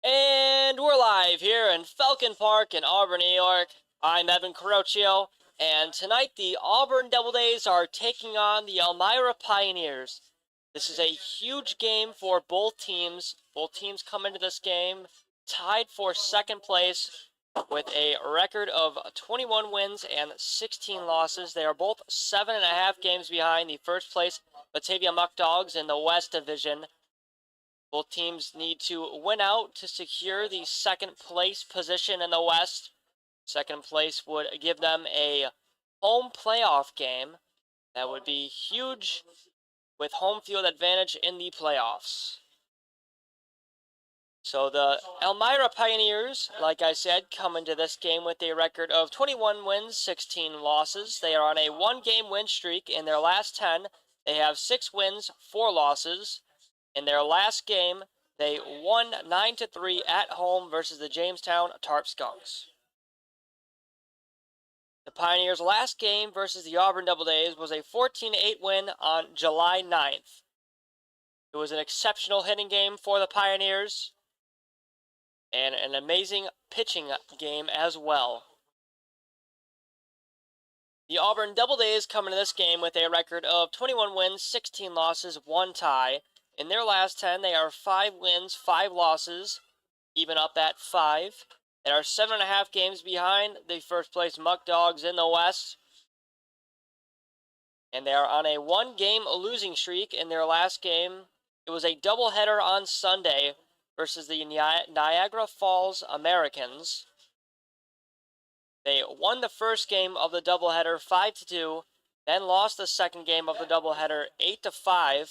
And we're live here in Falcon Park in Auburn, New York. I'm Evan Carocchio, and tonight the Auburn Doubledays are taking on the Elmira Pioneers. This is a huge game for both teams. Both teams come into this game tied for second place with a record of 21 wins and 16 losses. They are both 7.5 games behind the first place Batavia Muck Dogs in the West Division. Both teams need to win out to secure the second place position in the West. Second place would give them a home playoff game. That would be huge with home field advantage in the playoffs. So the Elmira Pioneers, like I said, come into this game with a record of 21 wins, 16 losses. They are on a one-game win streak. In their last 10, they have 6 wins, 4 losses. In their last game, they won 9-3 at home versus the Jamestown Tarp Skunks. The Pioneers' last game versus the Auburn Doubledays was a 14-8 win on July 9th. It was an exceptional hitting game for the Pioneers and an amazing pitching game as well. The Auburn Doubledays come into this game with a record of 21 wins, 16 losses, 1 tie. In their last 10, they are 5 wins, 5 losses, even up at 5. They are 7.5 games behind the first place Muck Dogs in the West. And they are on a 1-game losing streak in their last game. It was a doubleheader on Sunday versus the Niagara Falls Americans. They won the first game of the doubleheader 5-2, then lost the second game of the doubleheader 8-5.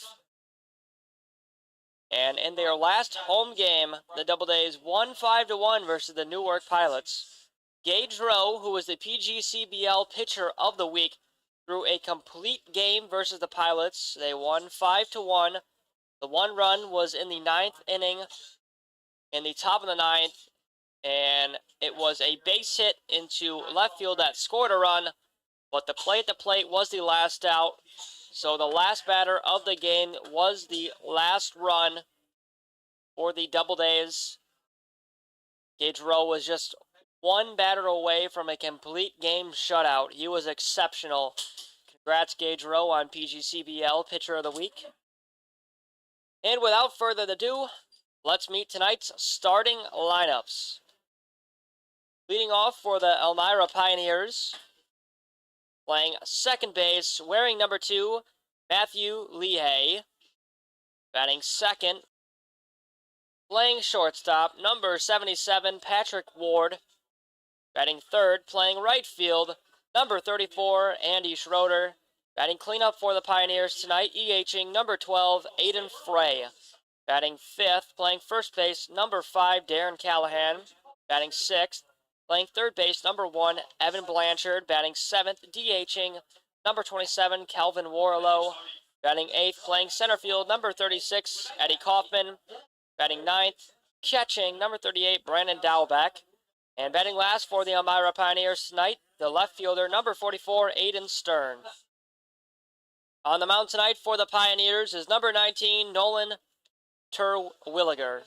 And in their last home game, the Doubledays won 5-1 versus the Newark Pilots. Gage Rowe, who was the PGCBL Pitcher of the Week, threw a complete game versus the Pilots. They won 5-1. The one run was in the 9th inning, in the top of the 9th, and it was a base hit into left field that scored a run, but the play at the plate was the last out. So the last batter of the game was the last run for the Doubledays. Gage Rowe was just one batter away from a complete game shutout. He was exceptional. Congrats, Gage Rowe, on PGCBL Pitcher of the Week. And without further ado, let's meet tonight's starting lineups. Leading off for the Elmira Pioneers, playing second base, wearing number 2, Matthew Lehey. Batting second, playing shortstop, number 77, Patrick Ward. Batting third, playing right field, number 34, Andy Schroeder. Batting cleanup for the Pioneers tonight, EHing number 12, Aiden Frey. Batting fifth, playing first base, number 5, Darren Callahan. Batting sixth, playing third base, number 1, Evan Blanchard. Batting seventh, DHing number 27, Calvin Warlow. Batting eighth, playing center field, number 36, Eddie Kaufman. Batting ninth, catching number 38, Brandon Dowbeck. And batting last for the Elmira Pioneers tonight, the left fielder, number 44, Aiden Stern. On the mound tonight for the Pioneers is number 19, Nolan Terwilliger.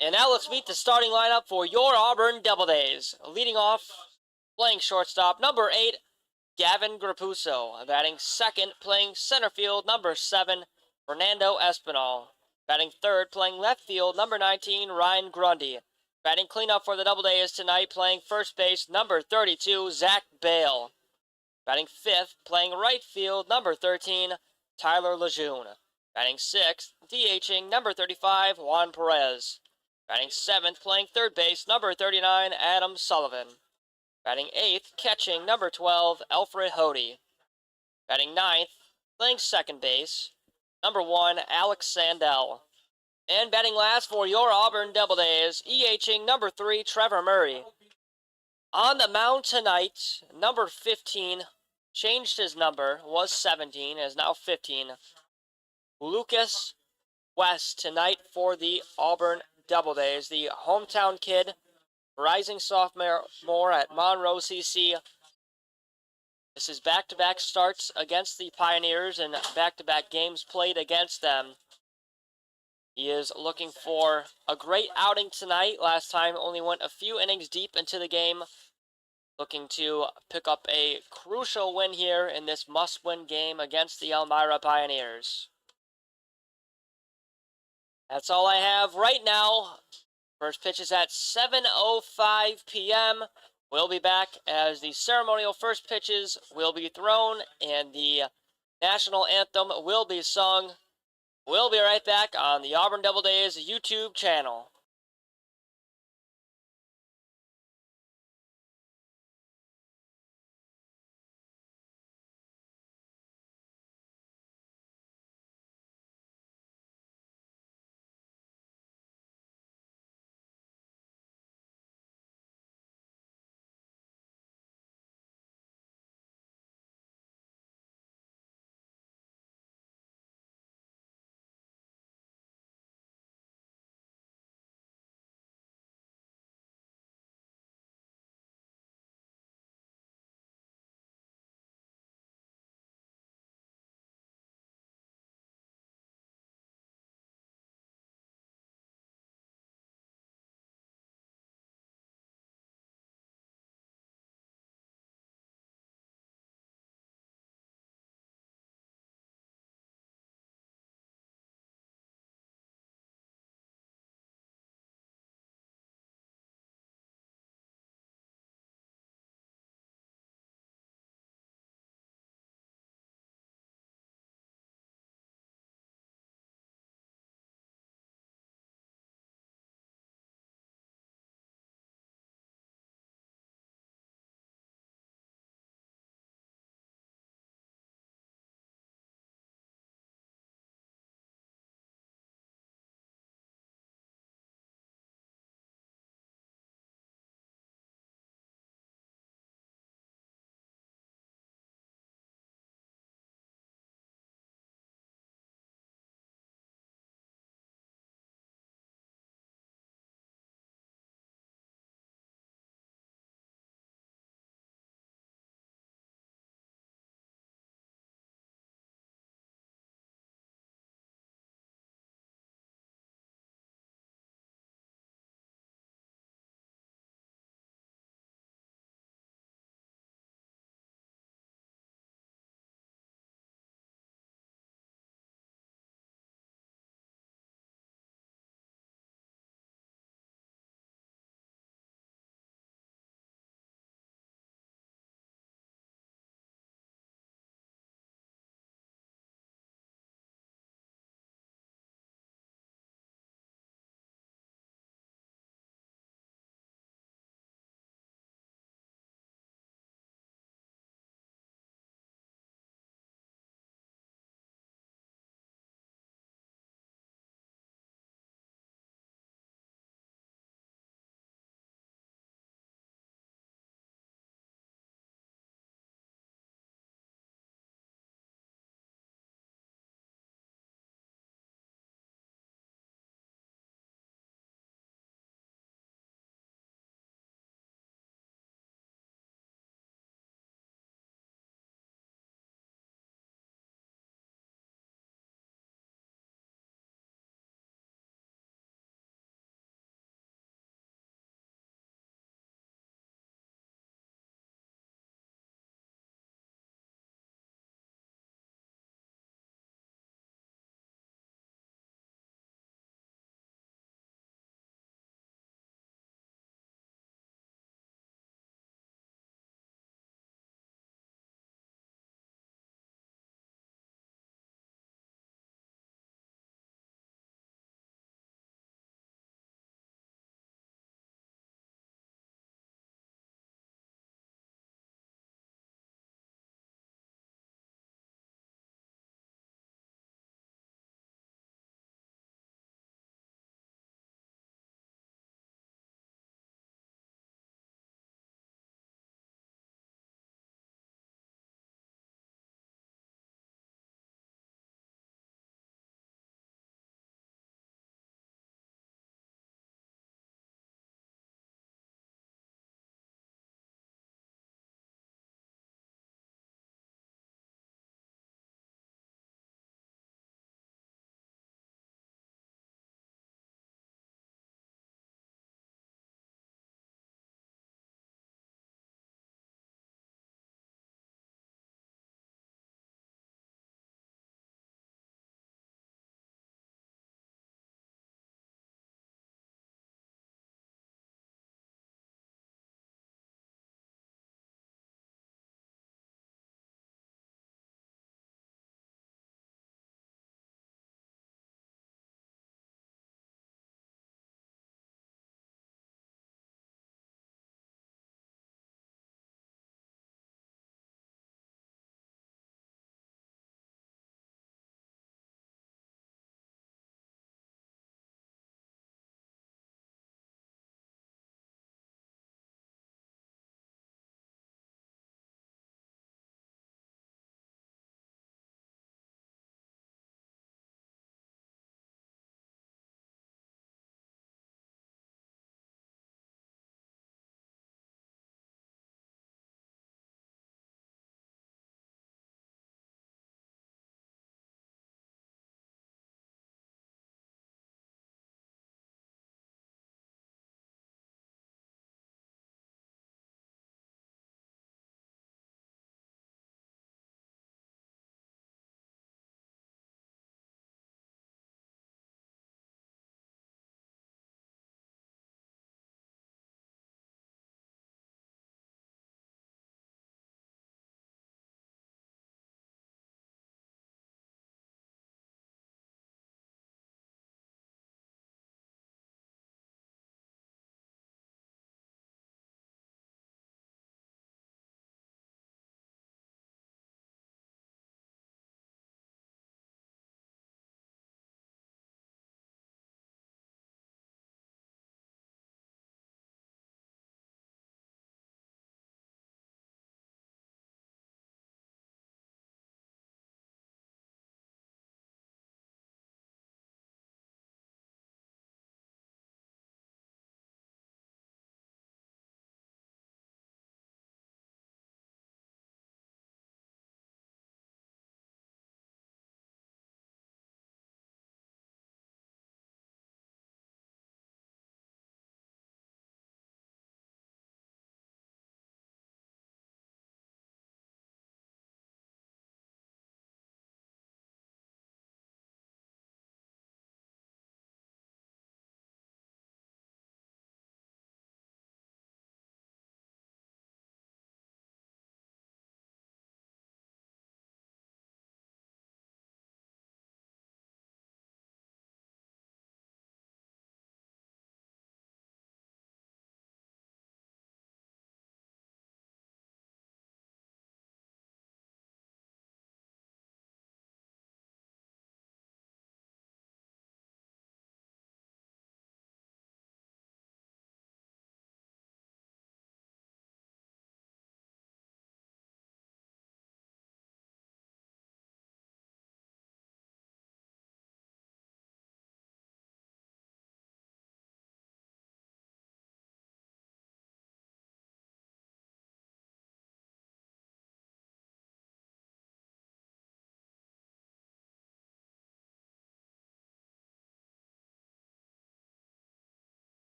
And now let's meet the starting lineup for your Auburn Doubledays. Leading off, playing shortstop, number 8, Gavin Grapuso. Batting second, playing center field, number 7, Fernando Espinal. Batting third, playing left field, number 19, Ryan Grundy. Batting cleanup for the Doubledays tonight, playing first base, number 32, Zach Bale. Batting fifth, playing right field, number 13, Tyler Lejeune. Batting sixth, DHing number 35, Juan Perez. Batting seventh, playing third base, number 39, Adam Sullivan. Batting eighth, catching number 12, Alfred Hody. Batting ninth, playing second base, number 1, Alex Sandell. And batting last for your Auburn Doubledays, EHing number 3, Trevor Murray. On the mound tonight, number 15, changed his number, was 17, is now 15. Lucas West tonight for the Auburn Doubledays, the hometown kid, rising sophomore at Monroe CC. This is back-to-back starts against the Pioneers and back-to-back games played against them. He is looking for a great outing tonight. Last time only went a few innings deep into the game. Looking to pick up a crucial win here in this must-win game against the Elmira Pioneers. That's all I have right now. First pitch is at 7:05 p.m. We'll be back as the ceremonial first pitches will be thrown and the national anthem will be sung. We'll be right back on the Auburn Doubledays YouTube channel.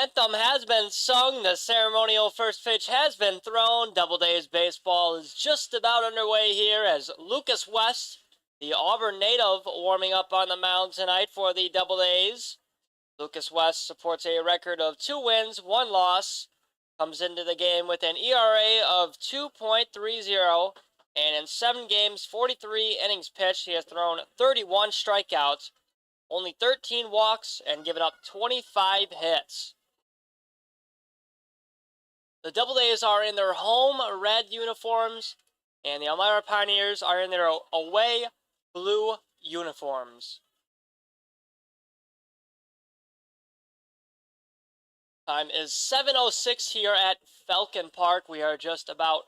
anthem has been sung. The ceremonial first pitch has been thrown. Doubledays baseball is just about underway here as Lucas West, the Auburn native, warming up on the mound tonight for the Doubledays. Lucas West supports a record of 2 wins, 1 loss. Comes into the game with an ERA of 2.30. And in 7 games, 43 innings pitched, he has thrown 31 strikeouts, only 13 walks, and given up 25 hits. The Doubledays are in their home red uniforms, and the Elmira Pioneers are in their away blue uniforms. Time is 7:06 here at Falcon Park. We are just about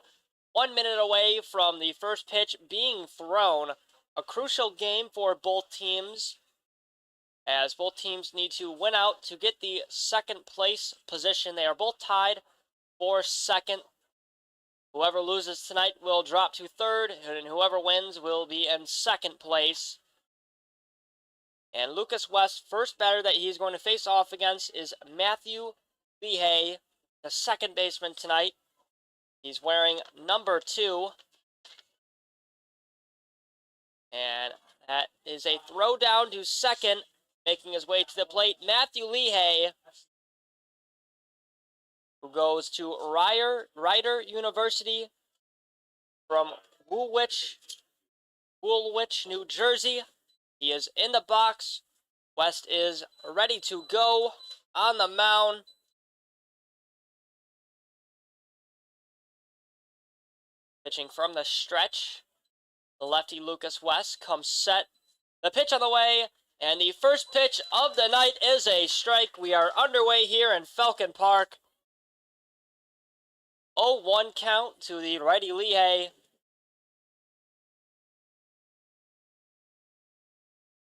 1 minute away from the first pitch being thrown. A crucial game for both teams, as both teams need to win out to get the second place position. They are both tied for second. Whoever loses tonight will drop to third, and whoever wins will be in second place. And Lucas West's first batter that he's going to face off against is Matthew Lehigh, the second baseman tonight. He's wearing number 2. And that is a throw down to second, making his way to the plate. Matthew Lehigh, who goes to Rider University from Woolwich, New Jersey. He is in the box. West is ready to go on the mound. Pitching from the stretch, the lefty Lucas West comes set. The pitch on the way, and the first pitch of the night is a strike. We are underway here in Falcon Park. 0-1 count to the righty Lehigh.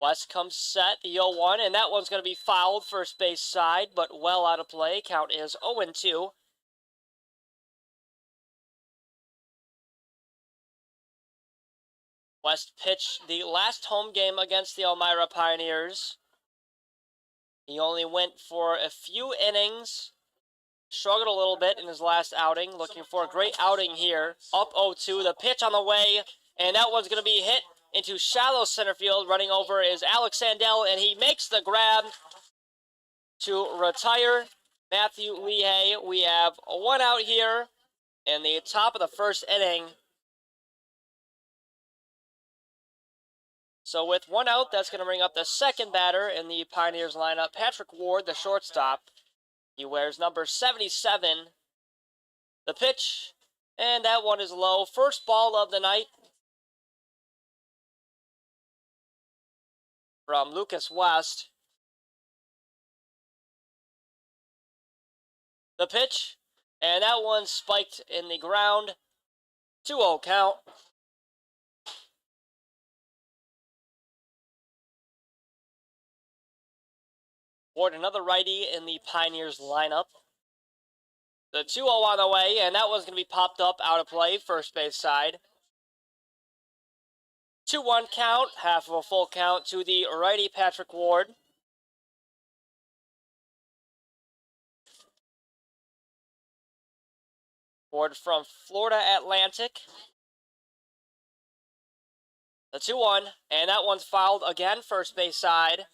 West comes set, the 0-1, and that one's going to be fouled first base side, but well out of play. Count is 0-2. West pitched the last home game against the Elmira Pioneers. He only went for a few innings. Struggled a little bit in his last outing. Looking for a great outing here. Up 0-2. The pitch on the way. And that one's going to be hit into shallow center field. Running over is Alex Sandell. And he makes the grab to retire Matthew Lehigh. We have 1 out here in the top of the first inning. So with 1 out, that's going to bring up the second batter in the Pioneers lineup, Patrick Ward, the shortstop. He wears number 77. The pitch, and that one is low. First ball of the night from Lucas West. The pitch, and that one spiked in the ground. 2-0 count. Ward, another righty in the Pioneers lineup. The 2-0 on the way, and that one's going to be popped up out of play, first base side. 2-1 count, half of a full count to the righty Patrick Ward. Ward from Florida Atlantic. The 2-1, and that one's fouled again, first base side.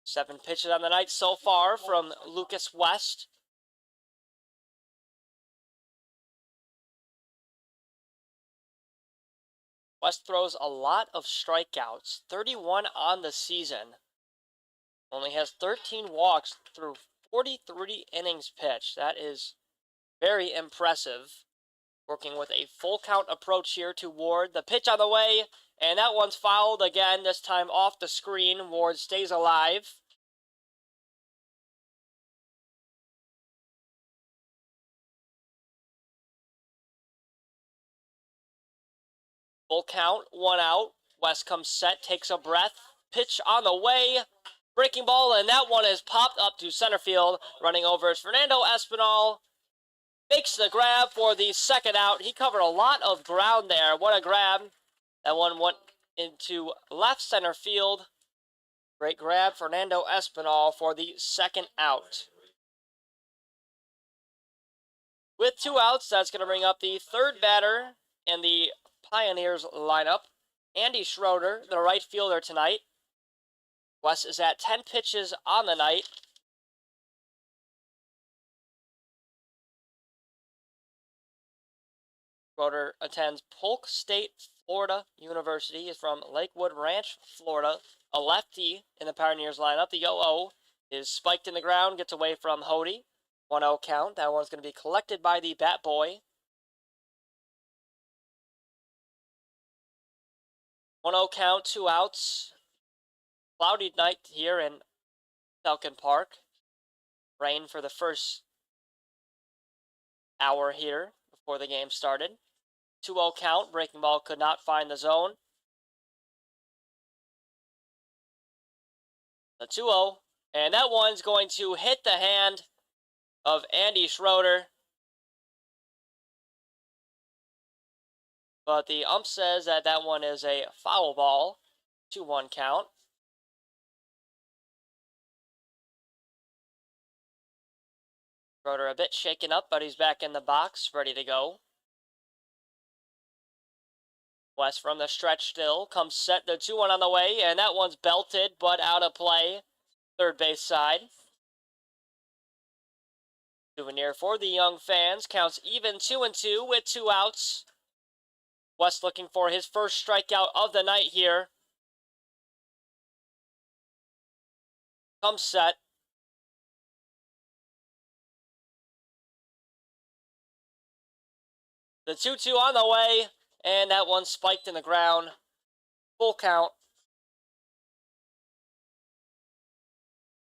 7 pitches on the night so far from Lucas West. West throws a lot of strikeouts, 31 on the season. Only has 13 walks through 43 innings pitched. That is very impressive. Working with a full count approach here to Ward. The pitch on the way, and that one's fouled again, this time off the screen. Ward stays alive. Full count, 1 out. West comes set, takes a breath. Pitch on the way. Breaking ball, and that one is popped up to center field. Running over is Fernando Espinal. Makes the grab for the second out. He covered a lot of ground there. What a grab. That one went into left center field. Great grab, Fernando Espinal for the second out. With 2 outs, that's going to bring up the third batter in the Pioneers lineup, Andy Schroeder, the right fielder tonight. West is at 10 pitches on the night. Schroeder attends Polk State, Florida University. He's from Lakewood Ranch, Florida. A lefty in the Pioneers lineup. The 0-0 is spiked in the ground, gets away from Hody. 1-0 count. That one's going to be collected by the bat boy. 1-0 count, 2 outs. Cloudy night here in Falcon Park. Rain for the first hour here before the game started. 2-0 count. Breaking ball could not find the zone. The 2-0. And that one's going to hit the hand of Andy Schroeder. But the ump says that that one is a foul ball. 2-1 count. Schroeder a bit shaken up, but he's back in the box, ready to go. West from the stretch still, comes set, the 2-1 on the way, and that one's belted, but out of play. Third base side. Souvenir for the young fans, counts even 2-2 with 2 outs. West looking for his first strikeout of the night here. Comes set. The 2-2 on the way, and that one spiked in the ground. Full count.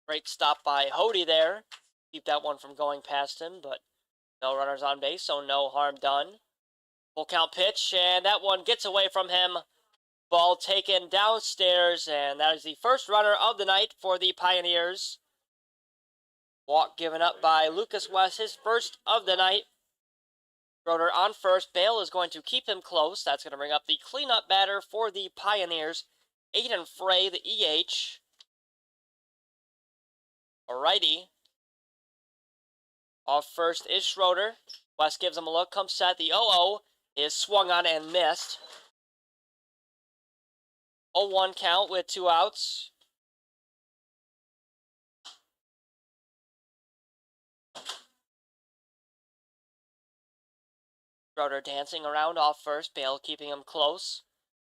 Great stop by Hody there. Keep that one from going past him, but no runners on base, so no harm done. Full count pitch, and that one gets away from him. Ball taken downstairs, and that is the first runner of the night for the Pioneers. Walk given up by Lucas West, his first of the night. Schroeder on first. Bale is going to keep him close. That's going to bring up the cleanup batter for the Pioneers. Aiden Frey, the EH. Alrighty. Off first is Schroeder. West gives him a look, comes set. The 0-0 is swung on and missed. 0-1 count with 2 outs. Schroeder dancing around off first. Bale keeping him close.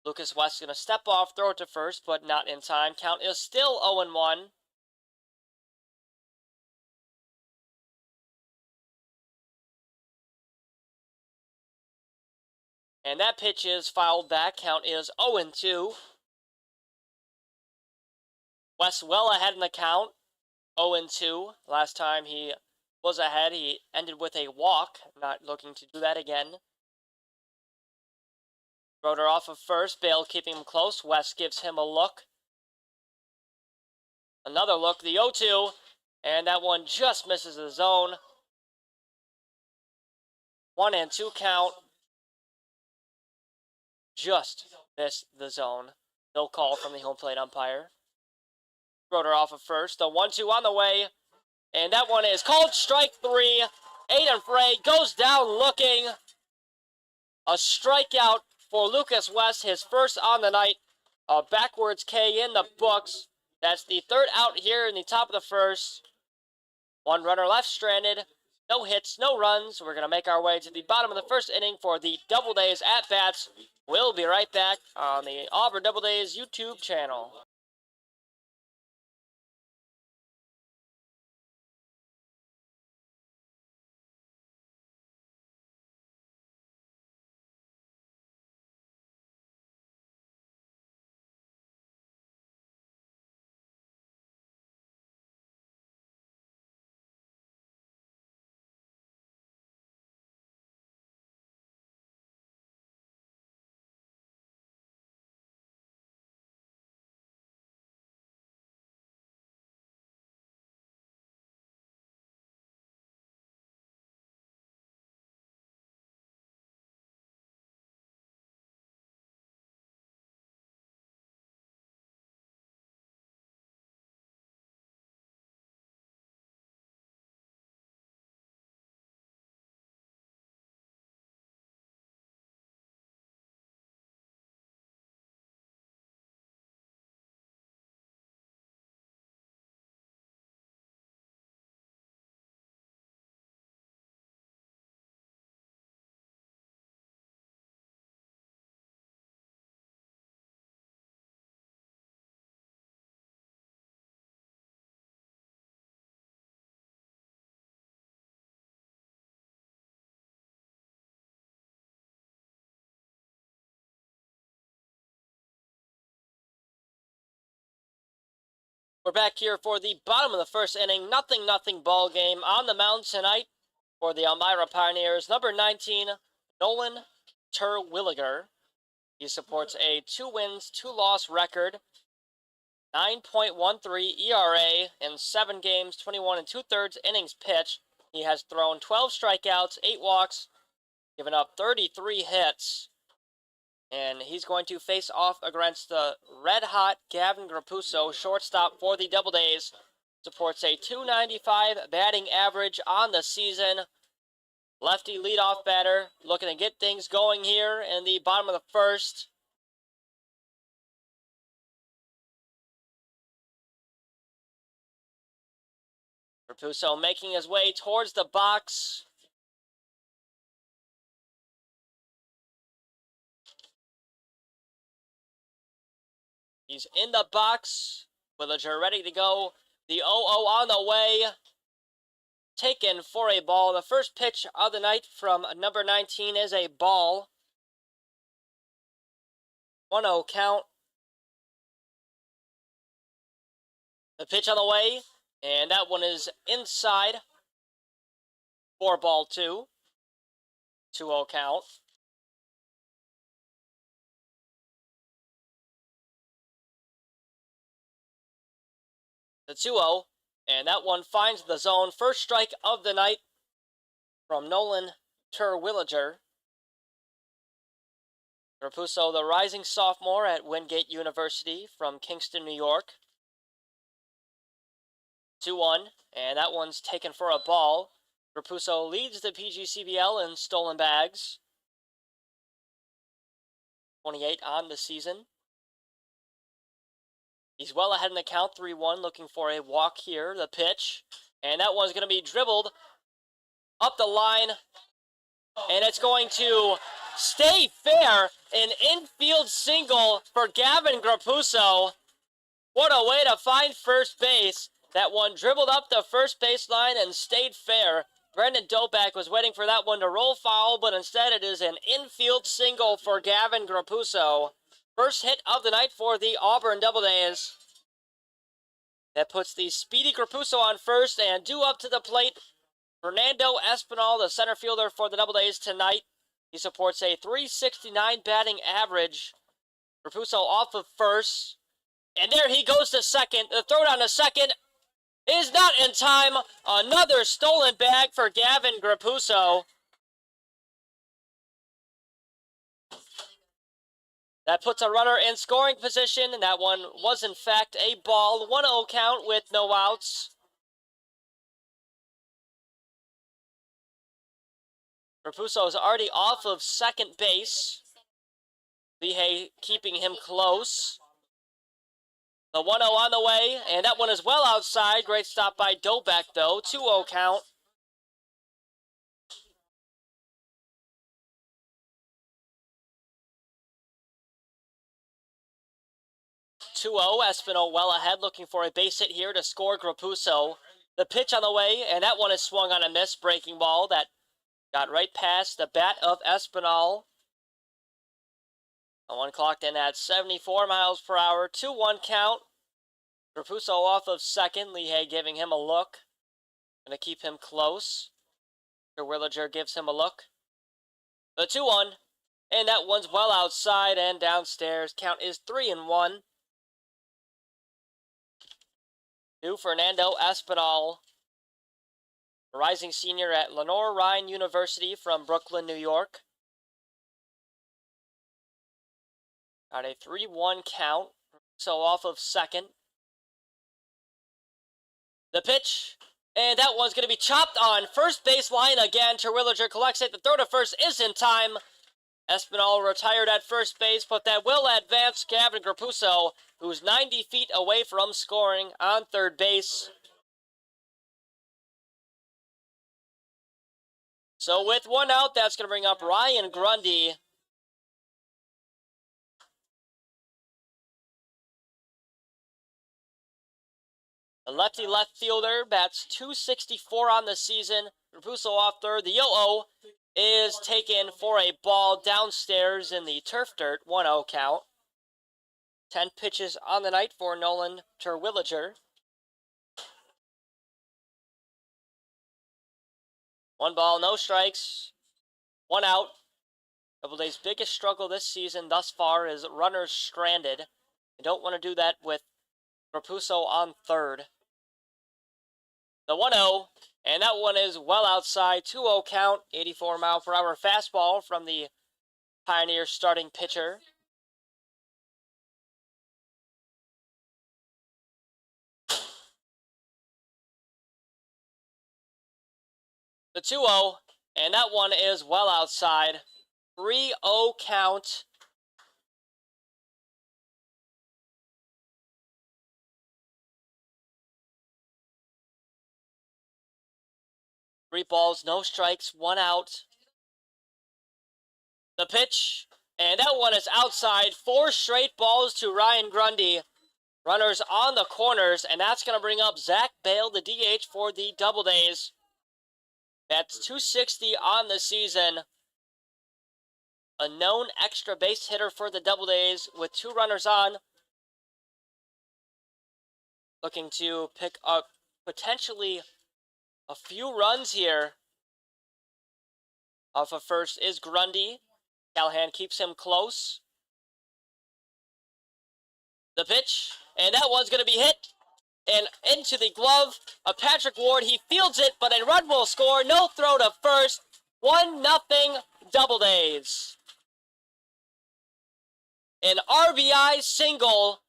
Lucas West going to step off, throw it to first, but not in time. Count is still 0-1. And that pitch is fouled back. Count is 0-2. West well ahead in the count. 0-2. Last time he was ahead, he ended with a walk. Not looking to do that again. Schroeder off of first. Bale keeping him close. West gives him a look. Another look. The 0-2. And that one just misses the zone. 1-2 count. Just missed the zone. No call from the home plate umpire. Schroeder off of first. The 1-2 on the way. And that one is called strike 3. Aiden Frey goes down looking. A strikeout for Lucas West, his first on the night. A backwards K in the books. That's the third out here in the top of the first. One runner left stranded. No hits, no runs. We're going to make our way to the bottom of the first inning for the Doubledays at-bats. We'll be right back on the Auburn Doubledays YouTube channel. We're back here for the bottom of the first inning. 0-0 ball game on the mound tonight for the Elmira Pioneers. Number 19, Nolan Terwilliger. He supports a 2-wins, 2-loss record. 9.13 ERA in 7 games, 21 2/3 innings pitched. He has thrown 12 strikeouts, 8 walks, given up 33 hits. And he's going to face off against the red-hot Gavin Grapuso, shortstop for the Doubledays. Supports a .295 batting average on the season. Lefty leadoff batter, looking to get things going here in the bottom of the first. Grapuso making his way towards the box. He's in the box. Villager ready to go. The 0-0 on the way. Taken for a ball. The first pitch of the night from number 19 is a ball. 1-0 count. The pitch on the way. And that one is inside. 4-2. 2-0 count. The 2-0, and that one finds the zone. First strike of the night from Nolan Terwilliger. Grapuso, the rising sophomore at Wingate University from Kingston, New York. 2-1, and that one's taken for a ball. Grapuso leads the PGCBL in stolen bags. 28 on the season. He's well ahead in the count, 3-1, looking for a walk here. The pitch, and that one's going to be dribbled up the line, and it's going to stay fair. An infield single for Gavin Grapuso. What a way to find first base. That one dribbled up the first base line and stayed fair. Brendan Doback was waiting for that one to roll foul, but instead it is an infield single for Gavin Grapuso. First hit of the night for the Auburn Doubledays. That puts the speedy Grapuso on first, and due up to the plate, Fernando Espinal, the center fielder for the Doubledays tonight. He supports a .369 batting average. Grapuso off of first, and there he goes to second. The throw down to second is not in time. Another stolen bag for Gavin Grapuso. That puts a runner in scoring position, and that one was in fact a ball. 1-0 count with no outs. Grapuso is already off of second base. Lehigh keeping him close. The 1-0 on the way, and that one is well outside. Great stop by Doback, though. 2-0 count. Espinal well ahead, looking for a base hit here to score Grapuso. The pitch on the way, and that one is swung on a miss. Breaking ball that got right past the bat of Espinal. The one clocked in at 74 miles per hour. 2-1 count. Grapuso off of second. Lehigh giving him a look. Going to keep him close. Terwilliger gives him a look. The 2-1. And that one's well outside and downstairs. Count is 3-1. To Fernando Espinal, a rising senior at Lenore Ryan University from Brooklyn, New York. Got a 3-1 count, so off of second. The pitch, and that one's going to be chopped on first base line again. Terwilliger collects it. The throw to first is in time. Espinal retired at first base, but that will advance Gavin Grapuso, who's 90 feet away from scoring on third base. So with one out, that's going to bring up Ryan Grundy. The lefty left fielder bats .264 on the season. Grapuso off third. The 0-0 is taken for a ball downstairs in the turf dirt. 1-0 count. 10 pitches on the night for Nolan Terwilliger. 1 ball, no strikes, 1 out. Doubleday's biggest struggle this season thus far is runners stranded. You don't want to do that with Rapuso on third. The 1-0, and that one is well outside. 2-0 count, 84-mile-per-hour fastball from the Pioneer starting pitcher. The 2-0, and that one is well outside. 3-0 count. Three balls, no strikes, 1 out. The pitch, and that one is outside. 4 straight balls to Ryan Grundy. Runners on the corners, and that's going to bring up Zach Bale, the DH for the Doubledays. That's 260 on the season. A known extra base hitter for the Doubledays with 2 runners on. Looking to pick up potentially a few runs here. Off of first is Grundy. Callahan keeps him close. The pitch, and that one's going to be hit. And into the glove of Patrick Ward. He fields it, but a run will score. No throw to first. 1-0 Doubledays. An RBI single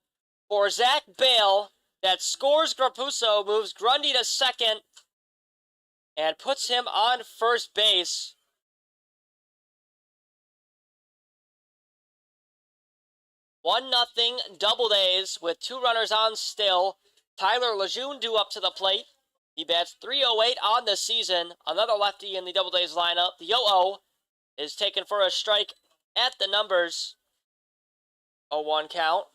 for Zach Bale that scores Rapuso, moves Grundy to second, and puts him on first base. One nothing Doubledays with 2 runners on still. Tyler Lejeune due up to the plate. He bats .308 on the season. Another lefty in the Doubledays lineup. The 0-0 is taken for a strike at the numbers. 0-1 count.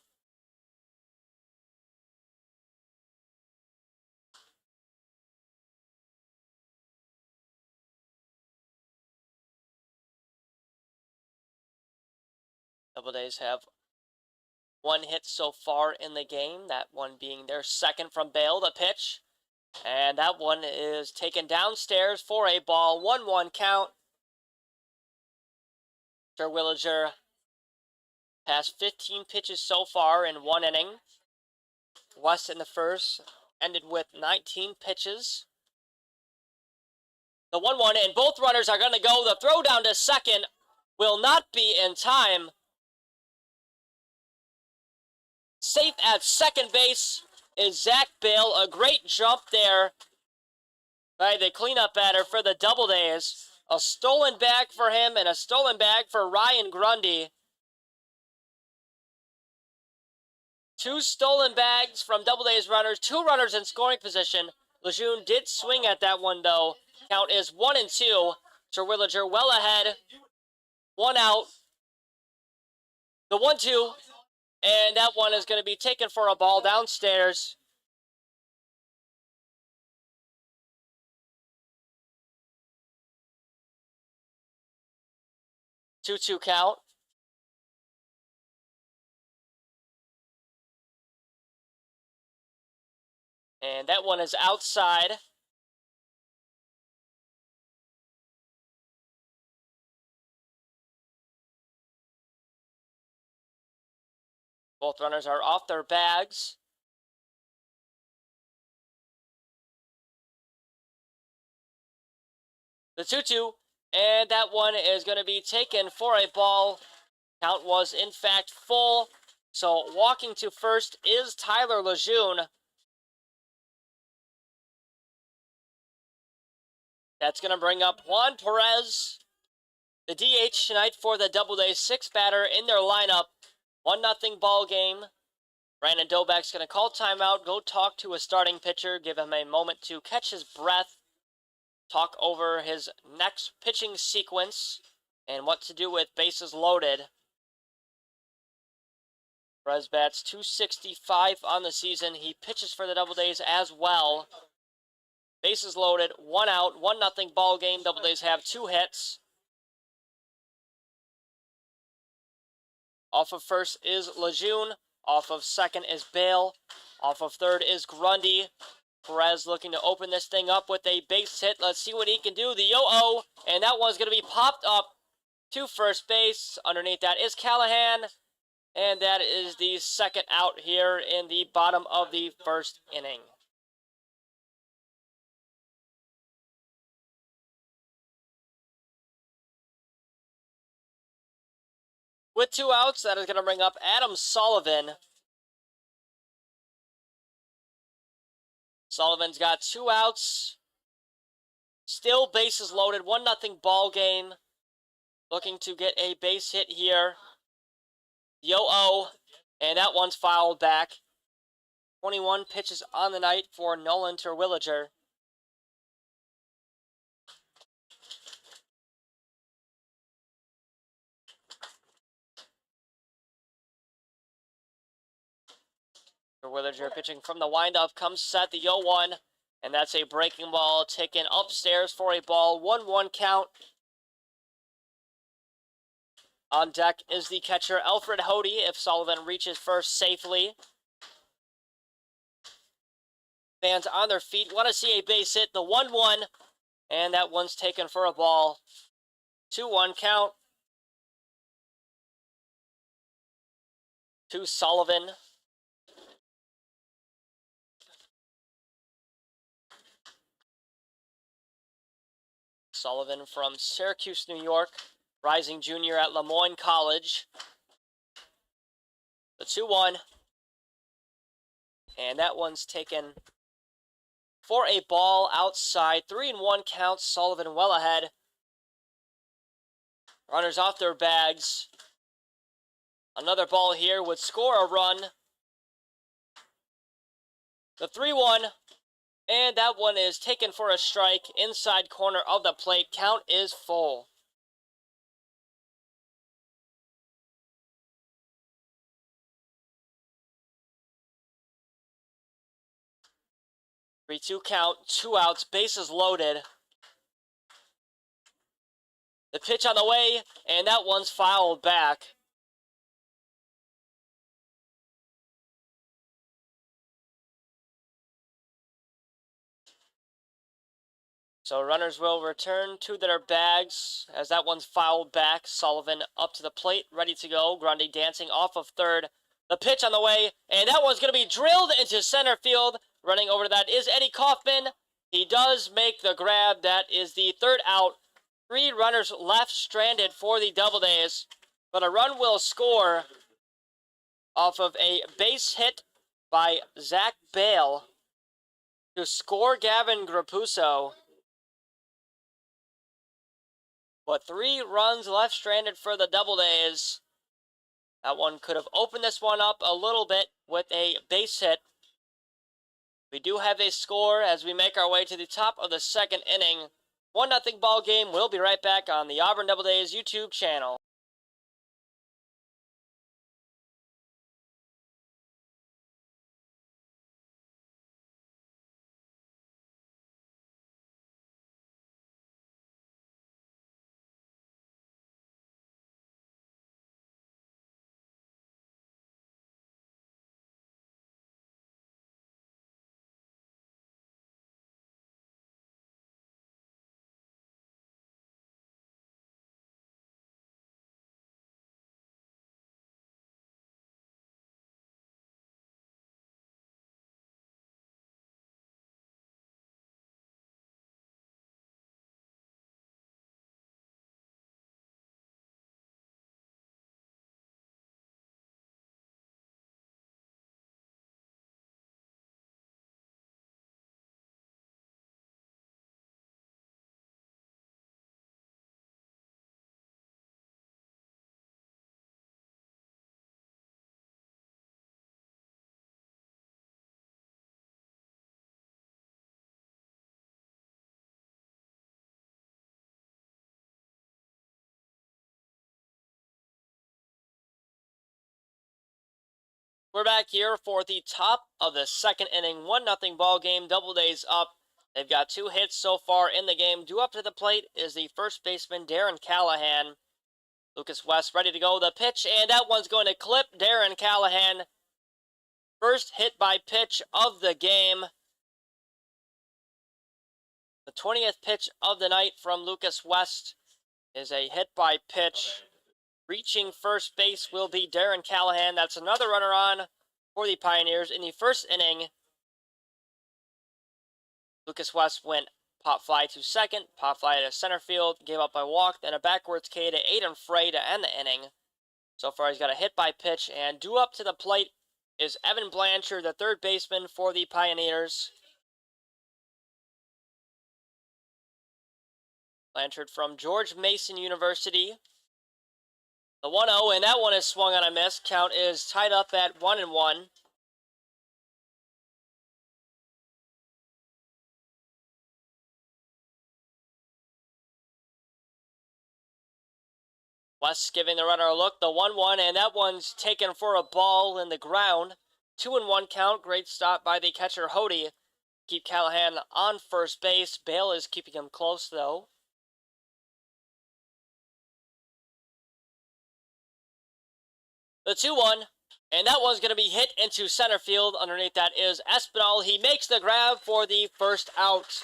Doubledays have 1 hit so far in the game, that one being their second from Bale. The pitch, and that one is taken downstairs for a ball. 1-1 count. Terwilliger has 15 pitches so far in 1 inning. West in the first ended with 19 pitches. The 1-1, and both runners are going to go. The throw down to second will not be in time. Safe at second base is Zach Bale. A great jump there by the cleanup batter for the Doubledays. A stolen bag for him and a stolen bag for Ryan Grundy. 2 stolen bags from Doubledays runners. 2 runners in scoring position. Lejeune did swing at that one, though. Count is 1-2. Terwilliger well ahead. 1 out. The 1-2. And that one is going to be taken for a ball downstairs. Two count. And that one is outside. Both runners are off their bags. The 2-2, and that one is going to be taken for a ball. Count was, in fact, full. So walking to first is Tyler Lejeune. That's going to bring up Juan Perez, the DH tonight for the Doubledays. 6 batter in their lineup. 1-0 ball game. Brandon Dobak's going to call timeout, go talk to a starting pitcher, give him a moment to catch his breath, talk over his next pitching sequence, and what to do with bases loaded. Perez bats .265 on the season. He pitches for the Doubledays as well. Bases loaded, 1 out, 1-0 ball game. Doubledays have 2 hits. Off of first is Lejeune. Off of second is Bale. Off of third is Grundy. Perez looking to open this thing up with a base hit. Let's see what he can do. The yo-oh, and that one's going to be popped up to first base. Underneath that is Callahan, and that is the second out here in the bottom of the first inning. With 2 outs, that is going to bring up Adam Sullivan. Sullivan's got 2 outs. Still bases loaded, 1-0 ball game. Looking to get a base hit here. Yo-oh, and that one's fouled back. 21 pitches on the night for Nolan Terwilliger. Terwilliger pitching from the windup, comes set, the 0-1, and that's a breaking ball taken upstairs for a ball. 1-1 count. On deck is the catcher, Alfred Hody, if Sullivan reaches first safely. Fans on their feet want to see a base hit. The 1-1, and that one's taken for a ball. 2-1 count to Sullivan. Sullivan from Syracuse, New York. Rising junior at Lemoyne College. The 2-1. And that one's taken for a ball outside. 3-1 count. Sullivan well ahead. Runners off their bags. Another ball here would score a run. The 3-1. And that one is taken for a strike. Inside corner of the plate. Count is full. Three-two count, 2 outs, bases loaded. The pitch on the way, and that one's fouled back. So runners will return to their bags as that one's fouled back. Sullivan up to the plate, ready to go. Grundy dancing off of third. The pitch on the way, and that one's going to be drilled into center field. Running over to that is Eddie Kaufman. He does make the grab. That is the 3rd out. 3 runners left stranded for the Doubledays. But a run will score off of a base hit by Zach Bale to score Gavin Grapuso. But 3 runs left stranded for the Doubledays. That one could have opened this one up a little bit with a base hit. We do have a score as we make our way to the top of the 2nd inning. 1-0 ball game. We'll be right back on the Auburn Doubledays YouTube channel. We're back here for the top of the 2nd inning. 1-0 ball game. Doubledays up. They've got 2 hits so far in the game. Due up to the plate is the first baseman, Darren Callahan. Lucas West ready to go. The pitch, and that one's going to clip Darren Callahan. First hit by pitch of the game. The 20th pitch of the night from Lucas West is a hit by pitch. Reaching first base will be Darren Callahan. That's another runner on for the Pioneers. In the first inning, Lucas West went pop fly to second, pop fly to center field, gave up a walk, then a backwards K to Aiden Frey to end the inning. So far, he's got a hit by pitch, and due up to the plate is Evan Blanchard, the third baseman for the Pioneers. Blanchard from George Mason University. The 1-0, and that one is swung on a miss. Count is tied up at 1-1. West giving the runner a look. The 1-1, and that one's taken for a ball in the ground. 2-1 count. Great stop by the catcher, Hody. Keep Callahan on first base. Bale is keeping him close, though. The 2-1, and that one's going to be hit into center field. Underneath that is Espinal. He makes the grab for the first out.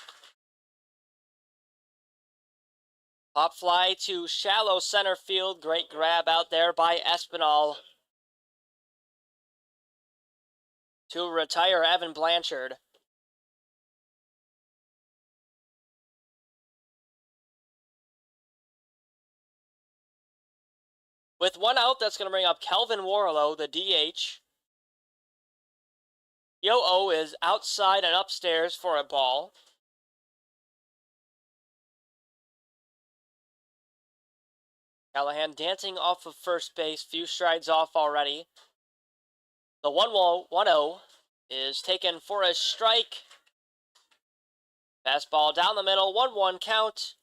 Pop fly to shallow center field. Great grab out there by Espinal to retire Evan Blanchard. With one out, that's going to bring up Kelvin Warlow, the DH. Yo-O is outside and upstairs for a ball. Callahan dancing off of first base, few strides off already. The 1-0 is taken for a strike. Fastball down the middle, 1-1 count.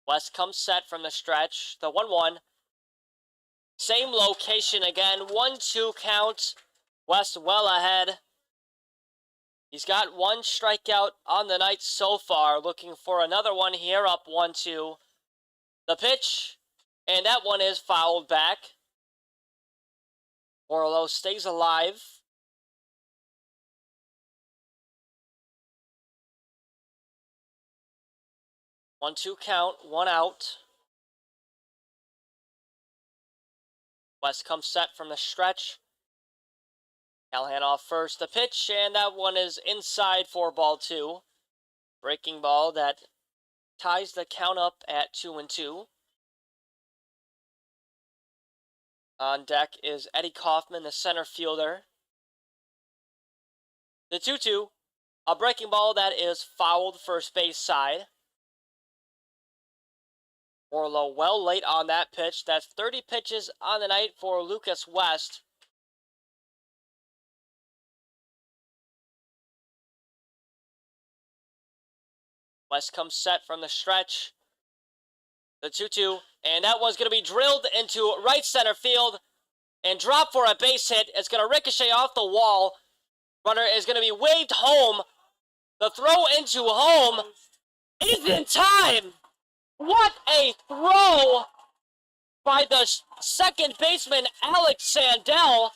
West comes set from the stretch. The 1-1. Same location again, 1-2 count. West well ahead. He's got one strikeout on the night so far. Looking for another one here, up 1-2. The pitch, and that one is fouled back. Warlow stays alive. One-two count, one out. West comes set from the stretch. Callahan off first. The pitch, and that one is inside for ball two. Breaking ball that ties the count up at 2-2. On deck is Eddie Kaufman, the center fielder. The 2-2. A breaking ball that is fouled first base side. Warlow well late on that pitch. That's 30 pitches on the night for Lucas West. West comes set from the stretch. The 2-2, and that one's going to be drilled into right center field and drop for a base hit. It's going to ricochet off the wall. Runner is going to be waved home. The throw into home is in time. What a throw by the second baseman, Alex Sandell.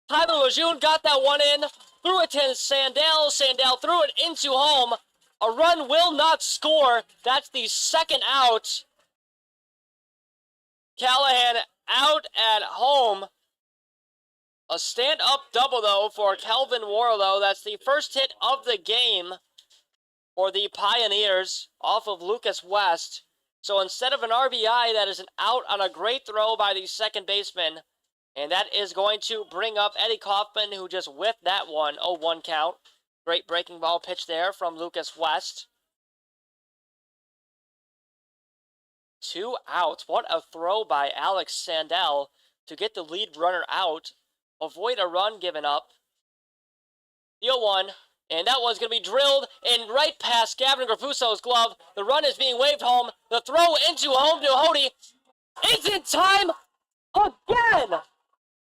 Tyler Lejeune got that one in, threw it to Sandell. Sandell threw it into home. A run will not score. That's the second out. Callahan out at home. A stand-up double, though, for Kelvin Warlow. That's the first hit of the game for the Pioneers off of Lucas West. So instead of an RBI, that is an out on a great throw by the second baseman. And that is going to bring up Eddie Kaufman, who just whiffed that one. 0-1 count. Great breaking ball pitch there from Lucas West. 2 outs. What a throw by Alex Sandell to get the lead runner out. Avoid a run given up. The 0-1. And that one's going to be drilled in right past Gavin Graffuso's glove. The run is being waved home. The throw into home to Hody. It's in time again.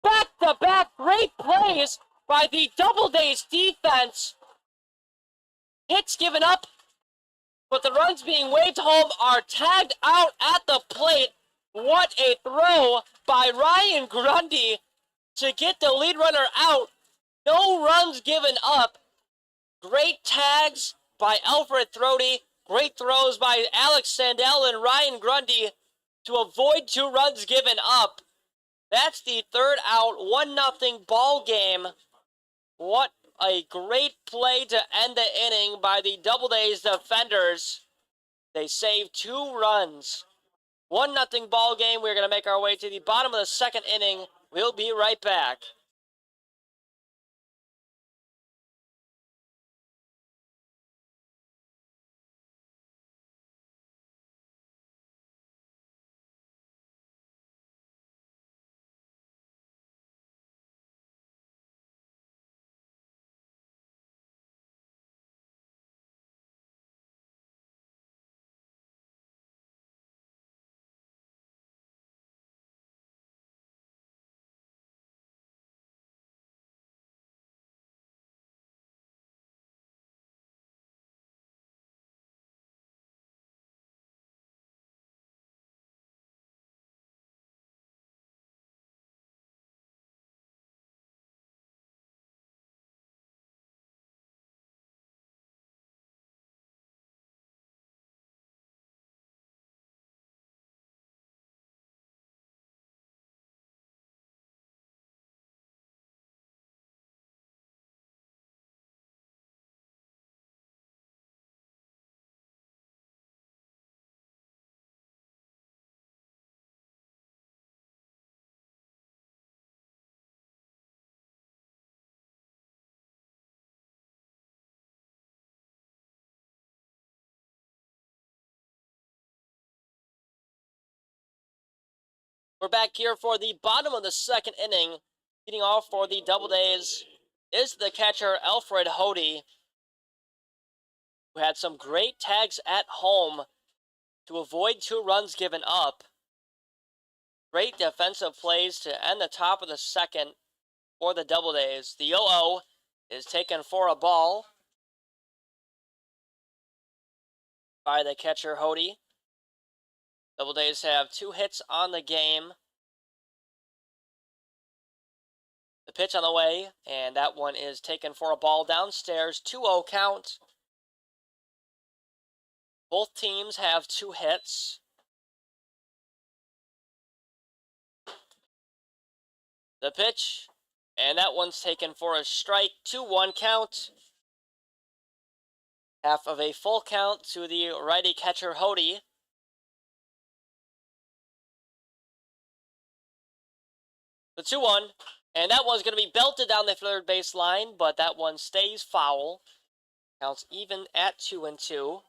Back-to-back great plays by the Doubledays defense. Hits given up, but the runs being waved home are tagged out at the plate. What a throw by Ryan Grundy to get the lead runner out. No runs given up. Great tags by Alfred Thrody. Great throws by Alex Sandell and Ryan Grundy to avoid 2 runs given up. That's the 3rd out, 1-0 ball game. What a great play to end the inning by the Doubledays defenders. They saved 2 runs. 1-0 ball game. We're going to make our way to the bottom of the 2nd inning. We'll be right back. We're back here for the bottom of the 2nd inning. Leading off for the Doubledays is the catcher, Alfred Thrody, who had some great tags at home to avoid 2 runs given up. Great defensive plays to end the top of the 2nd for the Doubledays. The 0-0 is taken for a ball by the catcher, Thrody. Doubledays have 2 hits on the game. The pitch on the way, and that one is taken for a ball downstairs. 2-0 count. Both teams have 2 hits. The pitch, and that one's taken for a strike. 2-1 count. Half of a full count to the righty catcher, Thrody. The 2-1, and that one's going to be belted down the 3rd base line, but that one stays foul. Counts even at 2-2.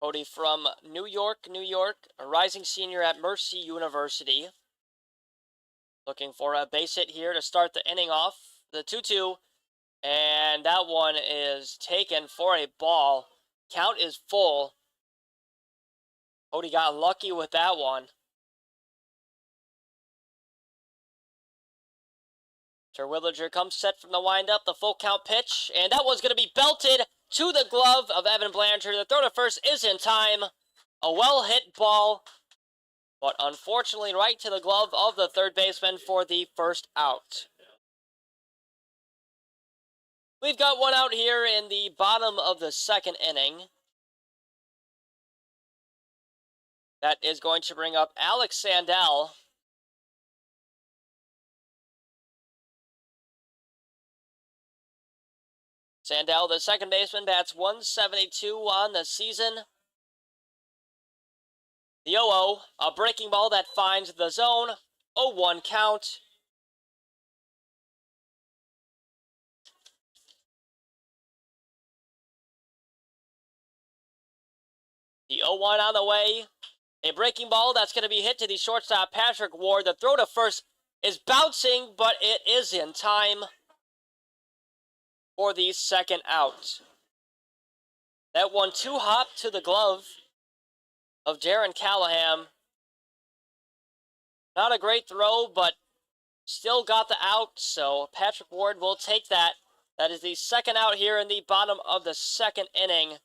Thrody from New York, a rising senior at Mercy University. Looking for a base hit here to start the inning off. The 2-2, and that one is taken for a ball. Count is full. Thrody got lucky with that one. Terwilliger comes set from the windup, the full count pitch, and that one's going to be belted to the glove of Evan Blanchard. The throw to first is in time. A well-hit ball, but unfortunately right to the glove of the 3rd baseman for the 1st out. We've got 1 out here in the bottom of the 2nd inning. That is going to bring up Alex Sandell. Sandell, the 2nd baseman, bats 172 on the season. The 0-0, a breaking ball that finds the zone. 0-1 count. The 0-1 on the way. A breaking ball that's going to be hit to the shortstop, Patrick Ward. The throw to first is bouncing, but it is in time for the 2nd out. That one too hot to the glove of Darren Callahan. Not a great throw, but still got the out, so Patrick Ward will take that. That is the 2nd out here in the bottom of the 2nd inning,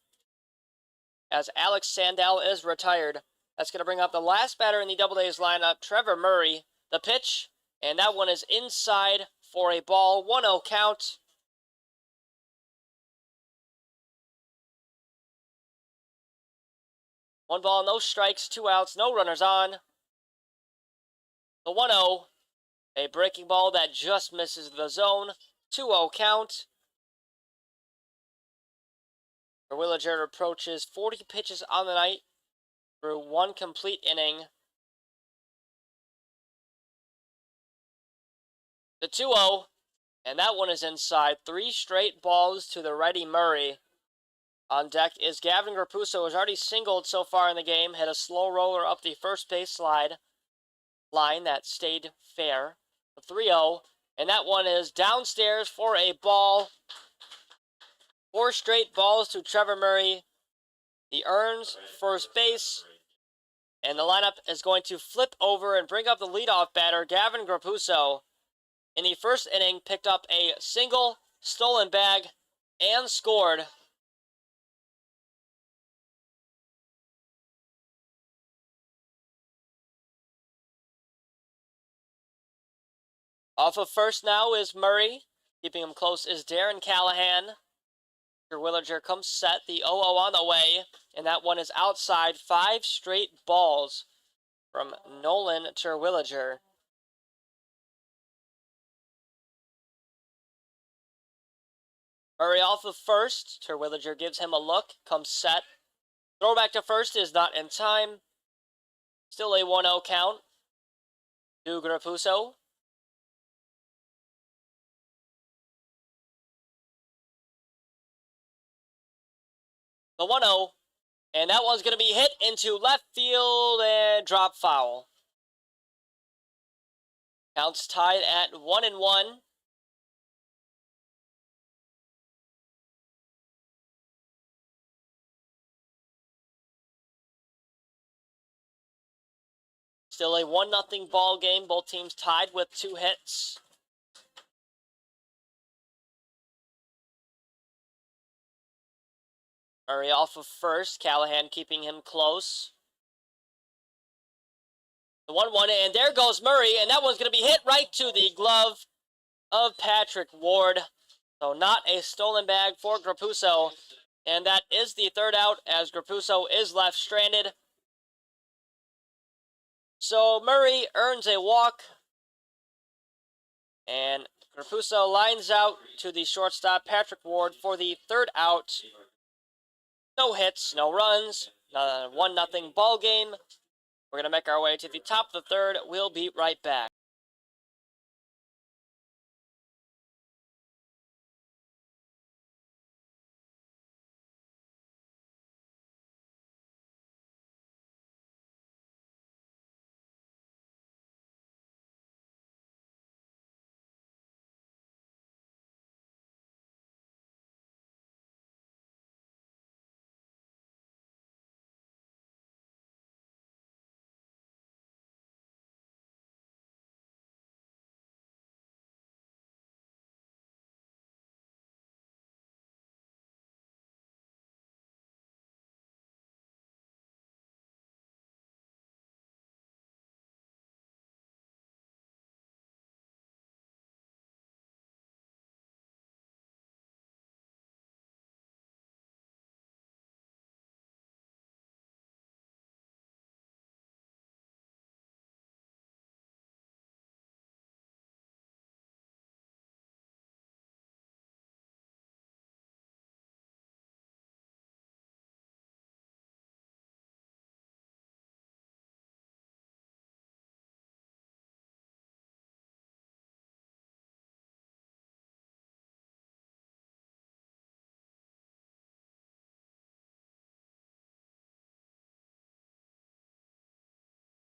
as Alex Sandell is retired. That's going to bring up the last batter in the Doubledays lineup, Trevor Murray. The pitch, and that one is inside for a ball. 1-0 count. One ball, no strikes, 2 outs, no runners on. The 1-0, a breaking ball that just misses the zone. 2-0 count. Terwilliger approaches 40 pitches on the night through 1 complete inning. The 2-0, and that one is inside. 3 straight balls to the righty Murray. On deck is Gavin Grapuso, who's already singled so far in the game. Hit a slow roller up the first base slide line that stayed fair. The 3-0, and that one is downstairs for a ball. 4 straight balls to Trevor Murray. He earns first base, and the lineup is going to flip over and bring up the leadoff batter, Gavin Grapuso. In the first inning, picked up a single, stolen bag, and scored. Off of first now is Murray. Keeping him close is Darren Callahan. Terwilliger comes set. The 0-0 on the way. And that one is outside. 5 straight balls from Nolan Terwilliger. Murray off of first. Terwilliger gives him a look. Comes set. Throw back to first is not in time. Still a 1-0 count to Grapuso. The 1-0, and that one's going to be hit into left field and drop foul. Counts tied at 1-1. Still a 1-0 ball game. Both teams tied with 2 hits. Murray off of first. Callahan keeping him close. The 1-1, and there goes Murray, and that one's going to be hit right to the glove of Patrick Ward. So not a stolen bag for Grapuso. And that is the 3rd out as Grapuso is left stranded. So Murray earns a walk. And Grapuso lines out to the shortstop, Patrick Ward, for the 3rd out. No hits, no runs, 1-0 ball game. We're going to make our way to the top of the 3rd. We'll be right back.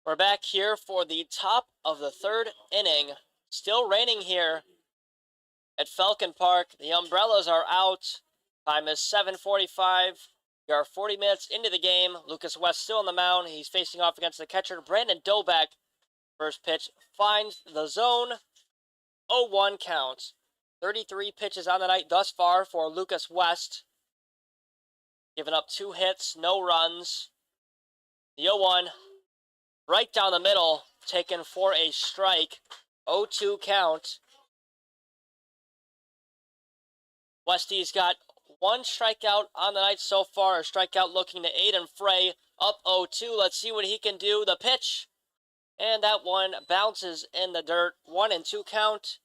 We're back here for the top of the 3rd inning. Still raining here at Falcon Park. The umbrellas are out. Time is 7:45. We are 40 minutes into the game. Lucas West still on the mound. He's facing off against the catcher, Brandon Doback. First pitch finds the zone. 0-1 count. 33 pitches on the night thus far for Lucas West. Giving up 2 hits, no runs. The 0-1. right down the middle, taken for a strike. 0-2 count. Westy's got one strikeout on the night so far. A strikeout looking to Aiden Frey, up 0-2. Let's see what he can do. The pitch, and that one bounces in the dirt. 1-2 count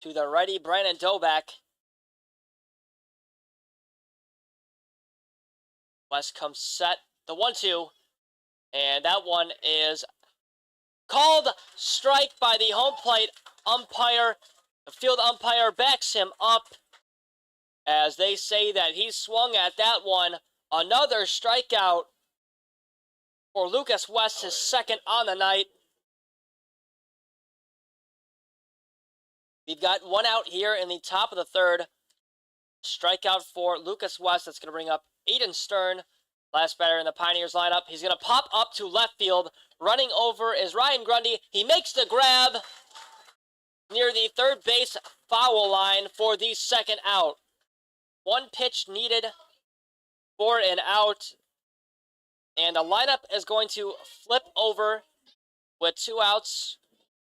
to the righty, Brandon Doback. West comes set. The 1-2. And that one is called strike by the home plate umpire. The field umpire backs him up as they say that he swung at that one. Another strikeout for Lucas West, his second on the night. We've got one out here in the top of the third. Strikeout for Lucas West. That's going to bring up Aiden Stern. Last batter in the Pioneers lineup. He's going to pop up to left field. Running over is Ryan Grundy. He makes the grab near the third base foul line for the second out. One pitch needed for an out. And the lineup is going to flip over with 2 outs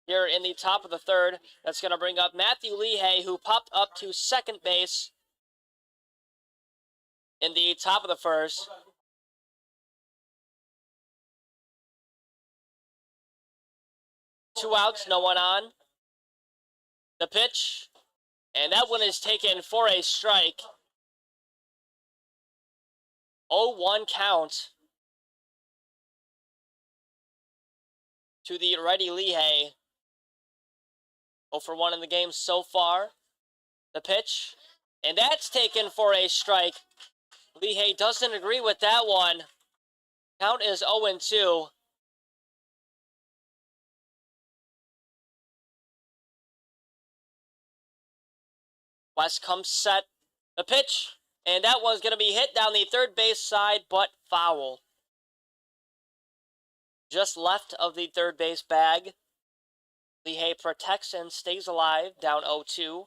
here in the top of the third. That's going to bring up Matthew Lehey, who popped up to second base in the top of the first. Two outs, no one on. The pitch, and that one is taken for a strike. 0-1 count to the righty Lehey. 0-for-1 in the game so far. The pitch, and that's taken for a strike. Lehey doesn't agree with that one. Count is 0-2. West comes set. The pitch, and that one's going to be hit down the third base side, but foul. Just left of the third base bag. Lehey protects and stays alive, down 0-2.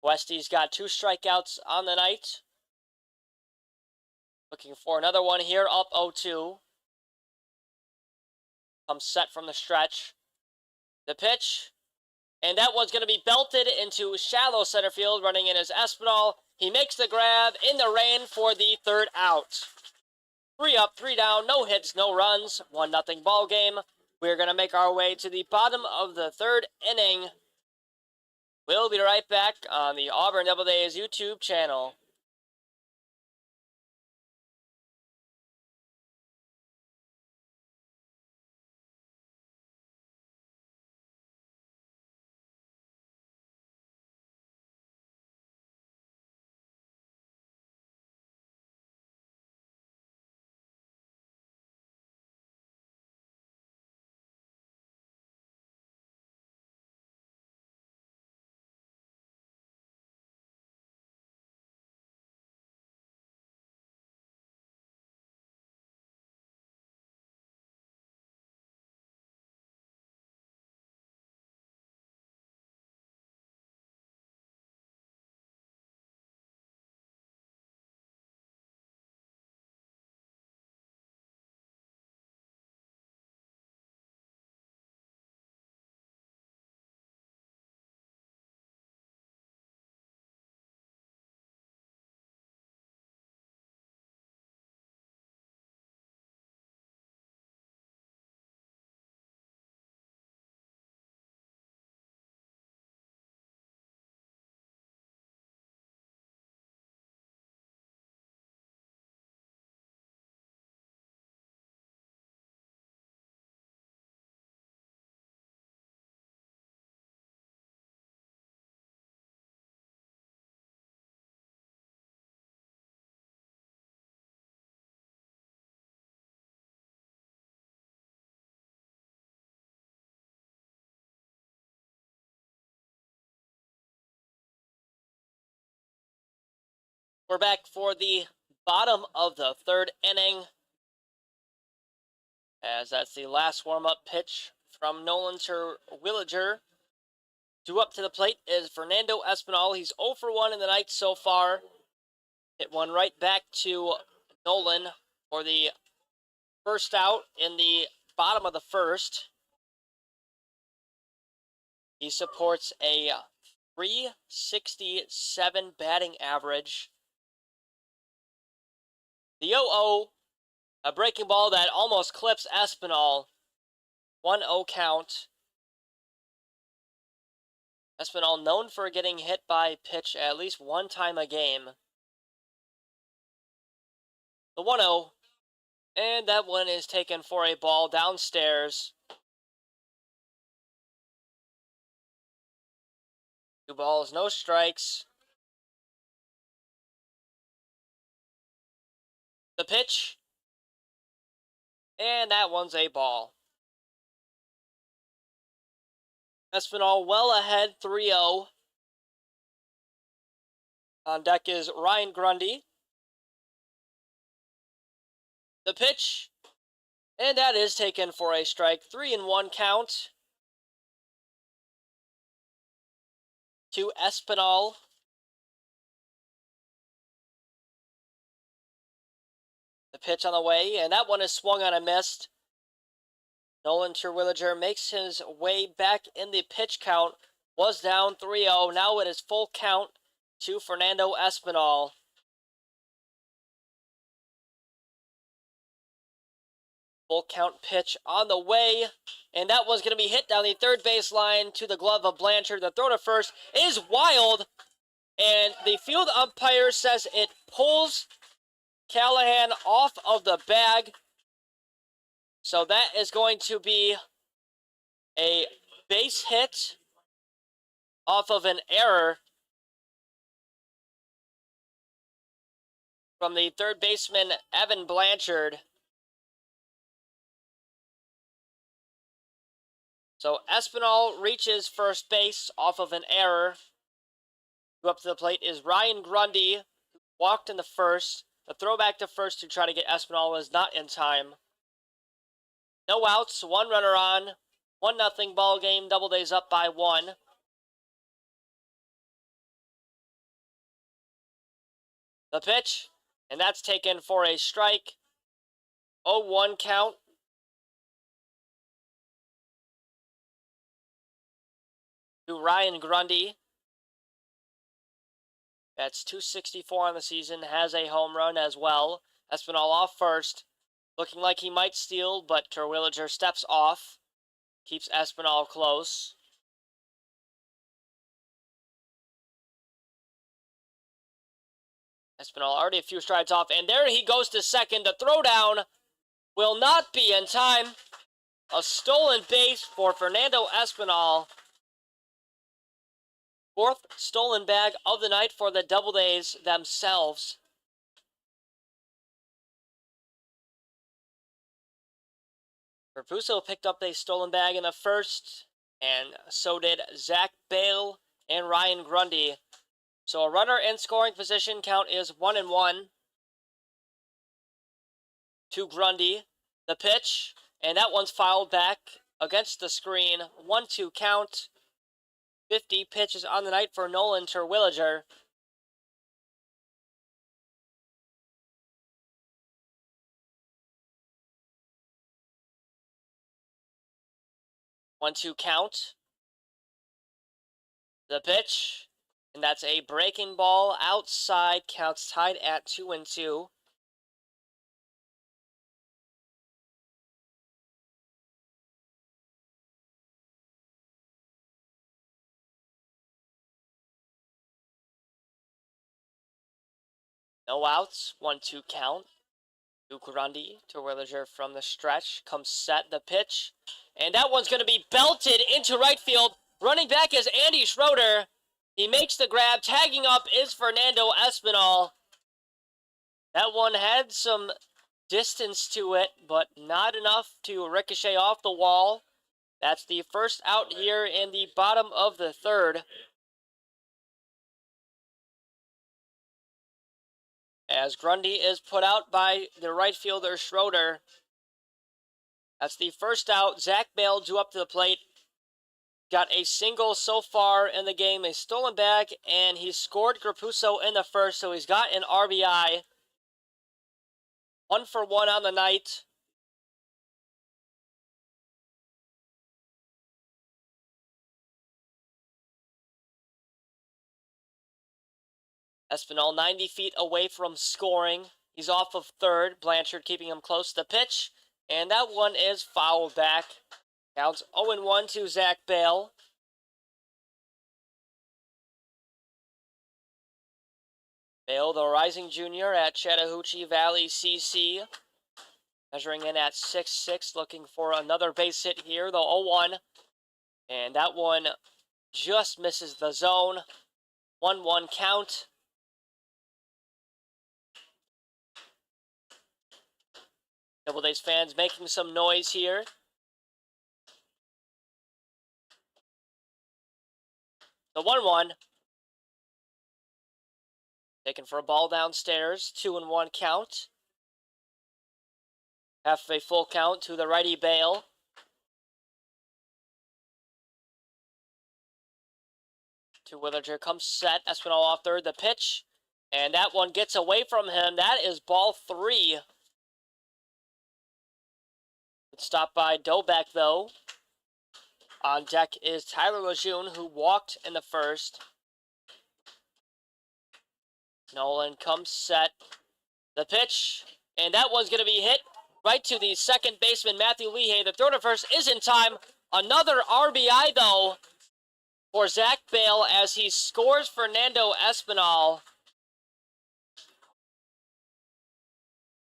Westy's got 2 strikeouts on the night. Looking for another one here, up 0-2. Comes set from the stretch. The pitch, and that one's going to be belted into shallow center field. Running in is Espinal. He makes the grab in the rain for the third out. 3 up, 3 down, no hits, no runs, 1-0 ball game. We're going to make our way to the bottom of the third inning. We'll be right back on the Auburn Doubledays YouTube channel. We're back for the bottom of the third inning, as that's the last warm-up pitch from Nolan Terwilliger. Due up to the plate is Fernando Espinal. He's 0-for-1 in the night so far. Hit one right back to Nolan for the First out in the bottom of the first. He supports a .367 batting average. The 0-0, a breaking ball that almost clips Espinal. 1-0 count. Espinal known for getting hit by pitch at least one time a game. The 1-0, and that one is taken for a ball downstairs. 2 balls, no strikes. The pitch, and that one's a ball. Espinal well ahead, 3-0. On deck is Ryan Grundy. The pitch, and that is taken for a strike. 3-1 count to Espinal. The pitch on the way, and that one is swung on and missed. Nolan Terwilliger makes his way back in the pitch count. Was down 3-0. Now it is full count to Fernando Espinal. Full count pitch on the way, and that one's going to be hit down the third baseline to the glove of Blanchard. The throw to first is wild, and the field umpire says it pulls Callahan off of the bag. So that is going to be a base hit off of an error from the third baseman, Evan Blanchard. So Espinal reaches first base off of an error. Up to the plate is Ryan Grundy, who walked in the first. The throwback to first to try to get Espinal was not in time. No outs, 1 runner on, 1-0 ball game. Doubledays up by 1. The pitch, and that's taken for a strike. 0-1 count. To Ryan Grundy. That's .264 on the season, has a home run as well. Espinal off first, looking like he might steal, but Terwilliger steps off, keeps Espinal close. Espinal already a few strides off, and there he goes to second. The throwdown will not be in time. A stolen base for Fernando Espinal. 4th stolen bag of the night for the Doubledays themselves. Rapuso picked up a stolen bag in the first, and so did Zach Bale and Ryan Grundy. So a runner in scoring position. Count is 1-1 to Grundy. The pitch, and that one's fouled back against the screen. 1-2 count. 50 pitches on the night for Nolan Terwilliger. One-two count. The pitch, and that's a breaking ball outside. Counts tied at 2-2. No outs, 1-2 count. To Grundy, Terwilliger from the stretch, comes set, the pitch, and that one's going to be belted into right field. Running back is Andy Schroeder. He makes the grab. Tagging up is Fernando Espinal. That one had some distance to it, but not enough to ricochet off the wall. That's the first out here in the bottom of the third. As Grundy is put out by the right fielder, Schroeder. That's the first out. Zach Bale due up to the plate. Got a single so far in the game, a stolen bag, and he scored Rapuso in the first, so he's got an RBI. 1 for 1 on the night. Espinal 90 feet away from scoring. He's off of third. Blanchard keeping him close to the pitch. And that one is fouled back. Counts 0-1 to Zach Bale. Bale, the rising junior at Chattahoochee Valley CC. Measuring in at 6'6", looking for another base hit here, the 0-1. And that one just misses the zone. 1-1 count. Doubledays fans making some noise here. The 1-1. Taken for a ball downstairs. 2-1 count. Half a full count to the righty Bale. To Williger comes set. Espinal off third. The pitch. And that one gets away from him. That is ball 3. Stopped by Dobeck, though. On deck is Tyler Lejeune, who walked in the first. Nolan comes set. The pitch. And that one's going to be hit right to the second baseman, Matthew Lehey. The throw to first is in time. Another RBI, though, for Zach Bale as he scores Fernando Espinal.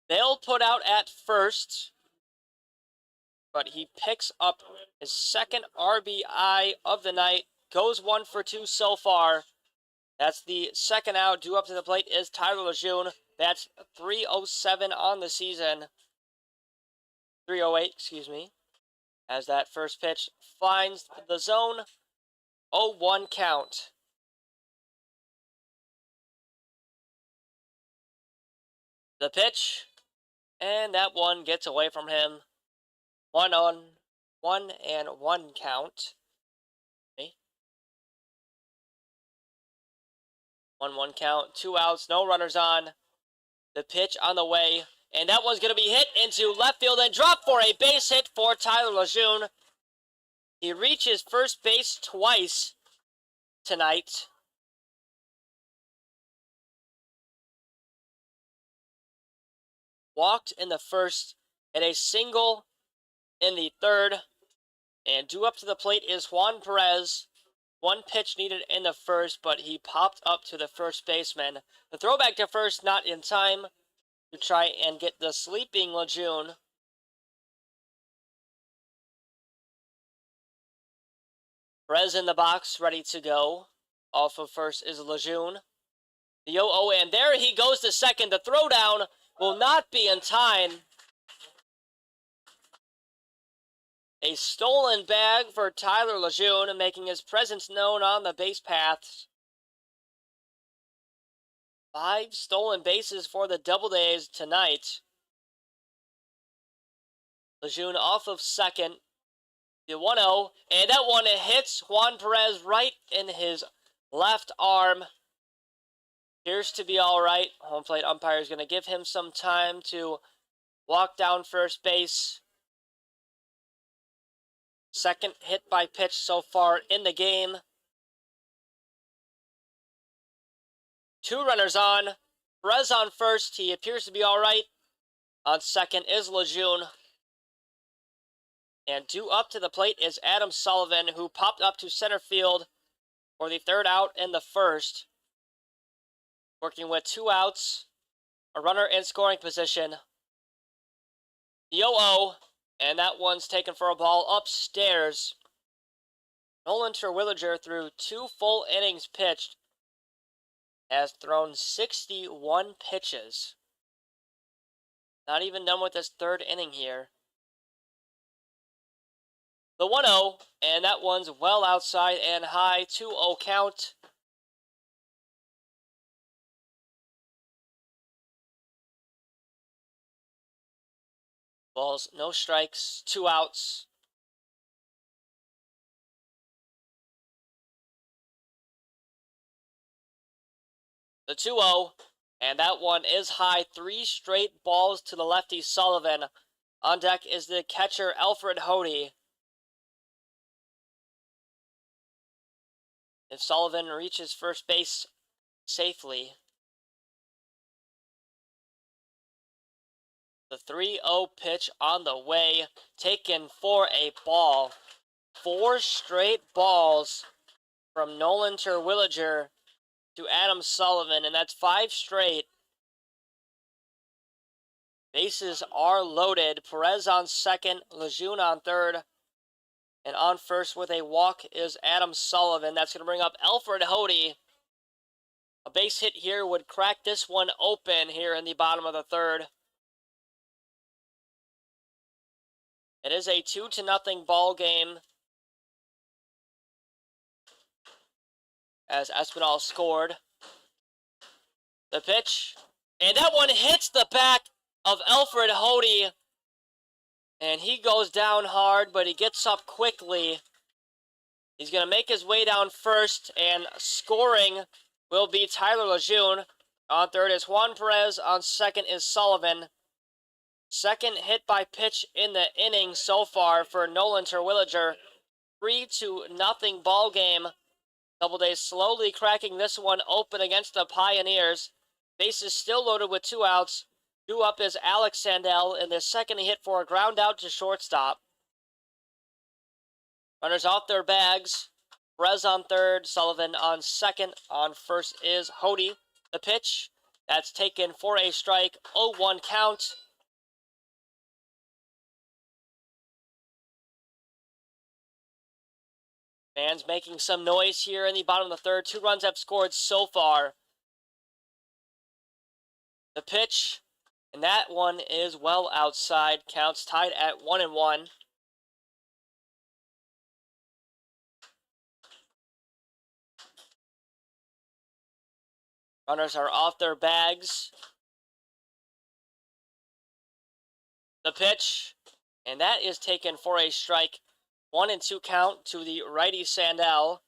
Bale put out at first, but he picks up his second RBI of the night. Goes 1 for 2 so far. That's the second out. Due up to the plate is Tyler Lejeune. That's 307 on the season. 308, excuse me. As that first pitch finds the zone. 0-1 count. The pitch. And that one gets away from him. 1-1 count. 1-1 count. 2 outs. No runners on. The pitch on the way. And that one's going to be hit into left field and dropped for a base hit for Tyler Lejeune. He reaches first base twice tonight. Walked in the first, and a single in the third. And due up to the plate is Juan Perez. One pitch needed in the first, but he popped up to the first baseman. The throwback to first not in time to try and get the sleeping Lejeune. Perez in the box, ready to go. Off of first is Lejeune. The 0-0, and there he goes to second. The throwdown will not be in time. A stolen bag for Tyler Lejeune, making his presence known on the base paths. 5 stolen bases for the Doubledays tonight. Lejeune off of second. The 1-0, and that one hits Juan Perez right in his left arm. Appears to be all right. Home plate umpire is going to give him some time to walk down first base. Second hit by pitch so far in the game. 2 runners on. Perez on first. He appears to be all right. On second is Lejeune. And due up to the plate is Adam Sullivan, who popped up to center field for the third out in the first. Working with 2 outs, a runner in scoring position. The 0-0, and that one's taken for a ball upstairs. Nolan Terwilliger, through 2 full innings pitched, has thrown 61 pitches. Not even done with his third inning here. The 1-0, and that one's well outside and high. 2-0 count. Balls, no strikes, 2 outs. The 2-0, and that one is high. 3 straight balls to the lefty Sullivan. On deck is the catcher Alfred Hody. If Sullivan reaches first base safely, The 3-0 pitch on the way, taken for a ball. 4 straight balls from Nolan Terwilliger to Adam Sullivan, and that's 5 straight. Bases are loaded. Perez on second, Lejeune on third, and on first with a walk is Adam Sullivan. That's going to bring up Alfred Hody. A base hit here would crack this one open here in the bottom of the third. It is a 2-0 ball game as Espinal scored. The pitch, and that one hits the back of Alfred Hody, and he goes down hard, but he gets up quickly. He's going to make his way down first, and scoring will be Tyler Lejeune. On third is Juan Perez. On second is Sullivan. Second hit by pitch in the inning so far for Nolan Terwilliger. 3-0 ball game. Doubledays slowly cracking this one open against the Pioneers. Bases still loaded with 2 outs. Due up is Alex Sandell, and the second he hit for a ground out to shortstop. Runners off their bags. Perez on third, Sullivan on second. On first is Hody. The pitch, that's taken for a strike. 0-1 count. Fans making some noise here in the bottom of the third. 2 runs have scored so far. The pitch, and that one is well outside. Counts tied at 1-1. Runners are off their bags. The pitch, and that is taken for a strike. 1-2 count to the righty Sandell.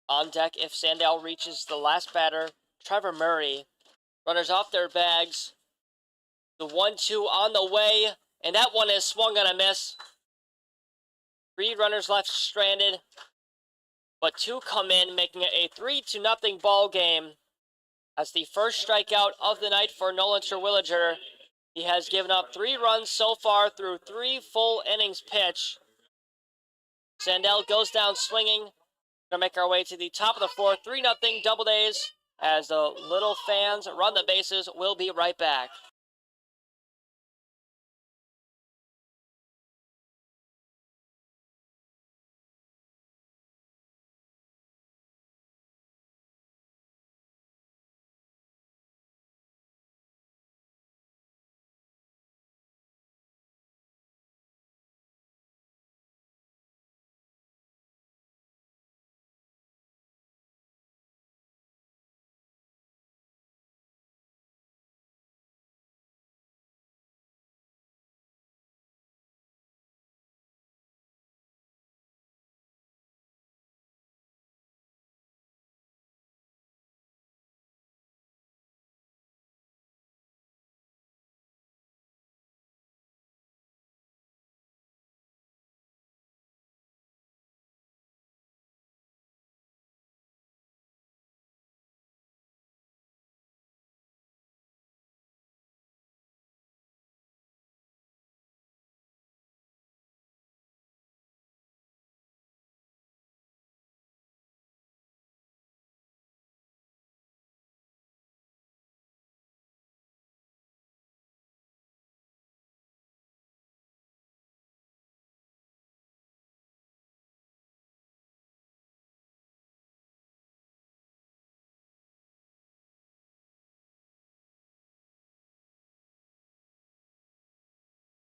On deck if Sandell reaches the last batter, Trevor Murray. Runners off their bags. The 1-2 on the way, and that one is swung on a miss. 3 runners left stranded, but 2 come in, making it a 3-0 ball game. That's the first strikeout of the night for Nolan Terwilliger. He has given up 3 runs so far through 3 full innings pitched. Sandell goes down swinging. Gonna make our way to the top of the fourth. 3-0 Doubledays as the little fans run the bases. We'll be right back.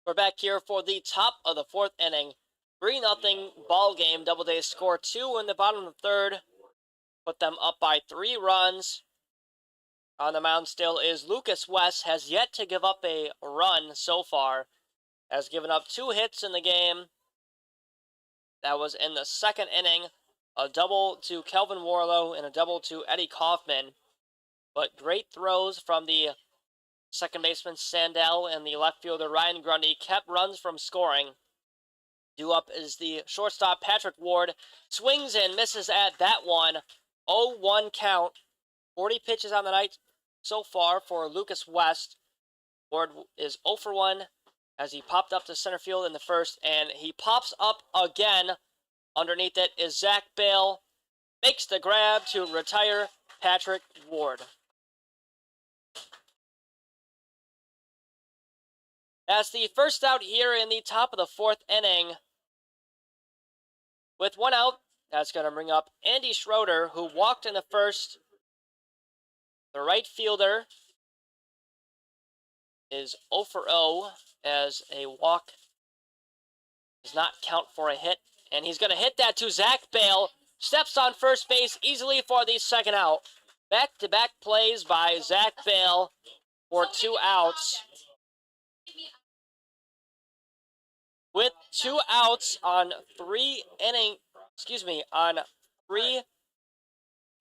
We're back here for the top of the 4th inning. 3-0 ball game. Doubledays score 2 in the bottom of the third. Put them up by 3 runs. On the mound still is Lucas West. Has yet to give up a run so far. Has given up 2 hits in the game. That was in the 2nd inning. A double to Kelvin Warlow and a double to Eddie Kaufman. But great throws from the second baseman Sandell and the left fielder Ryan Grundy kept runs from scoring. Due up is the shortstop, Patrick Ward. Swings and misses at that one. 0-1 count. 40 pitches on the night so far for Lucas West. Ward is 0 for 1 as he popped up to center field in the first, and he pops up again. Underneath it is Zach Bale. Makes the grab to retire Patrick Ward. That's the first out here in the top of the fourth inning. With one out, that's going to bring up Andy Schroeder, who walked in the first. The right fielder is 0 for 0 as a walk does not count for a hit. And he's going to hit that to Zach Bale. Steps on first base easily for the second out. Back-to-back plays by Zach Bale for 2 outs. With 2 outs on 3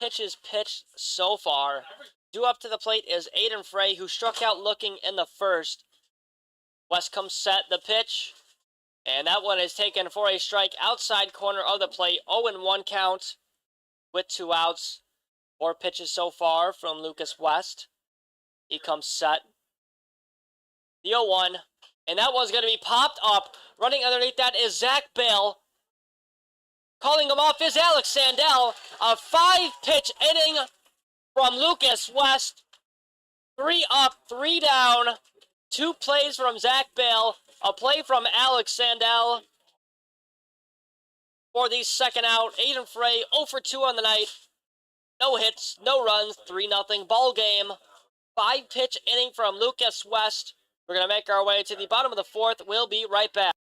pitches pitched so far. Due up to the plate is Aiden Frey, who struck out looking in the first. West comes set the pitch, and that one is taken for a strike outside corner of the plate. 0-1 count with 2 outs. 4 pitches so far from Lucas West. He comes set. The 0-1, and that one's going to be popped up. Running underneath that is Zach Bale. Calling him off is Alex Sandell. A 5-pitch inning from Lucas West. 3 up, 3 down. 2 plays from Zach Bale. A play from Alex Sandell for the second out. Aiden Frey 0 for 2 on the night. No hits, no runs, 3-0 ball game. 5-pitch inning from Lucas West. We're going to make our way to the bottom of the fourth. We'll be right back.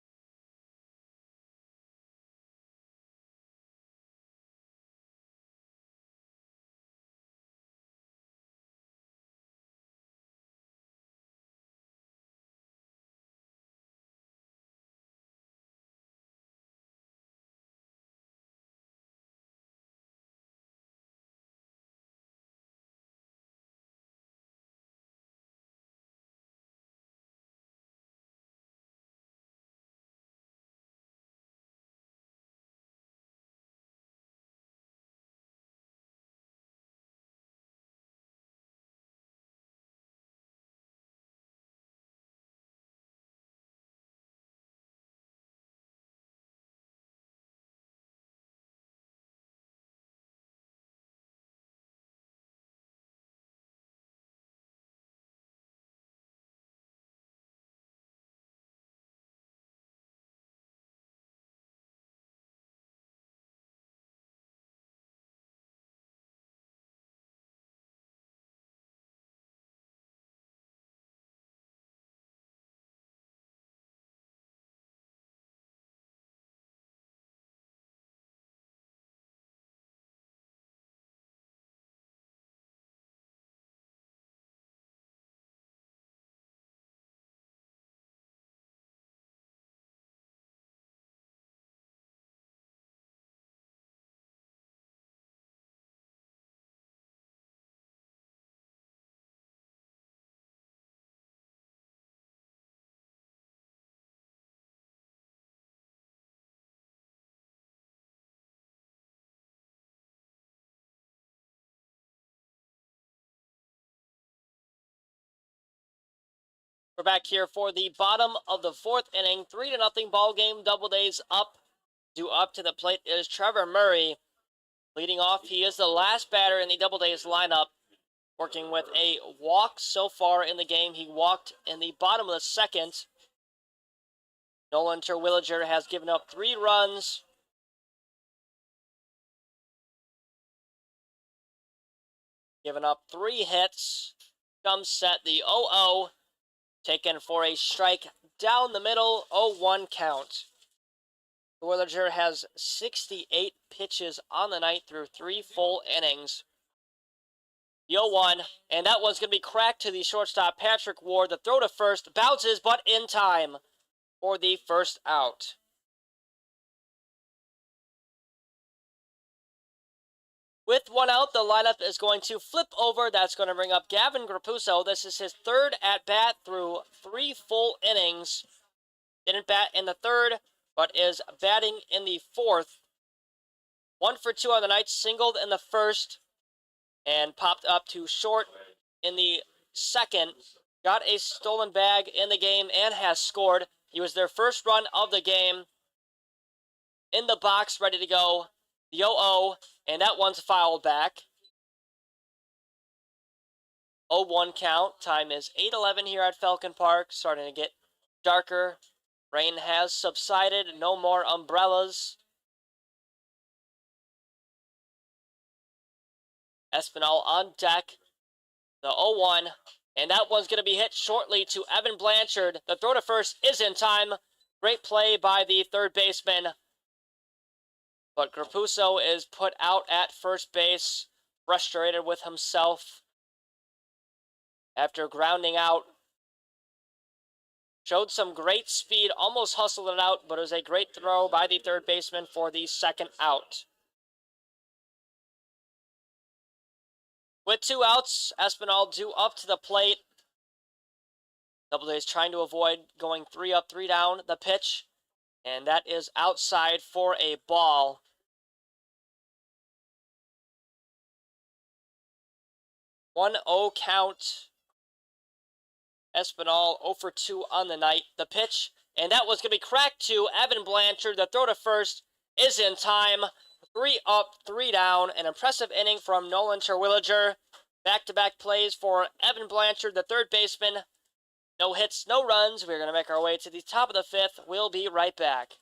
We're back here for the bottom of the fourth inning. 3-0 ball game. Doubledays up. Due up to the plate is Trevor Murray. Leading off, he is the last batter in the Doubledays lineup. Working with a walk so far in the game. He walked in the bottom of the second. Nolan Terwilliger has given up 3 runs. Given up 3 hits. Comes set the 0-0. Taken for a strike down the middle, 0-1 count. Terwilliger has 68 pitches on the night through 3 full innings. The 0-1, and that one's going to be cracked to the shortstop, Patrick Ward. The throw to first bounces, but in time for the first out. With 1 out, the lineup is going to flip over. That's going to bring up Gavin Grapuso. This is his 3rd at-bat through 3 full innings. Didn't bat in the 3rd, but is batting in the fourth. 1 for 2 on the night, singled in the first, and popped up to short in the second. Got a stolen bag in the game and has scored. He was their first run of the game. In the box, ready to go. The 0-0, and that one's fouled back. 0-1 count. Time is 8:11 here at Falcon Park. Starting to get darker. Rain has subsided. No more umbrellas. Espinal on deck. The 0-1. And that one's going to be hit shortly to Evan Blanchard. The throw to first is in time. Great play by the third baseman. But Grapuso is put out at first base, frustrated with himself after grounding out. Showed some great speed, almost hustled it out, but it was a great throw by the third baseman for the second out. With 2 outs, Espinal due up to the plate. Doubledays trying to avoid going 3 up, 3 down. The pitch, and that is outside for a ball. 1-0 count. Espinal 0 for 2 on the night. The pitch, and that was going to be cracked to Evan Blanchard. The throw to first is in time. 3 up, 3 down. An impressive inning from Nolan Terwilliger. Back-to-back plays for Evan Blanchard, the third baseman. No hits, no runs. We're going to make our way to the top of the fifth. We'll be right back.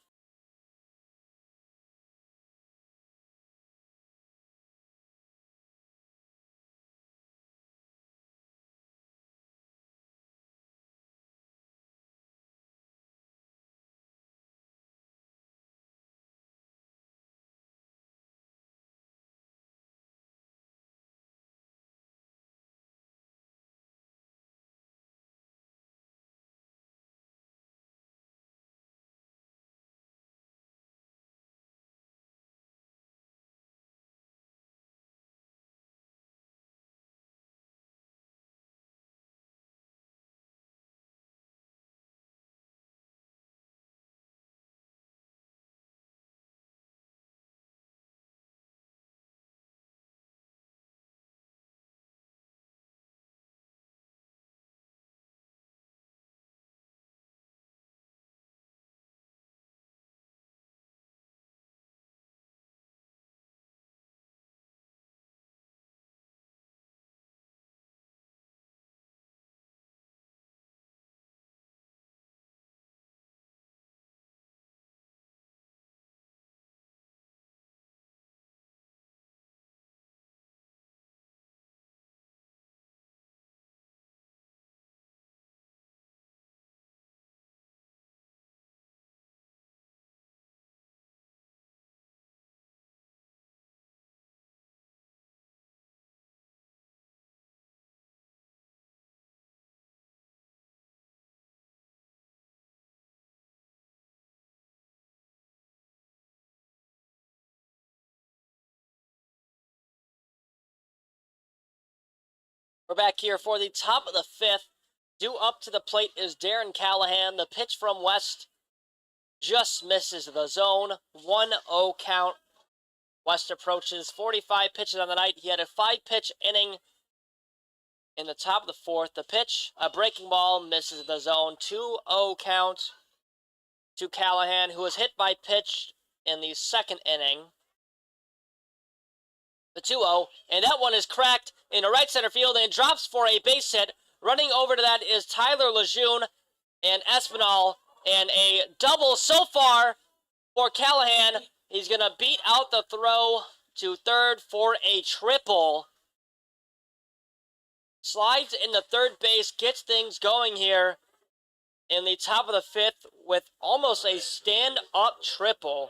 We're back here for the top of the fifth. Due up to the plate is Darren Callahan. The pitch from West just misses the zone. 1-0 count. West approaches 45 pitches on the night. He had a 5-pitch inning in the top of the fourth. The pitch, a breaking ball, misses the zone. 2-0 count to Callahan, who was hit by pitch in the second inning. The 2-0, and that one is cracked into right center field and drops for a base hit. Running over to that is Tyler Lejeune and Espinal, and a double so far for Callahan. He's going to beat out the throw to third for a triple. Slides into third base, gets things going here in the top of the fifth with almost a stand-up triple.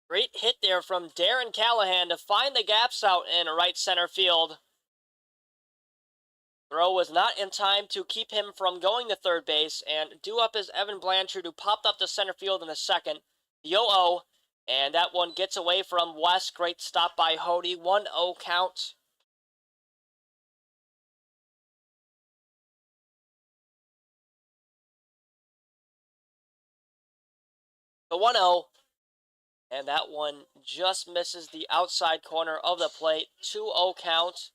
Great hit there from Darren Callahan to find the gaps out in right center field. Throw was not in time to keep him from going to third base, and due up is Evan Blanchard, who popped up to center field in the second. The 0-0, and that one gets away from West. Great stop by Hody. 1-0 count. The 1-0. And that one just misses the outside corner of the plate. 2-0 count.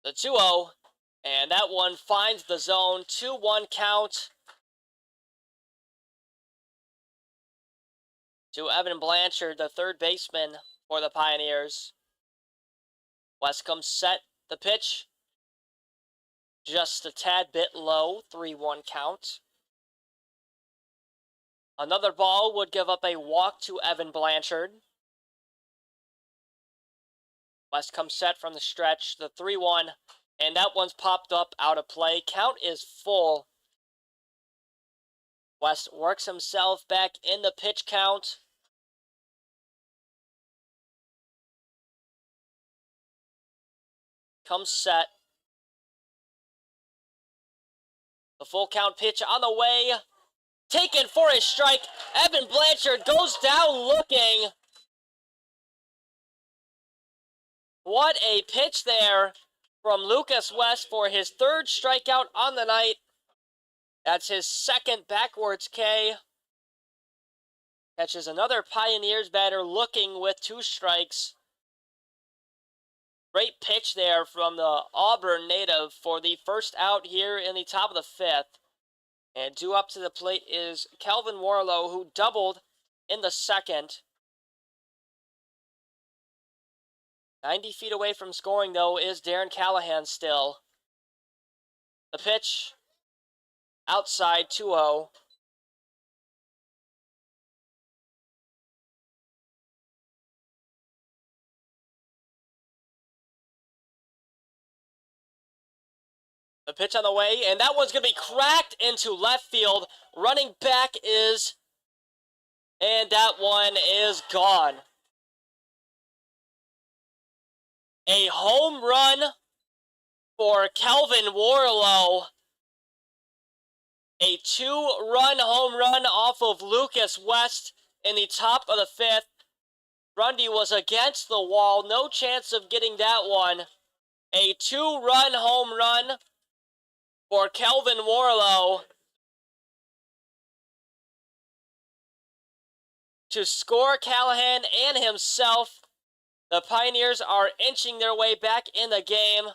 The 2-0. And that one finds the zone. 2-1 count to Evan Blanchard, the third baseman for the Pioneers. West comes set. The pitch just a tad bit low. 3-1 count. Another ball would give up a walk to Evan Blanchard. West comes set from the stretch. The 3-1. And that one's popped up out of play. Count is full. West works himself back in the pitch count. Comes set. The full count pitch on the way. Taken for a strike. Evan Blanchard goes down looking. What a pitch there from Lucas West for his third strikeout on the night. That's his second backwards K. Catches another Pioneers batter looking with 2 strikes. Great pitch there from the Auburn native for the first out here in the top of the 5th. And due up to the plate is Kelvin Warlow, who doubled in the second. 90 feet away from scoring, though, is Darren Callahan still. The pitch outside, 2-0. The pitch on the way, and that one's going to be cracked into left field. Running back is, and that one is gone. A home run for Kelvin Warlow. A 2-run home run off of Lucas West in the top of the 5th. Grundy was against the wall. No chance of getting that one. A 2-run home run for Kelvin Warlow to score Callahan and himself. The Pioneers are inching their way back in the game.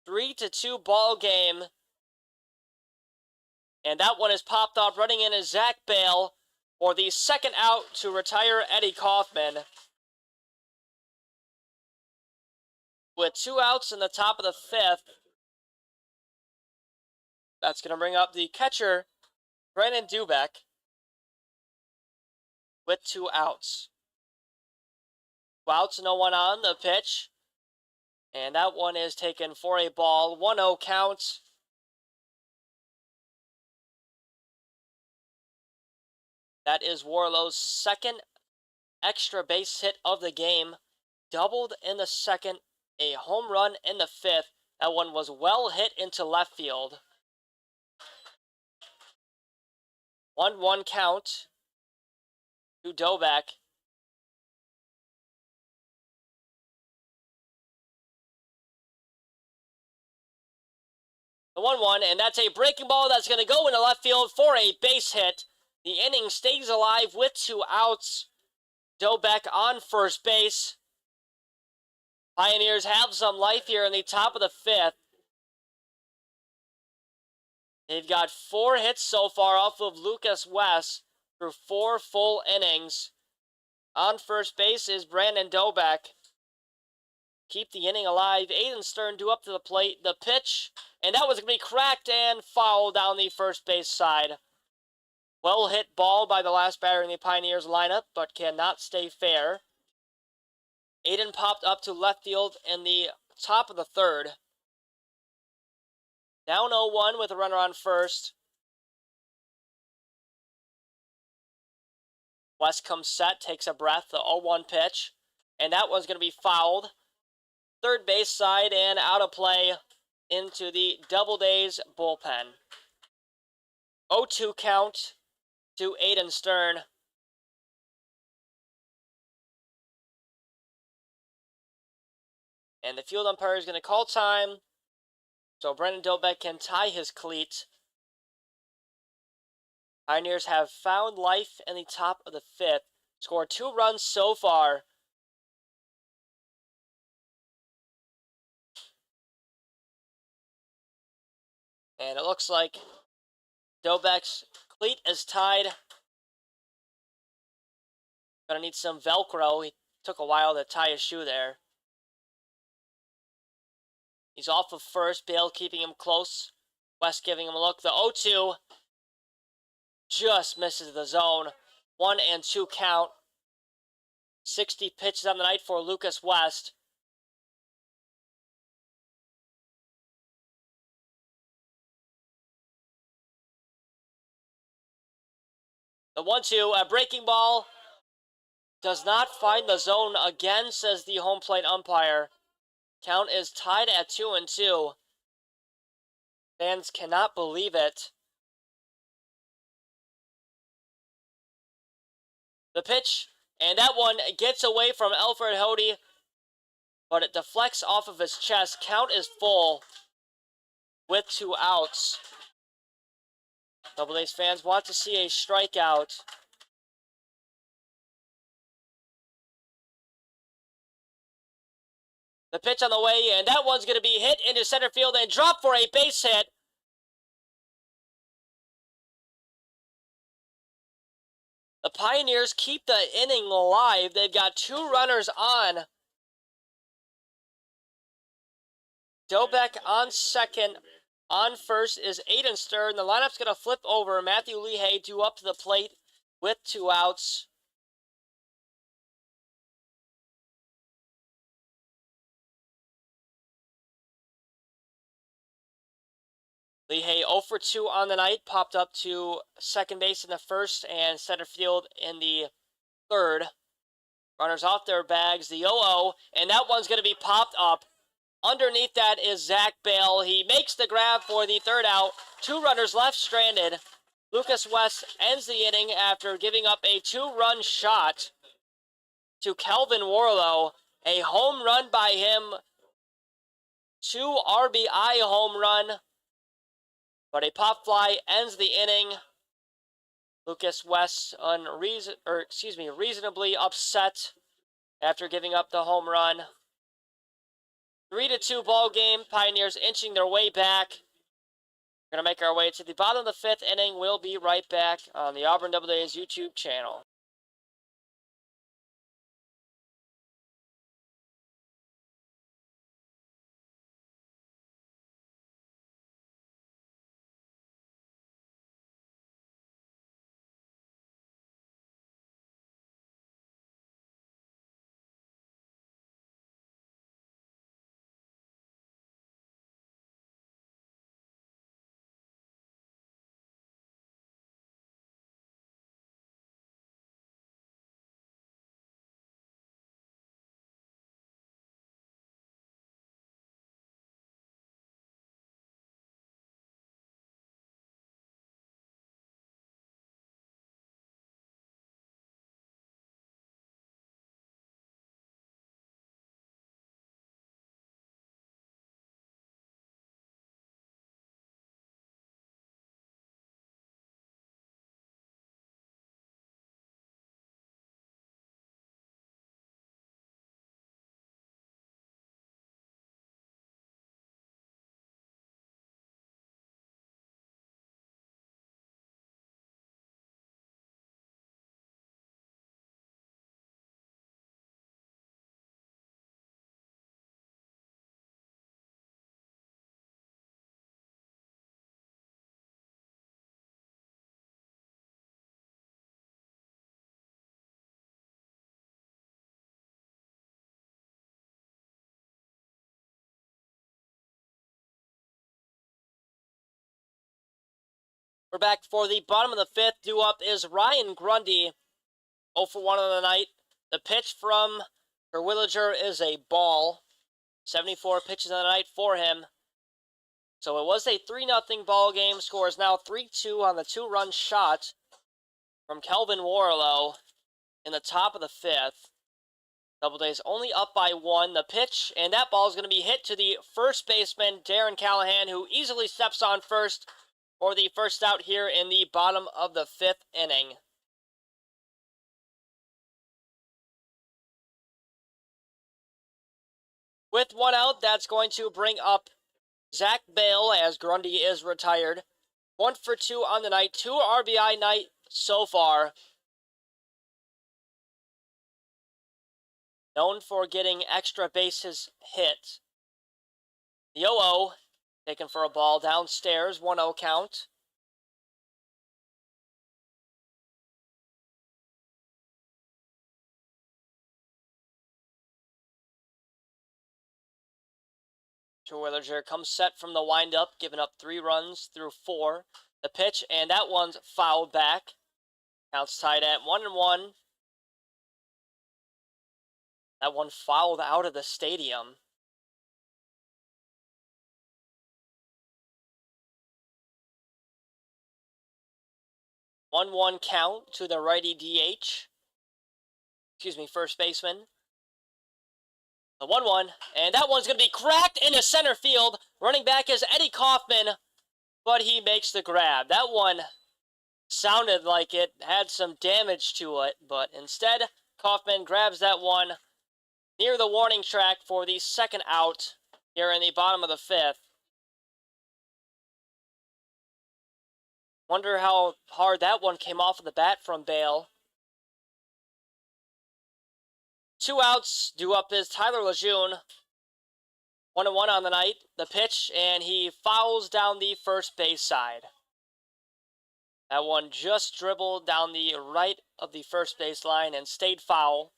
3-2 ball game. And that one is popped off. Running in is Zach Bale for the second out to retire Eddie Kaufman. With 2 outs in the top of the 5th. That's going to bring up the catcher, Brandon Dubeck, with 2 outs. 2 outs, no one on the pitch. And that one is taken for a ball. 1-0 count. That is Warlow's second extra base hit of the game. Doubled in the second, a home run in the 5th. That one was well hit into left field. 1-1 count to Dubeck. The 1-1, and that's a breaking ball that's going to go into left field for a base hit. The inning stays alive with 2 outs. Dubeck on first base. Pioneers have some life here in the top of the 5th. They've got 4 hits so far off of Lucas West through 4 full innings. On first base is Brandon Dubeck. Keep the inning alive. Aiden Stern due up to the plate. The pitch, and that was going to be cracked and fouled down the first base side. Well hit ball by the last batter in the Pioneers lineup, but cannot stay fair. Aiden popped up to left field in the top of the 3rd. Down 0-1 with a runner on first. West comes set, takes a breath, the 0-1 pitch. And that one's going to be fouled. Third base side and out of play into the Doubledays bullpen. 0-2 count to Aiden Stern. And the field umpire is going to call time so Brendan Dobek can tie his cleat. Pioneers have found life in the top of the 5th. Scored 2 runs so far. And it looks like Dobek's cleat is tied. Gonna need some Velcro. He took a while to tie his shoe there. He's off of first. Bale keeping him close. West giving him a look. The 0-2 just misses the zone. 1-2 count. 60 pitches on the night for Lucas West. The 1-2, a breaking ball. Does not find the zone again, says the home plate umpire. Count is tied at 2-2. Fans cannot believe it. The pitch, and that one gets away from Alfred Hody, but it deflects off of his chest. Count is full with 2 outs. Doubledays fans want to see a strikeout. The pitch on the way, and that one's going to be hit into center field and dropped for a base hit. The Pioneers keep the inning alive. They've got 2 runners on. Dobek on second. On first is Aiden Stern. The lineup's going to flip over. Matthew Lehey due up to the plate with 2 outs. Lehey 0 for 2 on the night. Popped up to second base in the first and center field in the third. Runners off their bags. The 0-0. And that one's going to be popped up. Underneath that is Zach Bale. He makes the grab for the 3rd out. 2 runners left stranded. Lucas West ends the inning after giving up a 2-run shot to Kelvin Warlow. A home run by him. 2 RBI home run. But a pop fly ends the inning. Lucas West reasonably upset after giving up the home run. 3-2 ball game. Pioneers inching their way back. We're going to make our way to the bottom of the 5th inning. We'll be right back on the Auburn Doubledays YouTube channel. We're back for the bottom of the 5th. Due up is Ryan Grundy. 0 for 1 on the night. The pitch from Terwilliger is a ball. 74 pitches on the night for him. So it was a 3-0 ball game. Score is now 3-2 on the 2-run shot from Kelvin Warlow in the top of the 5th. Doubledays only up by 1. The pitch, and that ball is going to be hit to the first baseman, Darren Callahan, who easily steps on first for the first out here in the bottom of the 5th inning. With 1 out, that's going to bring up Zach Bale as Grundy is retired. 1 for 2 on the night, 2 RBI night so far. Known for getting extra bases hit. The 0-0, taken for a ball downstairs, 1-0 count. Terwilliger comes set from the windup, giving up 3 runs through 4. The pitch, and that one's fouled back. Counts tied at 1-1. That one fouled out of the stadium. One count to the righty DH. First baseman. The 1-1, and that one's going to be cracked into center field. Running back is Eddie Kaufman, but he makes the grab. That one sounded like it had some damage to it, but instead, Kaufman grabs that one near the warning track for the second out here in the bottom of the 5th. Wonder how hard that one came off of the bat from Bale. 2 outs, due up is Tyler Lejeune. 1-1 on the night. The pitch, and he fouls down the first base side. That one just dribbled down the right of the first base line and stayed foul.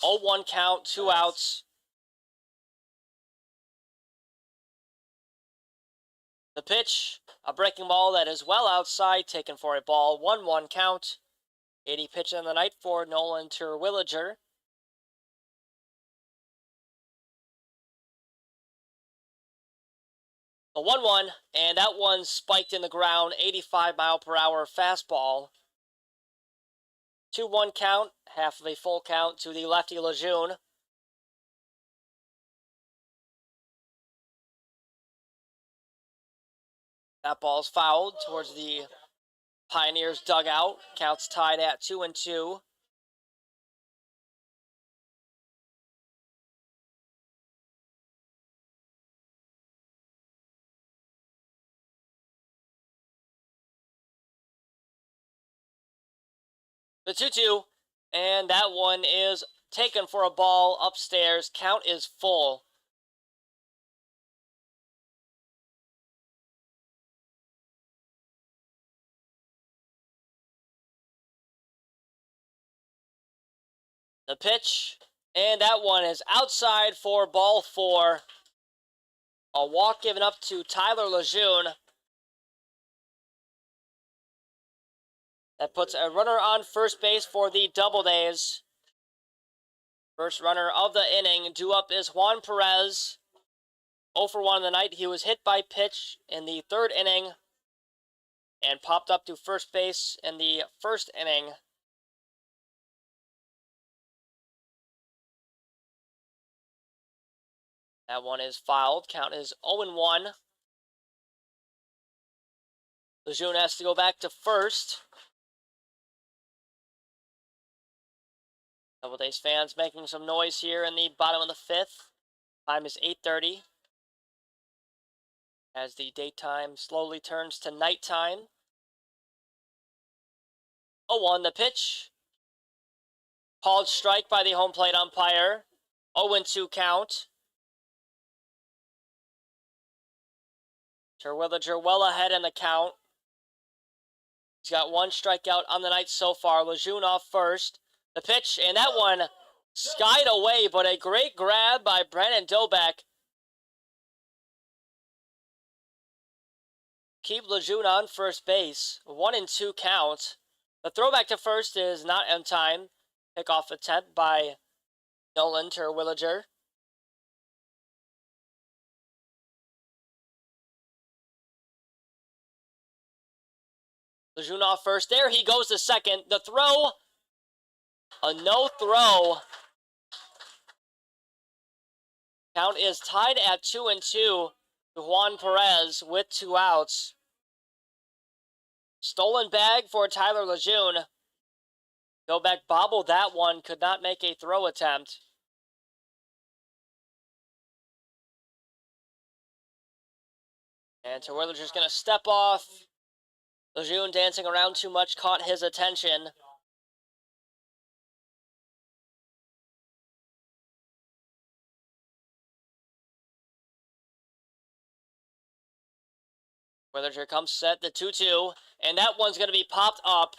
0-1 count, 2 outs. The pitch, a breaking ball that is well outside, taken for a ball, 1-1 count. 80 pitch in the night for Nolan Terwilliger. A 1-1, and that one spiked in the ground, 85-mile-per-hour fastball. 2-1 count, half of a full count to the lefty Lejeune. That ball's fouled towards the Pioneers dugout. Counts tied at 2-2. The 2-2, and that one is taken for a ball upstairs. Count is full. The pitch, and that one is outside for ball 4. A walk given up to Tyler Lejeune. That puts a runner on first base for the Doubledays. First runner of the inning. Due up is Juan Perez. 0 for 1 on the night. He was hit by pitch in the 3rd inning and popped up to first base in the 1st inning. That one is fouled. Count is 0-1. Lejeune has to go back to first. Doubledays fans making some noise here in the bottom of the 5th. Time is 8:30. As the daytime slowly turns to nighttime. 0-1 the pitch. Called strike by the home plate umpire. 0-2 count. Terwilliger well ahead in the count. He's got 1 strikeout on the night so far. Lejeune off first. The pitch, and that one skied away, but a great grab by Brandon Doback. Keep Lejeune on first base. 1-2 count. The throwback to first is not in time. Pickoff attempt by Nolan Terwilliger. Lejeune off first. There he goes to second. The throw, a no throw. Count is tied at 2-2 to Juan Perez with 2 outs. Stolen bag for Tyler Lejeune. Novak bobbled that one, could not make a throw attempt. And Terwiller's just going to step off. Lejeune dancing around too much caught his attention. Terwiller comes set, the 2-2. And that one's going to be popped up,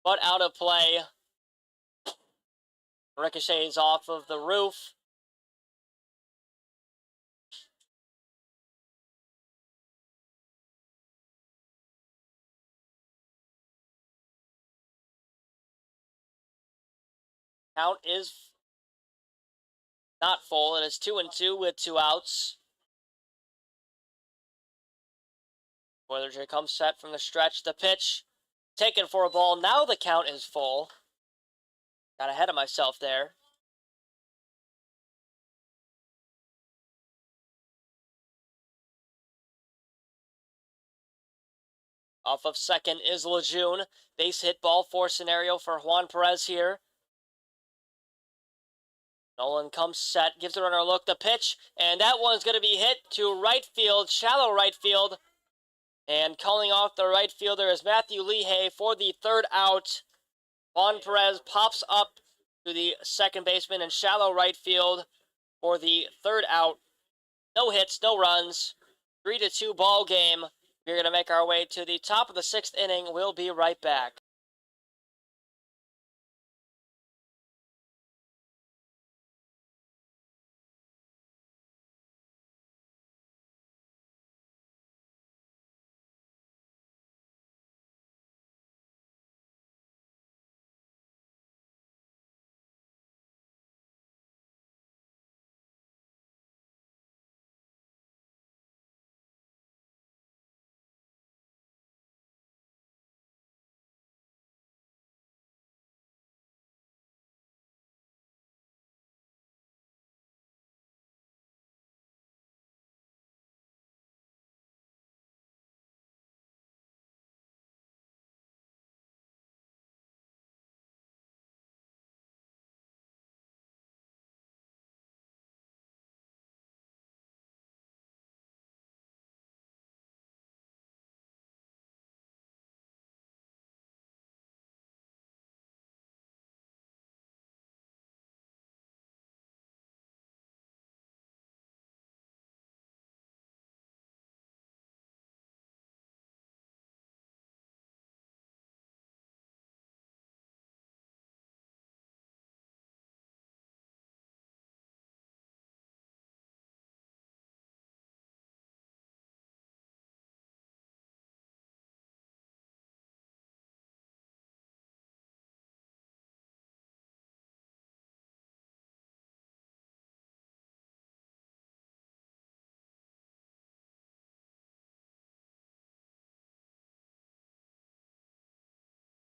but out of play. Ricochets off of the roof. Count is not full. It is 2-2 with 2 outs. Voyager comes set from the stretch. The pitch taken for a ball. Now the count is full. Got ahead of myself there. Off of second is Lejeune. Base hit, ball 4 scenario for Juan Perez here. Nolan comes set, gives the runner a look. The pitch, and that one's going to be hit to right field, shallow right field. And calling off the right fielder is Matthew Lehey for the 3rd out. Juan Perez pops up to the second baseman in shallow right field for the 3rd out. No hits, no runs. 3-2 ball game. We're going to make our way to the top of the 6th inning. We'll be right back.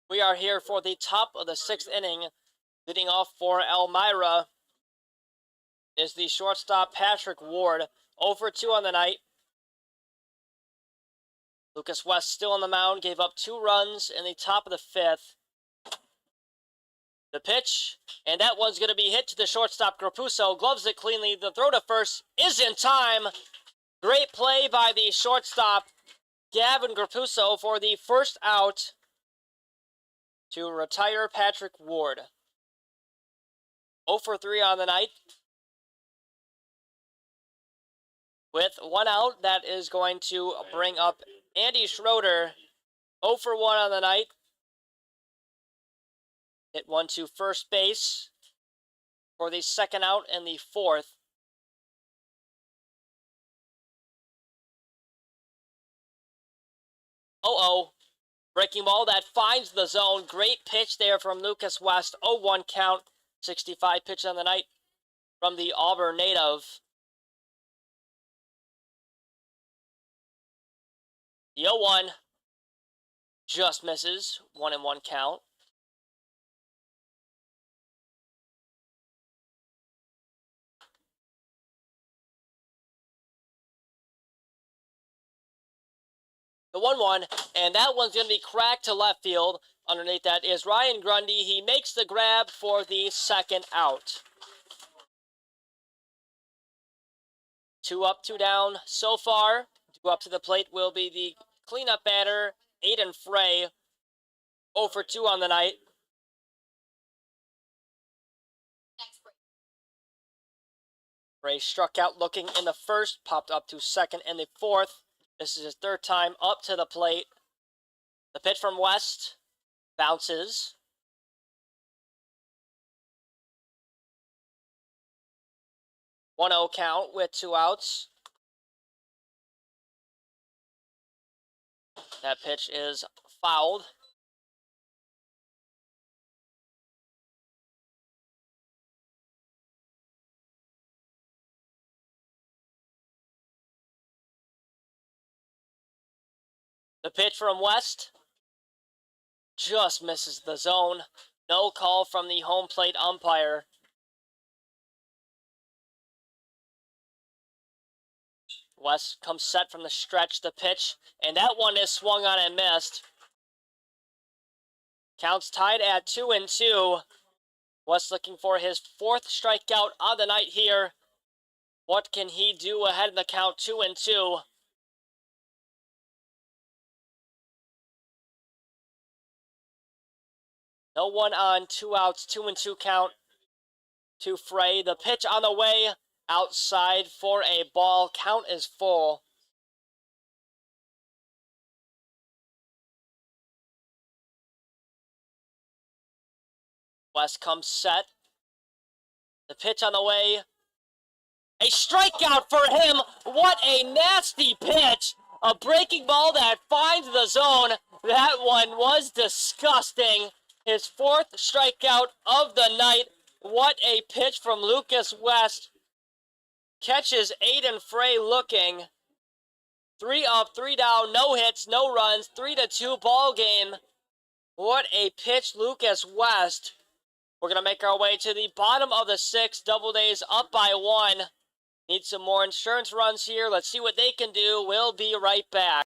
We are here for the top of the 6th inning. Leading off for Elmira is the shortstop Patrick Ward. 0-for-2 on the night. Lucas West still on the mound, gave up 2 runs in the top of the 5th. The pitch, and that one's going to be hit to the shortstop. Grapuso gloves it cleanly. The throw to first is in time. Great play by the shortstop, Gavin Grapuso, for the 1st out to retire Patrick Ward. 0-for-3 on the night. With 1 out, that is going to bring up Andy Schroeder. 0-for-1 on the night. Hit 1 to first base for the 2nd out and the 4th. Breaking ball that finds the zone. Great pitch there from Lucas West. 0-1 count. 65 pitch on the night from the Auburn native. The 0-1. just misses. 1-1 count. The 1-1, and that one's going to be cracked to left field. Underneath that is Ryan Grundy. He makes the grab for the second out. 2 up, 2 down so far. To go up to the plate will be the cleanup batter, Aiden Frey. 0 for 2 on the night. Frey struck out looking in the first, popped up to second in the fourth. This is his third time up to the plate. The pitch from West bounces. 1-0 count with 2 outs. That pitch is fouled. The pitch from West just misses the zone. No call from the home plate umpire. West comes set from the stretch, the pitch, and that one is swung on and missed. Counts tied at 2-2. West looking for his 4th strikeout on the night here. What can he do ahead in the count? 2-2. No one on, 2 outs, 2-2 count to Frey. The pitch on the way, outside for a ball. Count is full. West comes set. The pitch on the way. A strikeout for him. What a nasty pitch. A breaking ball that finds the zone. That one was disgusting. His 4th strikeout of the night. What a pitch from Lucas West. Catches Aiden Frey looking. 3 up, 3 down, no hits, no runs, 3-2 ball game. What a pitch, Lucas West. We're going to make our way to the bottom of the 6th. Doubledays up by 1. Need some more insurance runs here. Let's see what they can do. We'll be right back.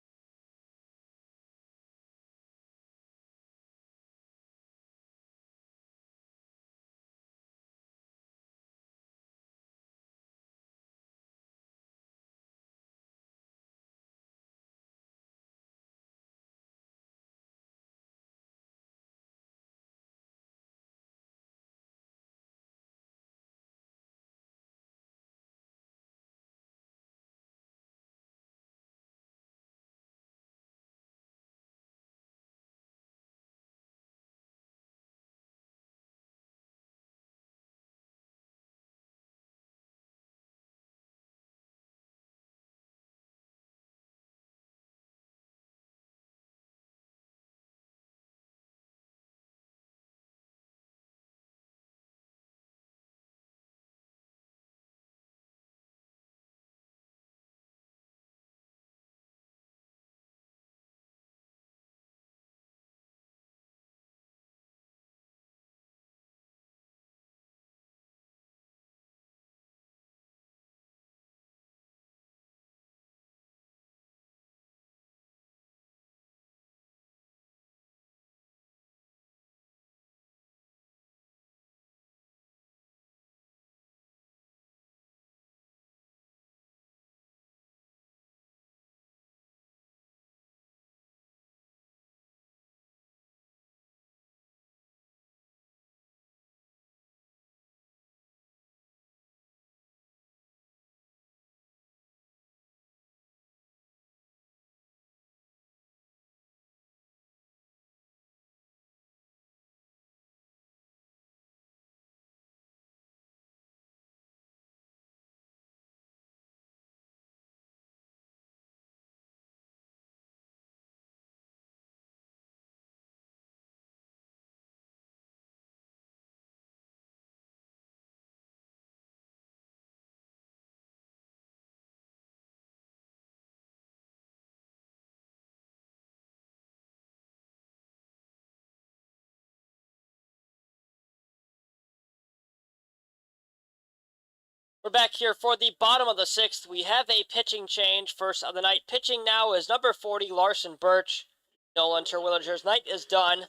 We're back here for the bottom of the 6th. We have a pitching change first of the night. Pitching now is number 40, Larson Birch. Nolan Terwilliger's night is done.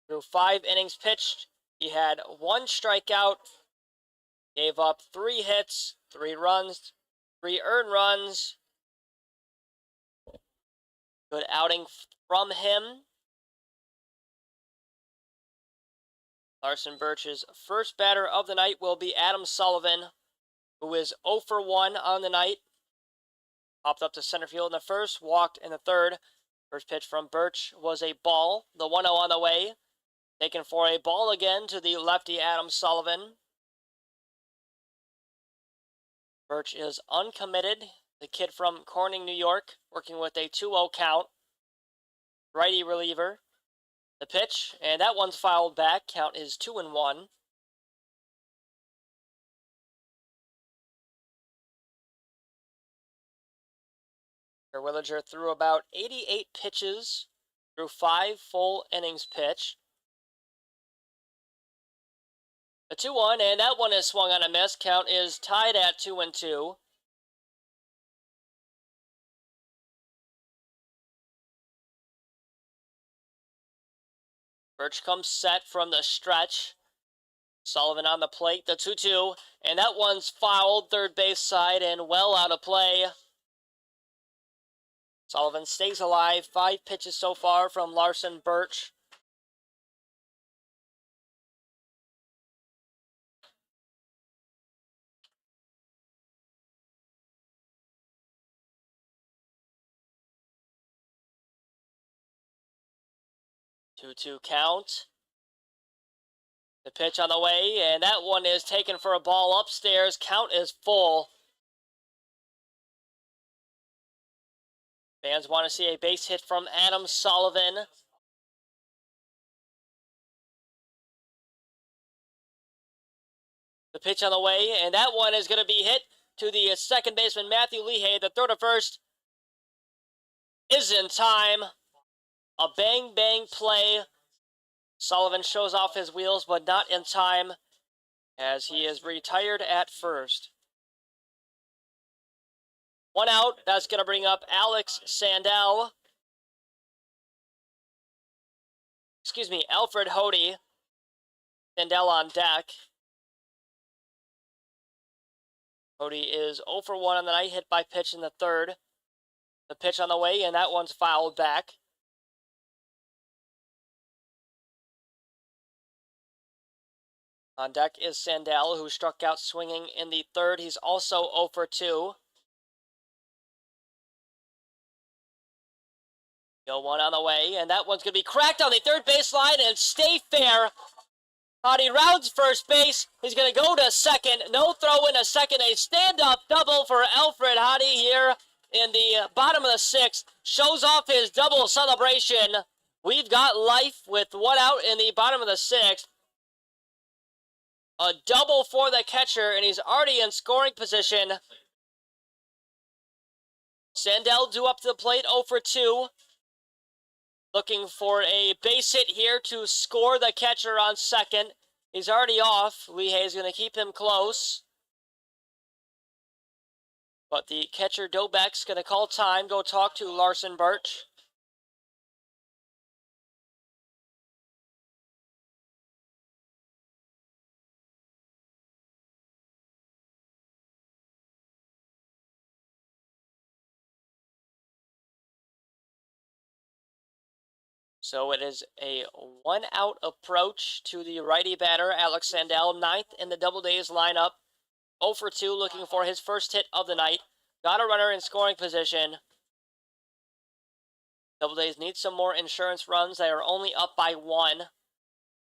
Through 5 innings pitched, he had 1 strikeout, gave up 3 hits, 3 runs, 3 earned runs. Good outing from him. Larson Birch's first batter of the night will be Adam Sullivan, who is 0 for 1 on the night. Popped up to center field in the first, walked in the third. First pitch from Birch was a ball. The 1-0 on the way. Taken for a ball again to the lefty Adam Sullivan. Birch is uncommitted. The kid from Corning, New York, working with a 2-0 count. Righty reliever. The pitch, and that one's fouled back. Count is 2-1. Terwilliger threw about 88 pitches through 5 full innings pitched. A 2-1, and that one is swung on a miss. Count is tied at 2-2. Birch comes set from the stretch. Sullivan on the plate, the 2-2, and that one's fouled third base side and well out of play. Sullivan stays alive. 5 pitches so far from Larson Birch. Two count. The pitch on the way, and that one is taken for a ball upstairs. Count is full. Fans want to see a base hit from Adam Sullivan. The pitch on the way, and that one is going to be hit to the second baseman, Matthew Lehey. The throw to first is in time. A bang-bang play. Sullivan shows off his wheels, but not in time, as he is retired at first. 1 out. That's going to bring up Alex Sandell. Alfred Hody. Sandell on deck. Hody is 0 for 1 on the night, hit by pitch in the third. The pitch on the way, and that one's fouled back. On deck is Sandell, who struck out swinging in the third. He's also 0 for 2. 0-1 on the way, and that one's going to be cracked on the third baseline and stay fair. Hody rounds first base. He's going to go to second. No throw in a second. A stand-up double for Alfred Hody here in the bottom of the 6th. Shows off his double celebration. We've got life with 1 out in the bottom of the 6th. A double for the catcher, and he's already in scoring position. Sandell due up to the plate, 0 for 2. Looking for a base hit here to score the catcher on second. He's already off. Lehey is going to keep him close. But the catcher, Dobek's going to call time, go talk to Larson Birch. So it is a 1 out approach to the righty batter, Alex Sandell, 9th in the Doubledays lineup. 0 for 2, looking for his first hit of the night. Got a runner in scoring position. Doubledays need some more insurance runs. They are only up by 1.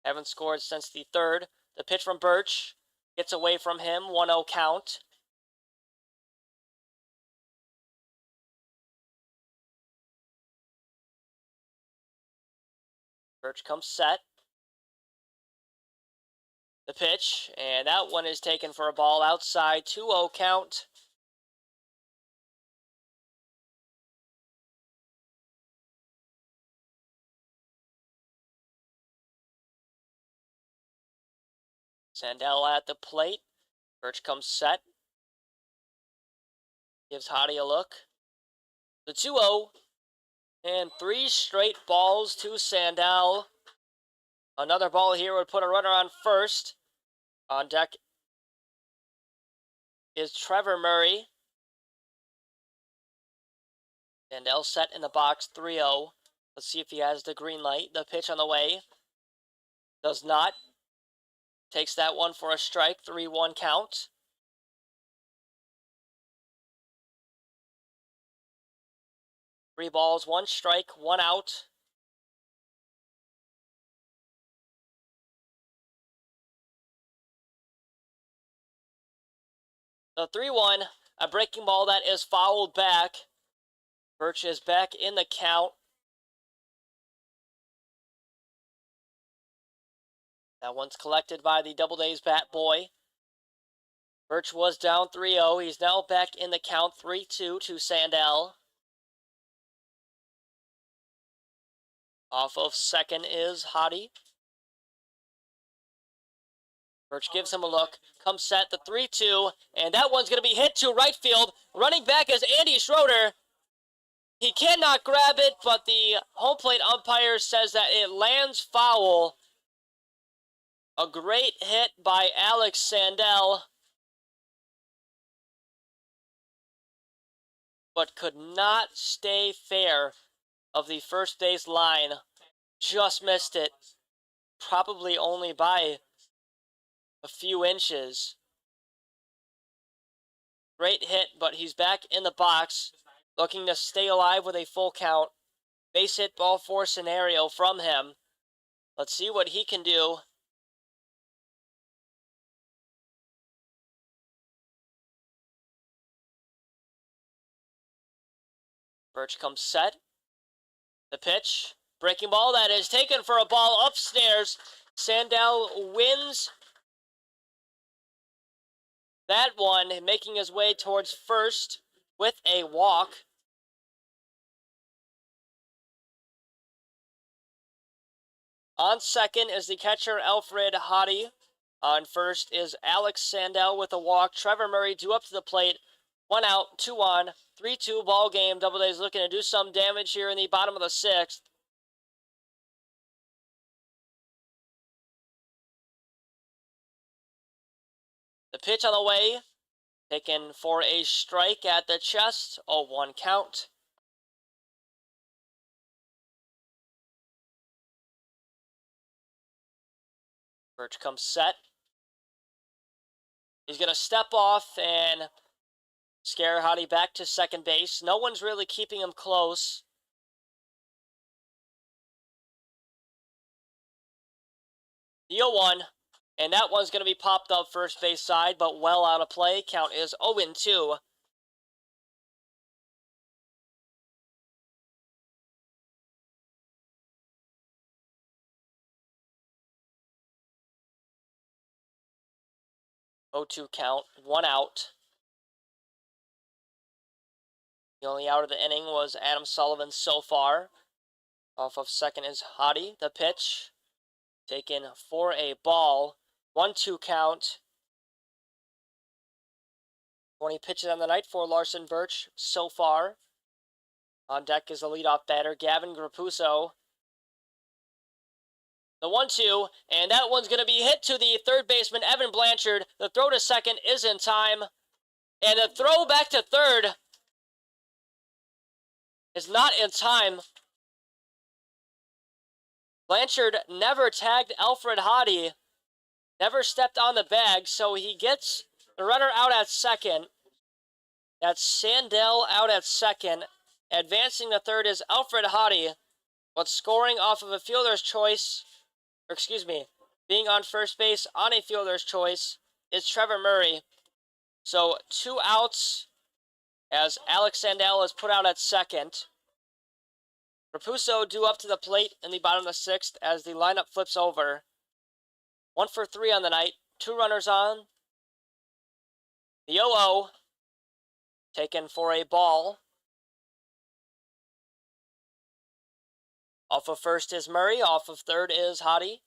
Haven't scored since the third. The pitch from Birch gets away from him. 1-0 count. Birch comes set. The pitch, and that one is taken for a ball outside. 2-0 count. Sandell at the plate. Birch comes set. Gives Hottie a look. The 2-0. And 3 straight balls to Sandell. Another ball here would put a runner on first. On deck is Trevor Murray. Sandell set in the box, 3-0. Let's see if he has the green light. The pitch on the way. Does not. Takes that one for a strike, 3-1 count. Three balls, 1 strike, 1 out. The 3-1, a breaking ball that is fouled back. Birch is back in the count. That one's collected by the Doubledays bat boy. Birch was down 3-0. He's now back in the count, 3-2 to Sandell. Off of second is Hottie. Birch gives him a look, comes set, the 3-2, and that one's going to be hit to right field. Running back is Andy Schroeder. He cannot grab it, but the home plate umpire says that it lands foul. A great hit by Alex Sandell, but could not stay fair of the first base line. Just missed it, probably only by a few inches. Great hit, but he's back in the box, looking to stay alive with a full count. Base hit, ball four scenario from him. Let's see what he can do. Birch comes set. The pitch. Breaking ball that is taken for a ball upstairs. Sandell wins that one, making his way towards first with a walk. On second is the catcher, Alfred Hottie. On first is Alex Sandell with a walk. Trevor Murray due up to the plate. 1 out, 2 on, 3-2 ball game. Doubledays looking to do some damage here in the bottom of the 6th. The pitch on the way, taken for a strike at the chest. 0-1 count. Birch comes set. He's going to step off and scare Hottie back to second base. No one's really keeping him close. The 0-1, and that one's going to be popped up first base side, but well out of play. Count is 0-2. Count, 1 out. The only out of the inning was Adam Sullivan so far. Off of second is Hottie. The pitch taken for a ball. 1-2 count. 20 pitches on the night for Larson Birch so far. On deck is the leadoff batter, Gavin Grapuso. The 1-2, and that one's going to be hit to the third baseman, Evan Blanchard. The throw to second is in time. And the throw back to third is not in time. Blanchard never tagged Alfred Hottie, never stepped on the bag, so he gets the runner out at second. That's Sandell out at second. Advancing the third is Alfred Hottie, but scoring off of a fielder's choice, or excuse me, being on first base on a fielder's choice is Trevor Murray. So 2 outs as Alex Sandell is put out at second. Rapuso due up to the plate in the bottom of the 6th as the lineup flips over. 1 for 3 on the night. 2 runners on. The 0-0 taken for a ball. Off of first is Murray. Off of third is Hottie.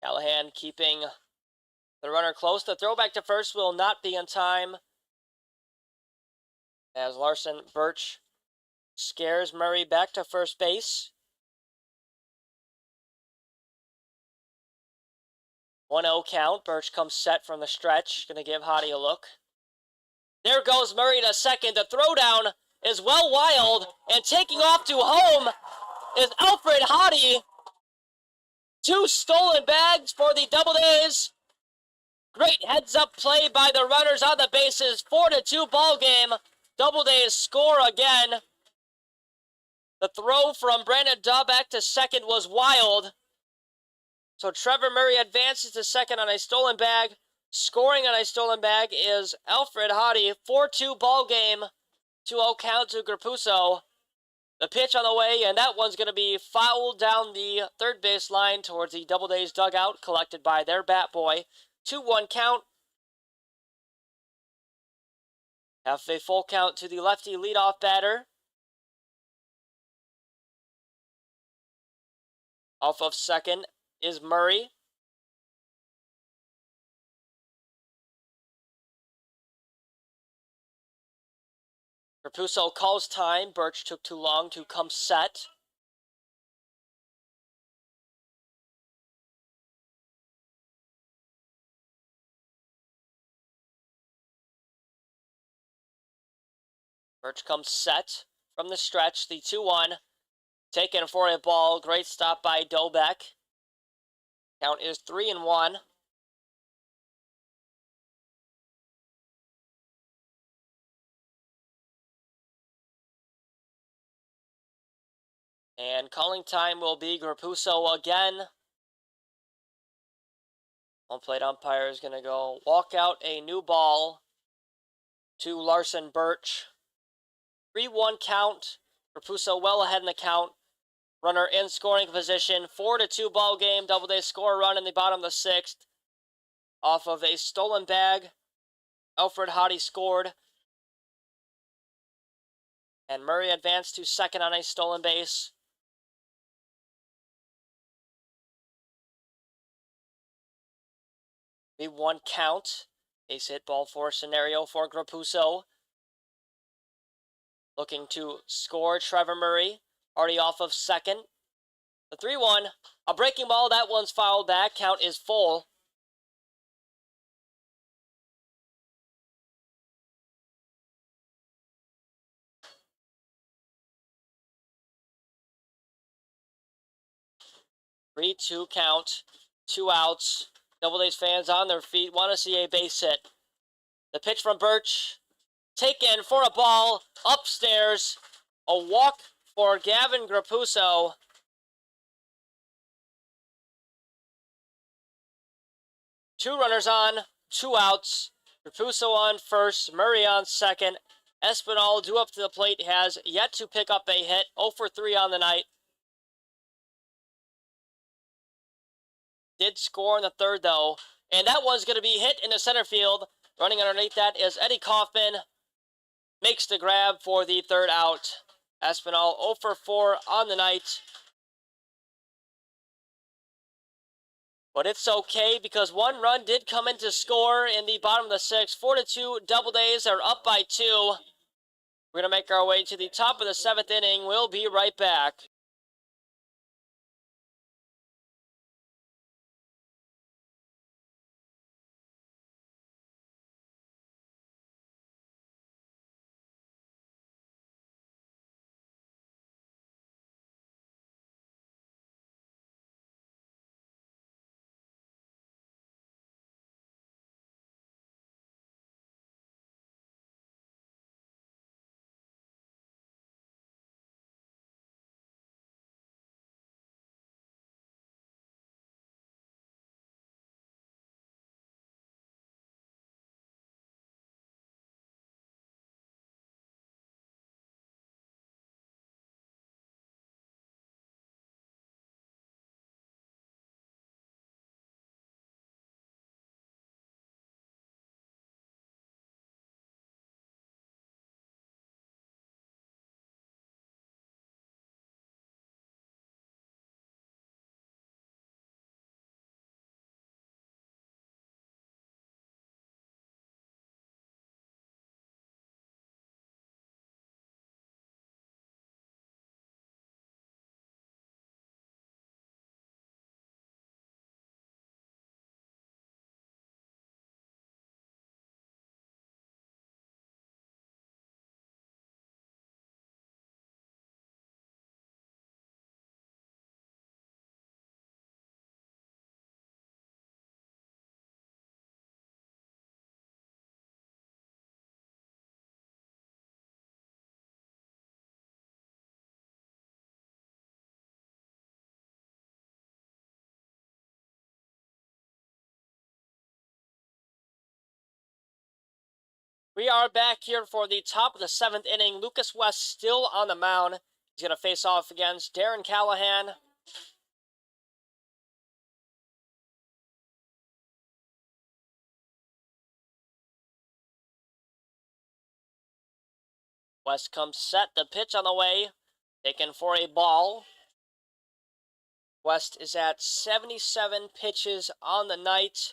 Callahan keeping the runner close. The throw back to first will not be in time, as Larson Birch scares Murray back to first base. 1-0 count. Birch comes set from the stretch. Going to give Hottie a look. There goes Murray to second. The throwdown is well wild, and taking off to home is Alfred Hottie. 2 stolen bags for the Doubledays. Great heads-up play by the runners on the bases. 4-2 ball game. Doubledays score again. The throw from Brandon Daw back to second was wild. So Trevor Murray advances to second on a stolen bag. Scoring on a stolen bag is Alfred Hottie. 4-2 ball game. 2-0 count to Grapuso. The pitch on the way, and that one's going to be fouled down the third base line towards the Doubledays dugout, collected by their bat boy. 2-1 count. Half a full count to the lefty leadoff batter. Off of second is Murray. Rapuso calls time. Birch took too long to come set. Birch comes set from the stretch. The 2-1. Taken for a ball. Great stop by Dobeck. Count is 3-1. And calling time will be Grapuso again. Home plate umpire is going to go walk out a new ball to Larson Birch. 3-1 count. Grapuso well ahead in the count. Runner in scoring position. 4-2 ball game. Doubleday score a run in the bottom of the 6th. Off of a stolen bag. Alfred Hottie scored. And Murray advanced to second on a stolen base. The 1 count. Base hit ball 4 scenario for Grapuso. Looking to score Trevor Murray. Already off of second. The 3-1. A breaking ball. That one's fouled back. Count is full. Three-two count. 2 outs. Doubledays fans on their feet. Want to see a base hit. The pitch from Birch. Taken for a ball. Upstairs. A walk for Gavin Grapuso. Two runners on. 2 outs. Grapuso on first. Murray on second. Espinal, due up to the plate, has yet to pick up a hit. 0 for 3 on the night. Did score in the third, though. And that one's going to be hit into center field. Running underneath that is Eddie Kaufman. Makes the grab for the third out. Espinal 0 for 4 on the night. But it's okay because 1 run did come in to score in the bottom of the 6th. 4-2 Doubledays are up by 2. We're going to make our way to the top of the 7th inning. We'll be right back. We are back here for the top of the 7th inning. Lucas West still on the mound. He's going to face off against Darren Callahan. West comes set. The pitch on the way. Taken for a ball. West is at 77 pitches on the night.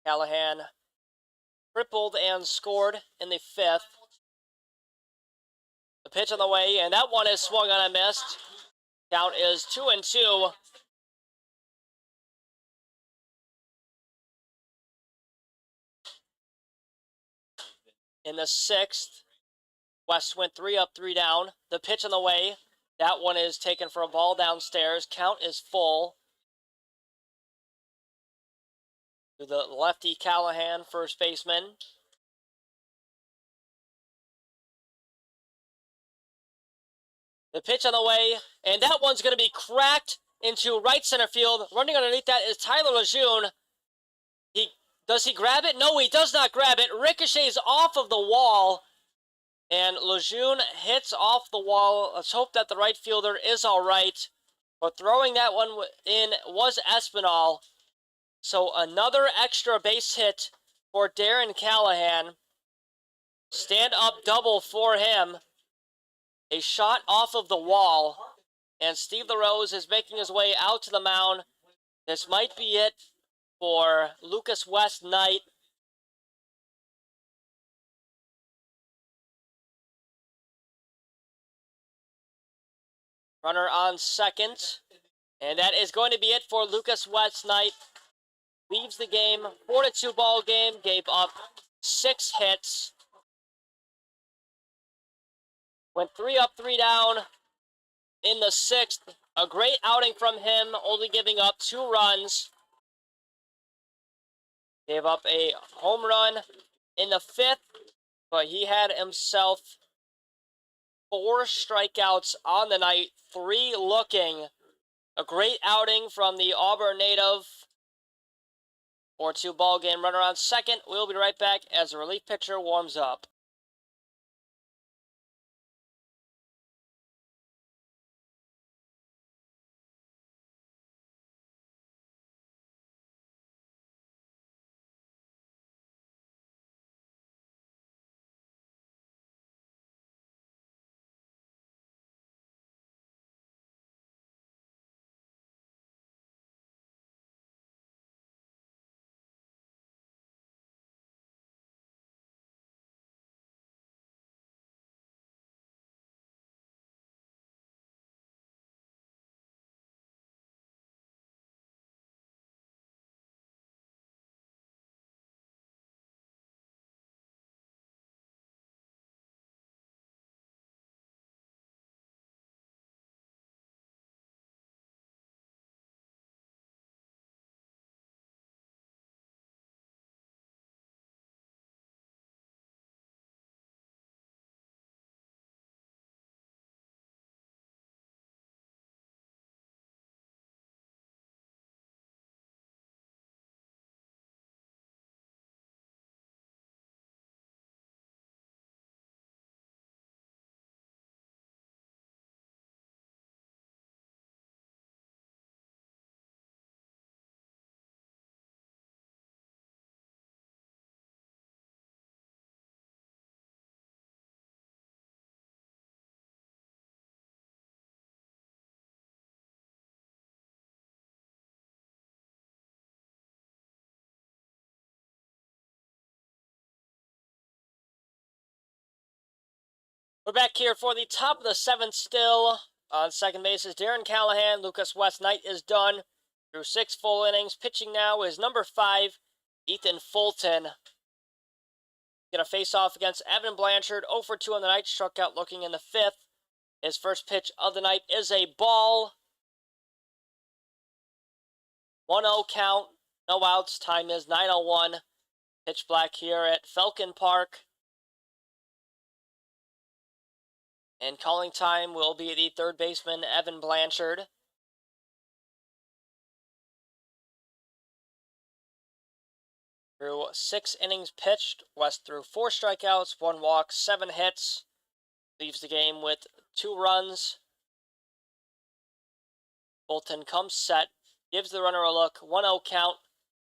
Callahan tripled and scored in the 5th. The pitch on the way, and that one is swung on and missed. Count is 2-2. In the 6th, West went 3 up, 3 down. The pitch on the way. That one is taken for a ball downstairs. Count is full. To the lefty Callahan, first baseman. The pitch on the way, and that one's going to be cracked into right center field. Running underneath that is Tyler Lejeune. Does he grab it? No, he does not grab it. Ricochets off of the wall, and Lejeune hits off the wall. Let's hope that the right fielder is all right. But throwing that one in was Espinal. So another extra base hit for Darren Callahan. Stand-up double for him. A shot off of the wall. And Steve LaRose is making his way out to the mound. This might be it for Lucas West Knight. Runner on second. And that is going to be it for Lucas West Knight. Leaves the game, 4-2 ball game, gave up 6 hits. Went 3 up, 3 down in the 6th. A great outing from him, only giving up 2 runs. Gave up a home run in the 5th, but he had himself 4 strikeouts on the night, 3 looking. A great outing from the Auburn native. 4-2 ball game, runner on second. We'll be right back as the relief pitcher warms up. We're back here for the top of the 7th still. On second base is Darren Callahan. Lucas West Knight is done through 6 full innings. Pitching now is number 5, Ethan Fulton. Going to face off against Evan Blanchard. 0 for 2 on the night. Struck out looking in the 5th. His first pitch of the night is a ball. 1-0 count. No outs. Time is 9:01. Pitch black here at Falcon Park. And calling time will be the third baseman, Evan Blanchard. Through 6 innings pitched, West threw 4 strikeouts, 1 walk, 7 hits. Leaves the game with 2 runs. Fulton comes set, gives the runner a look, 1-0 count.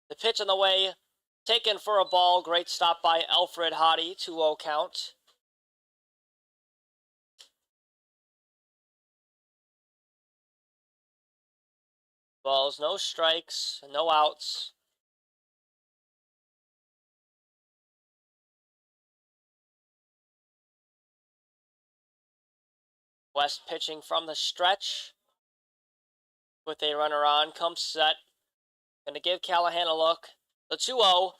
The pitch on the way, taken for a ball. Great stop by Alfred Hottie, 2-0 count. Balls, no strikes, no outs. West pitching from the stretch with a runner on, comes set. Gonna give Callahan a look. The 2-0.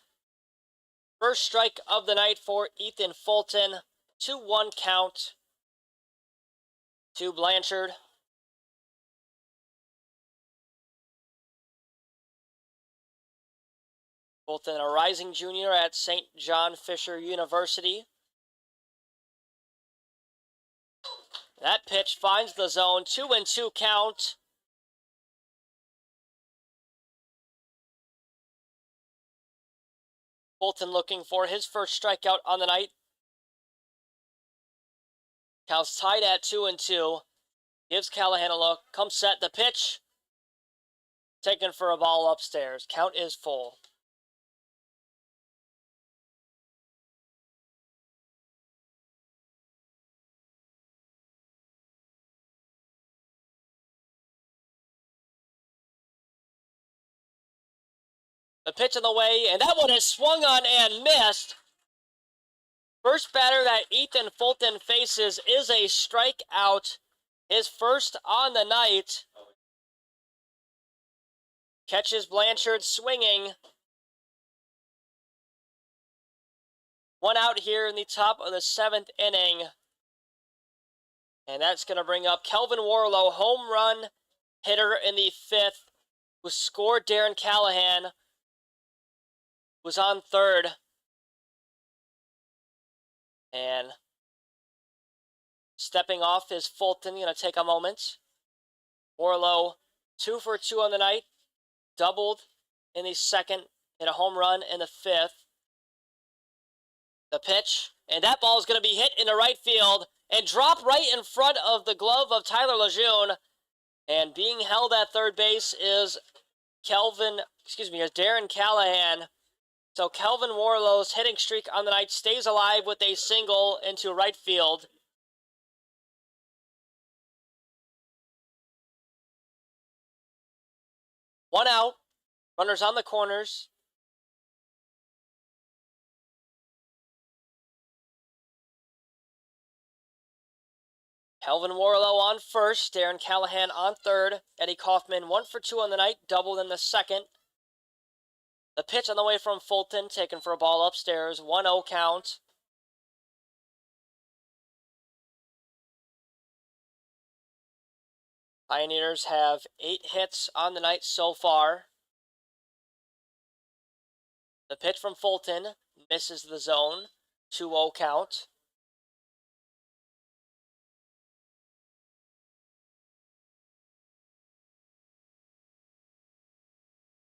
First strike of the night for Ethan Fulton. 2-1 count to Blanchard. Fulton, a rising junior at St. John Fisher University. That pitch finds the zone. 2-2 count. Fulton looking for his first strikeout on the night. Count's tied at 2-2. Gives Callahan a look. Comes set. The pitch. Taken for a ball upstairs. Count is full. The pitch on the way, and that one is swung on and missed. First batter that Ethan Fulton faces is a strikeout. His first on the night. Catches Blanchard swinging. 1 out here in the top of the 7th inning. And that's going to bring up Kelvin Warlow, home run hitter in the 5th, who scored Darren Callahan, was on 3rd. And stepping off is Fulton, going to take a moment. Warlow, 2 for 2 on the night, doubled in the 2nd, hit a home run in the 5th. The pitch, and that ball is going to be hit into right field and drop right in front of the glove of Tyler Lejeune. And being held at third base is Darren Callahan. So Kelvin Warlow's hitting streak on the night stays alive with a single into right field. One out, runners on the corners. Kelvin Warlow on first, Darren Callahan on 3rd. Eddie Kaufman 1 for 2 on the night, doubled in the 2nd. The pitch on the way from Fulton, taken for a ball upstairs, 1-0 count. Pioneers have 8 hits on the night so far. The pitch from Fulton misses the zone, 2-0 count.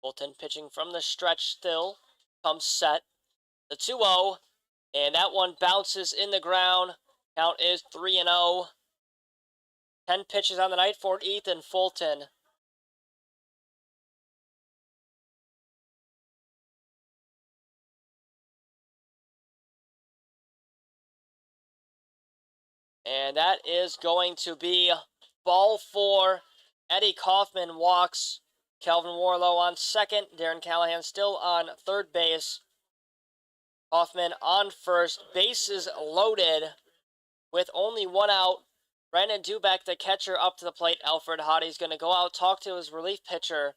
Fulton pitching from the stretch still, comes set. The 2-0, and that one bounces in the ground. Count is 3-0. 10 pitches on the night for Ethan Fulton. And that is going to be ball 4. Eddie Kaufman walks. Kelvin Warlow on 2nd. Darren Callahan still on 3rd base. Kaufman on 1st. Bases loaded with only 1 out. Brandon Dubeck, the catcher, up to the plate. Alfred Hottie's going to go out, talk to his relief pitcher.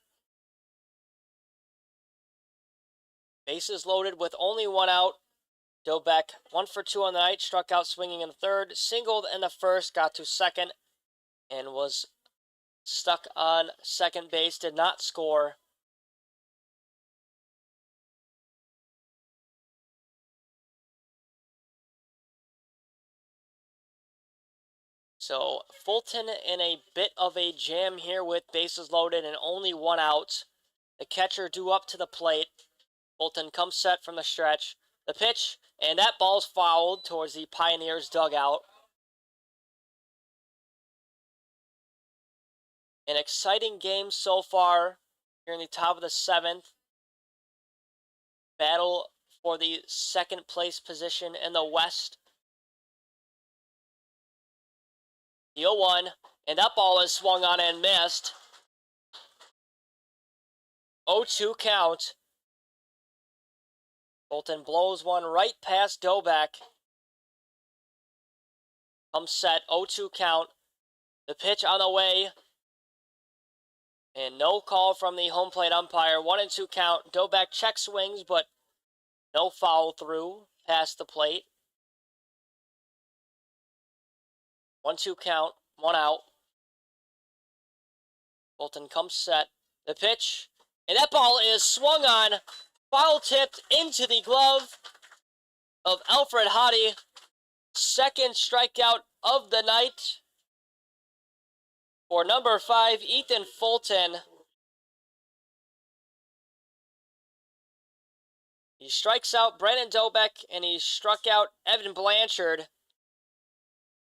Bases loaded with only 1 out. Dubeck, 1 for 2 on the night, struck out swinging in the 3rd, singled in the 1st, got to 2nd, and was stuck on 2nd base, did not score. So Fulton in a bit of a jam here with bases loaded and only 1 out. The catcher due up to the plate. Bolton comes set from the stretch. The pitch, and that ball's fouled towards the Pioneers dugout. An exciting game so far here in the top of the 7th. Battle for the second place position in the West. The 0-1, and that ball is swung on and missed. 0-2 count. Bolton blows one right past Doback. Comes set, 0-2 count. The pitch on the way. And no call from the home plate umpire. 1-2 count. Doback check swings, but no foul through past the plate. 1-2 count, 1 out. Bolton comes set. The pitch, and that ball is swung on, foul tipped into the glove of Alfred Hottie. Second strikeout of the night for number 5, Ethan Fulton. He strikes out Brandon Doback, and he struck out Evan Blanchard.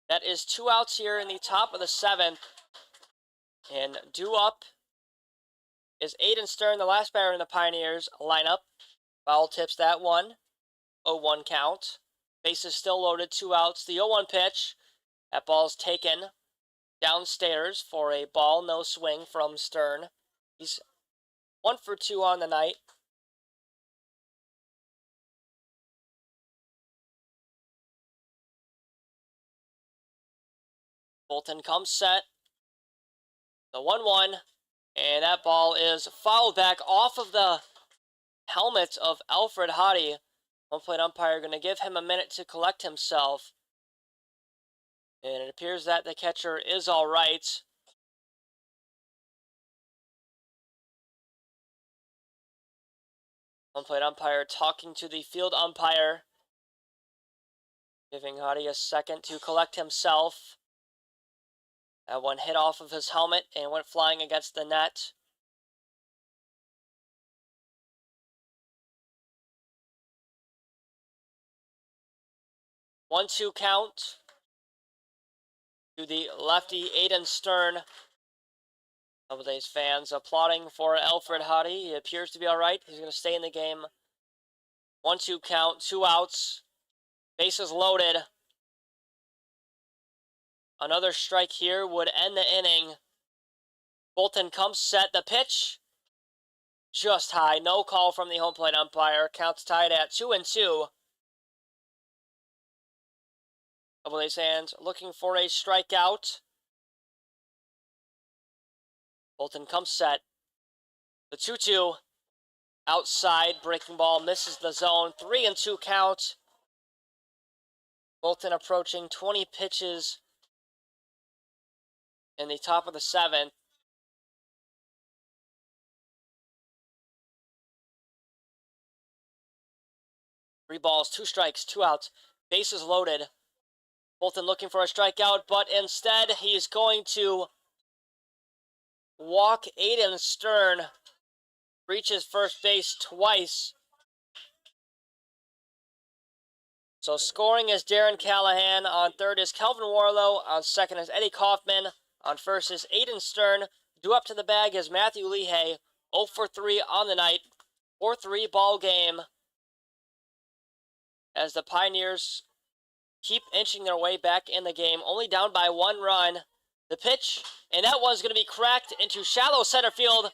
That is 2 outs here in the top of the 7th. And due up is Aiden Stern, the last batter in the Pioneers lineup. Foul tips that one. 0-1 count. Bases still loaded, 2 outs. The 0-1 pitch. That ball's taken downstairs for a ball, no swing from Stern. He's 1 for 2 on the night. Bolton comes set. The 1-1, and that ball is fouled back off of the helmet of Alfred Hottie. Home plate umpire going to give him a minute to collect himself. And it appears that the catcher is all right. Home plate umpire talking to the field umpire, giving Hottie a second to collect himself. That one hit off of his helmet and went flying against the net. One-two count to the lefty Aiden Stern. Doubledays fans applauding for Alfred Hottie. He appears to be all right. He's going to stay in the game. 1-2 count, 2 outs. Bases loaded. Another strike here would end the inning. Bolton comes set. The pitch just high. No call from the home plate umpire. Counts tied at 2-2. Doubledays fans looking for a strikeout. Bolton comes set. The 2-2. Outside. Breaking ball misses the zone. 3-2 count. Bolton approaching 20 pitches in the top of the 7th. Three balls, 2 strikes, 2 outs. Bases loaded. Bolton looking for a strikeout, but instead he's going to walk Aiden Stern. Reaches first base twice. So scoring is Darren Callahan. On third is Kelvin Warlow. On second is Eddie Kaufman. On first is Aiden Stern. Due up to the bag is Matthew Lehey. 0 for 3 on the night. 4-3 ball game. As the Pioneers keep inching their way back in the game. Only down by 1 run. The pitch, and that one's going to be cracked into shallow center field.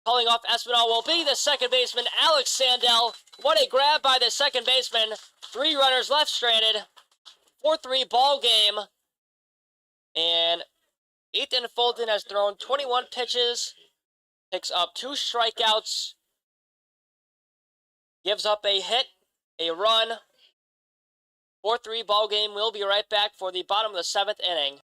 Calling off Espinal will be the second baseman, Alex Sandell. What a grab by the second baseman. 3 runners left stranded. 4-3 ball game. And Ethan Fulton has thrown 21 pitches. Picks up 2 strikeouts. Gives up a hit, a run. 4-3 ball game. We'll be right back for the bottom of the 7th inning.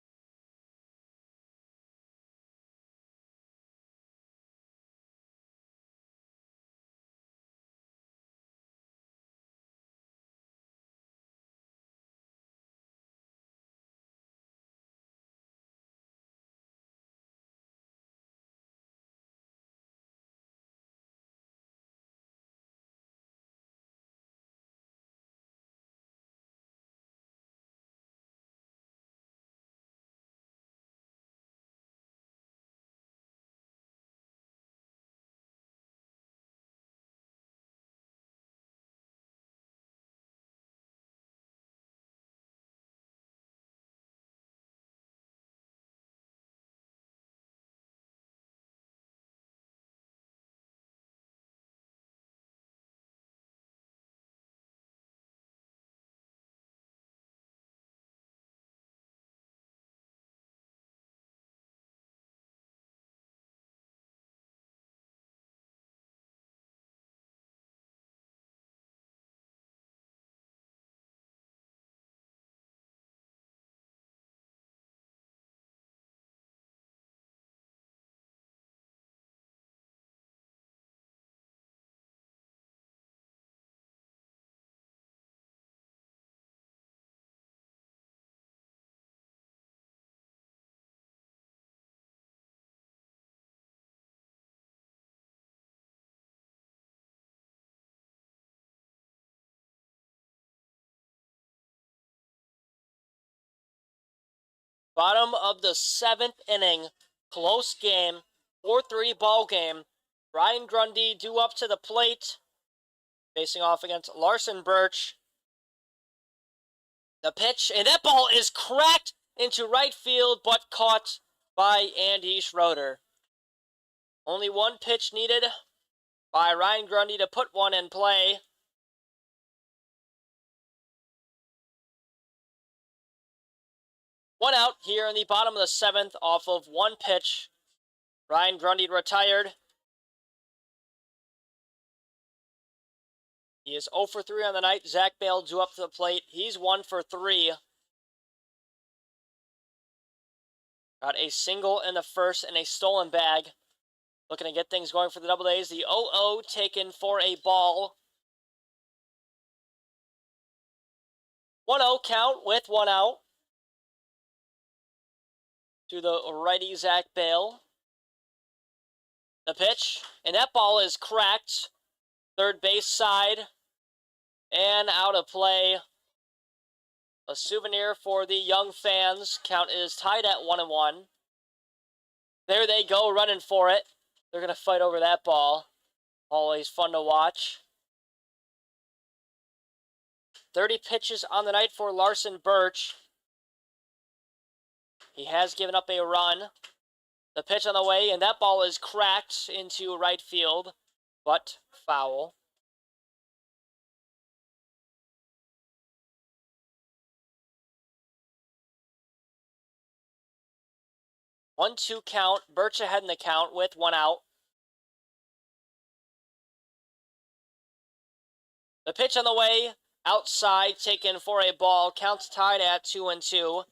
Bottom of the 7th inning. Close game. 4-3 ball game. Ryan Grundy due up to the plate. Facing off against Larson Birch. The pitch, and that ball is cracked into right field, but caught by Andy Schroeder. Only one pitch needed by Ryan Grundy to put one in play. One out here in the bottom of the 7th off of one pitch. Ryan Grundy retired. He is 0 for 3 on the night. Zach Bale due up to the plate. He's 1 for 3. Got a single in the first and a stolen bag. Looking to get things going for the Doubledays. The 0-0 taken for a ball. 1-0 count with one out. To the righty, Zach Bale. The pitch, and that ball is cracked. Third base side, and out of play. A souvenir for the young fans. Count is tied at 1-1. There they go, running for it. They're going to fight over that ball. Always fun to watch. 30 pitches on the night for Larson Birch. He has given up a run. The pitch on the way, and that ball is cracked into right field, but foul. One-two count. Birch ahead in the count with one out. The pitch on the way, outside, taken for a ball. Counts tied at 2-2.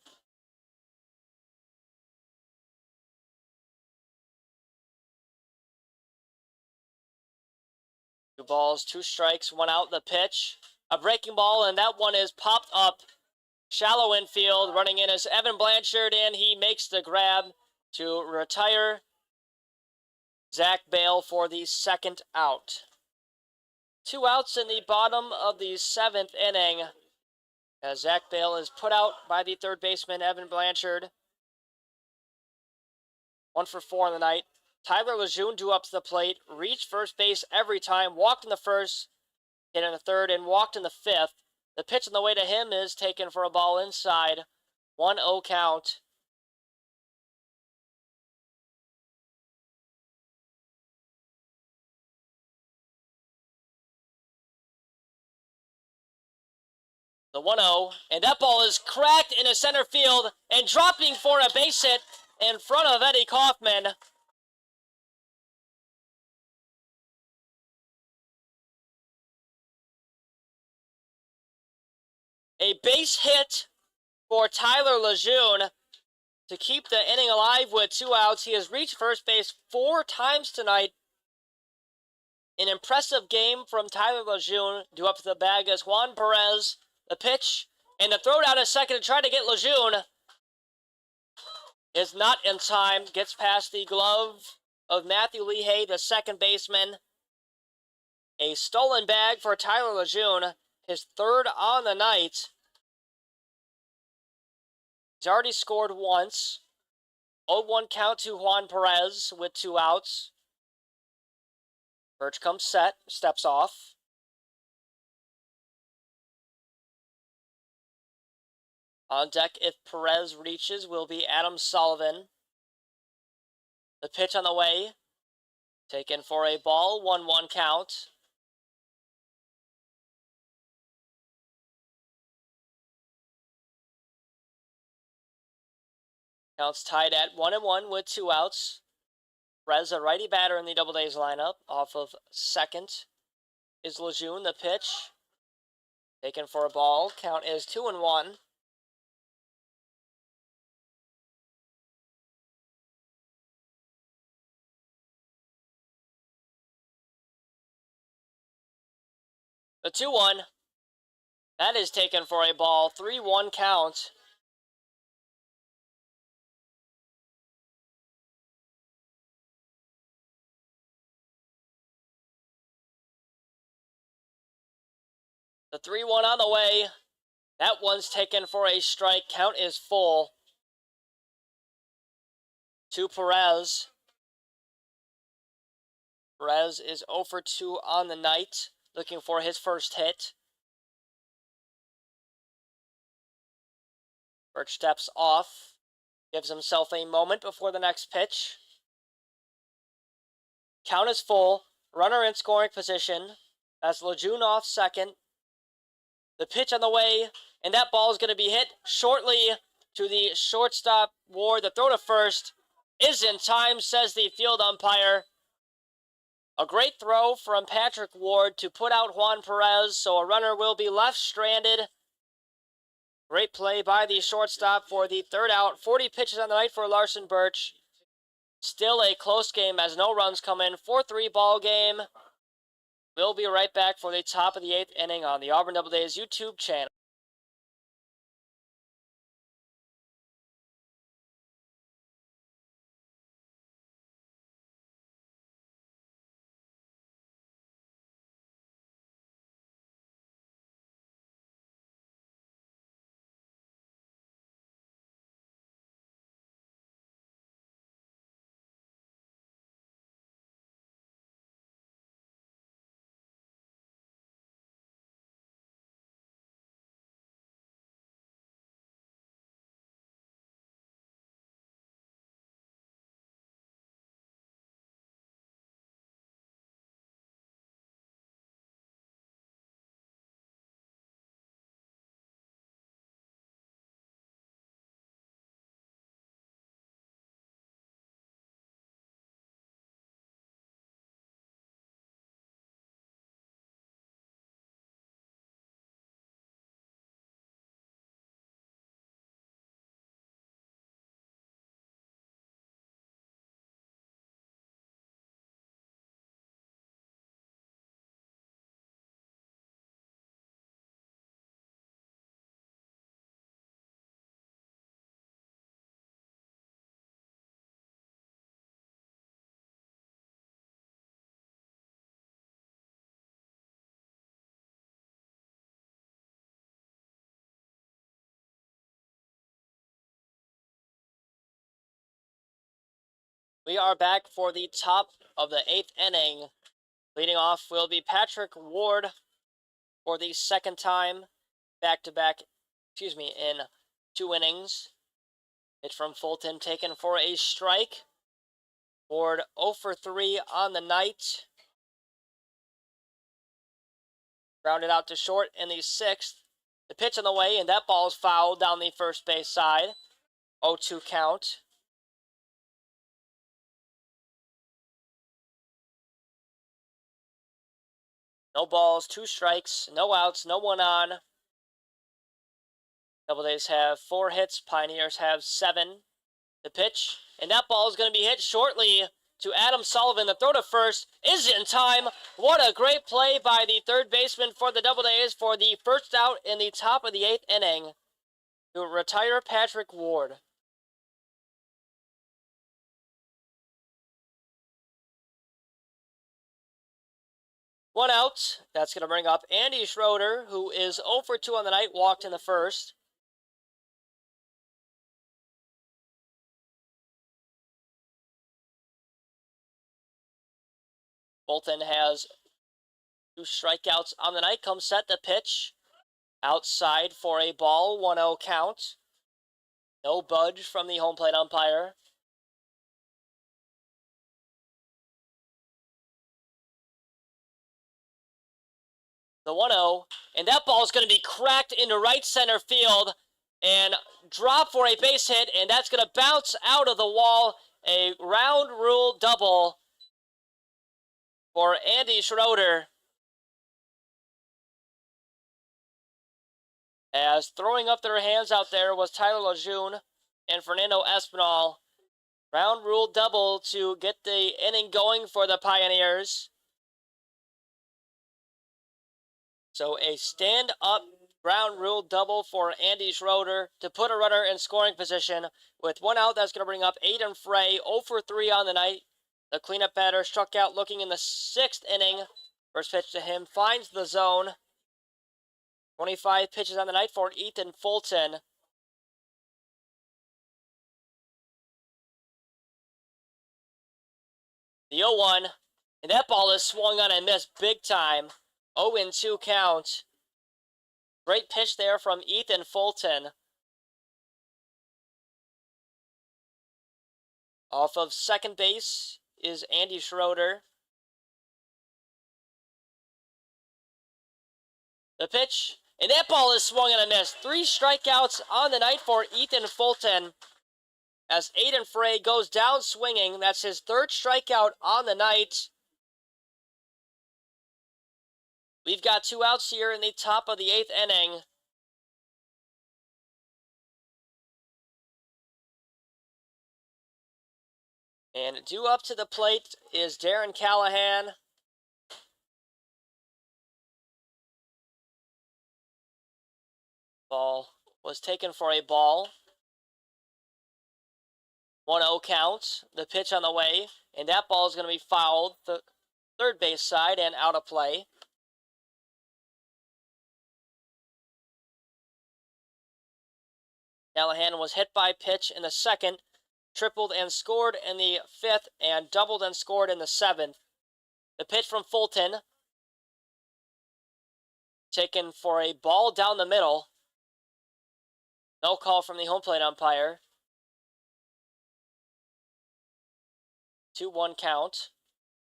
Two balls, two strikes, one out. The pitch, a breaking ball, and that one is popped up. Shallow infield, running in is Evan Blanchard, and he makes the grab to retire Zach Bale for the second out. Two outs in the bottom of the 7th inning as Zach Bale is put out by the third baseman, Evan Blanchard. 1 for 4 on the night. Tyler Lejeune due up to the plate, reached first base every time, walked in the first, hit in the third, and walked in the 5th. The pitch on the way to him is taken for a ball inside. 1-0 count. The 1-0, and that ball is cracked into center field and dropping for a base hit in front of Eddie Kaufman. A base hit for Tyler Lejeune to keep the inning alive with 2 outs. He has reached first base 4 times tonight. An impressive game from Tyler Lejeune. Due up to the bag as Juan Perez. The pitch and the throw down a second to try to get Lejeune. Is not in time. Gets past the glove of Matthew Lehey, the second baseman. A stolen bag for Tyler Lejeune. His third on the night. He's already scored once. 0-1 count to Juan Perez with 2 outs. Birch comes set, steps off. On deck, if Perez reaches, will be Adam Sullivan. The pitch on the way. Taken for a ball, 1-1 count. Counts tied at 1-1 with 2 outs. Perez, a righty batter in the Doubledays lineup. Off of second is Lejeune. The pitch. Taken for a ball. Count is 2-1. The 2-1. That is taken for a ball. 3-1 count. The 3-1 on the way. That one's taken for a strike. Count is full. to Perez. Perez is 0 for 2 on the night, looking for his first hit. Birch steps off, gives himself a moment before the next pitch. Count is full, runner in scoring position. That's Lejeune off second. The pitch on the way, and that ball is going to be hit shortly to the shortstop Ward. The throw to first is in time, says the field umpire. A great throw from Patrick Ward to put out Juan Perez, so a runner will be left stranded. Great play by the shortstop for the third out. 40 pitches on the night for Larson Birch. Still a close game as no runs come in. 4-3 ball game. We'll be right back for the top of the 8th inning on the Auburn Doubledays YouTube channel. We are back for the top of the 8th inning. Leading off will be Patrick Ward for the second time back-to-back, in 2 innings. Pitch from Fulton taken for a strike. Ward 0 for 3 on the night. Grounded out to short in the 6th. The pitch on the way, and that ball is fouled down the first base side. 0-2 count. No balls, 2 strikes, no outs, no one on. Doubledays have 4 hits, Pioneers have 7. The pitch, and that ball is going to be hit shortly to Adam Sullivan. The throw to first is in time. What a great play by the third baseman for the Doubledays for the first out in the top of the 8th inning to retire Patrick Ward. One out. That's going to bring up Andy Schroeder, who is 0 for 2 on the night, walked in the first. Bolton has 2 strikeouts on the night. Comes set the pitch. Outside for a ball, 1-0 count. No budge from the home plate umpire. The 1-0, and that ball is going to be cracked into right center field and drop for a base hit, and that's going to bounce out of the wall. A round rule double for Andy Schroeder. As throwing up their hands out there was Tyler Lejeune and Fernando Espinal. Round rule double to get the inning going for the Pioneers. So a stand-up ground rule double for Andy Schroeder to put a runner in scoring position. With 1 out, that's going to bring up Aiden Frey, 0 for 3 on the night. The cleanup batter struck out looking in the 6th inning. First pitch to him finds the zone. 25 pitches on the night for Ethan Fulton. The 0-1, and that ball is swung on and missed big time. 0-2 count. Great pitch there from Ethan Fulton. Off of second base is Andy Schroeder. The pitch, and that ball is swung and a miss. 3 strikeouts on the night for Ethan Fulton. As Aiden Frey goes down swinging, that's his 3rd strikeout on the night. We've got 2 outs here in the top of the 8th inning. And due up to the plate is Darren Callahan. Ball was taken for a ball. 1-0 count. The pitch on the way, and that ball is going to be fouled the third base side and out of play. Callahan was hit by pitch in the 2nd, tripled and scored in the 5th, and doubled and scored in the 7th. The pitch from Fulton, taken for a ball down the middle. No call from the home plate umpire. 2-1 count.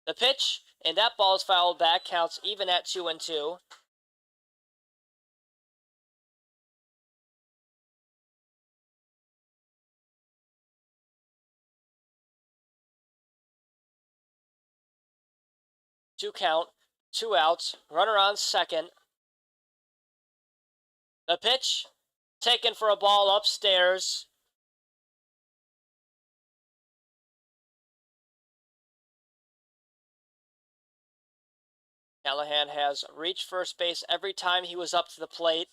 The pitch, and that ball is fouled back, counts even at 2-2. Two count, 2 outs, runner on second. The pitch, taken for a ball upstairs. Callahan has reached first base every time he was up to the plate.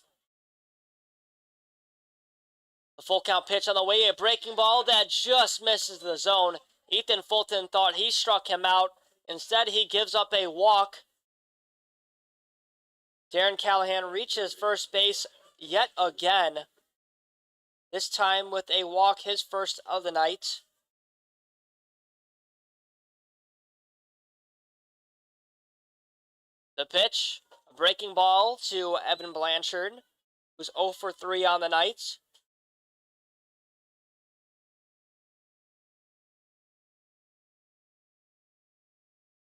The full count pitch on the way, a breaking ball that just misses the zone. Ethan Fulton thought he struck him out. Instead, he gives up a walk. Darren Callahan reaches first base yet again. This time with a walk, his first of the night. The pitch, a breaking ball to Evan Blanchard, who's 0 for 3 on the night.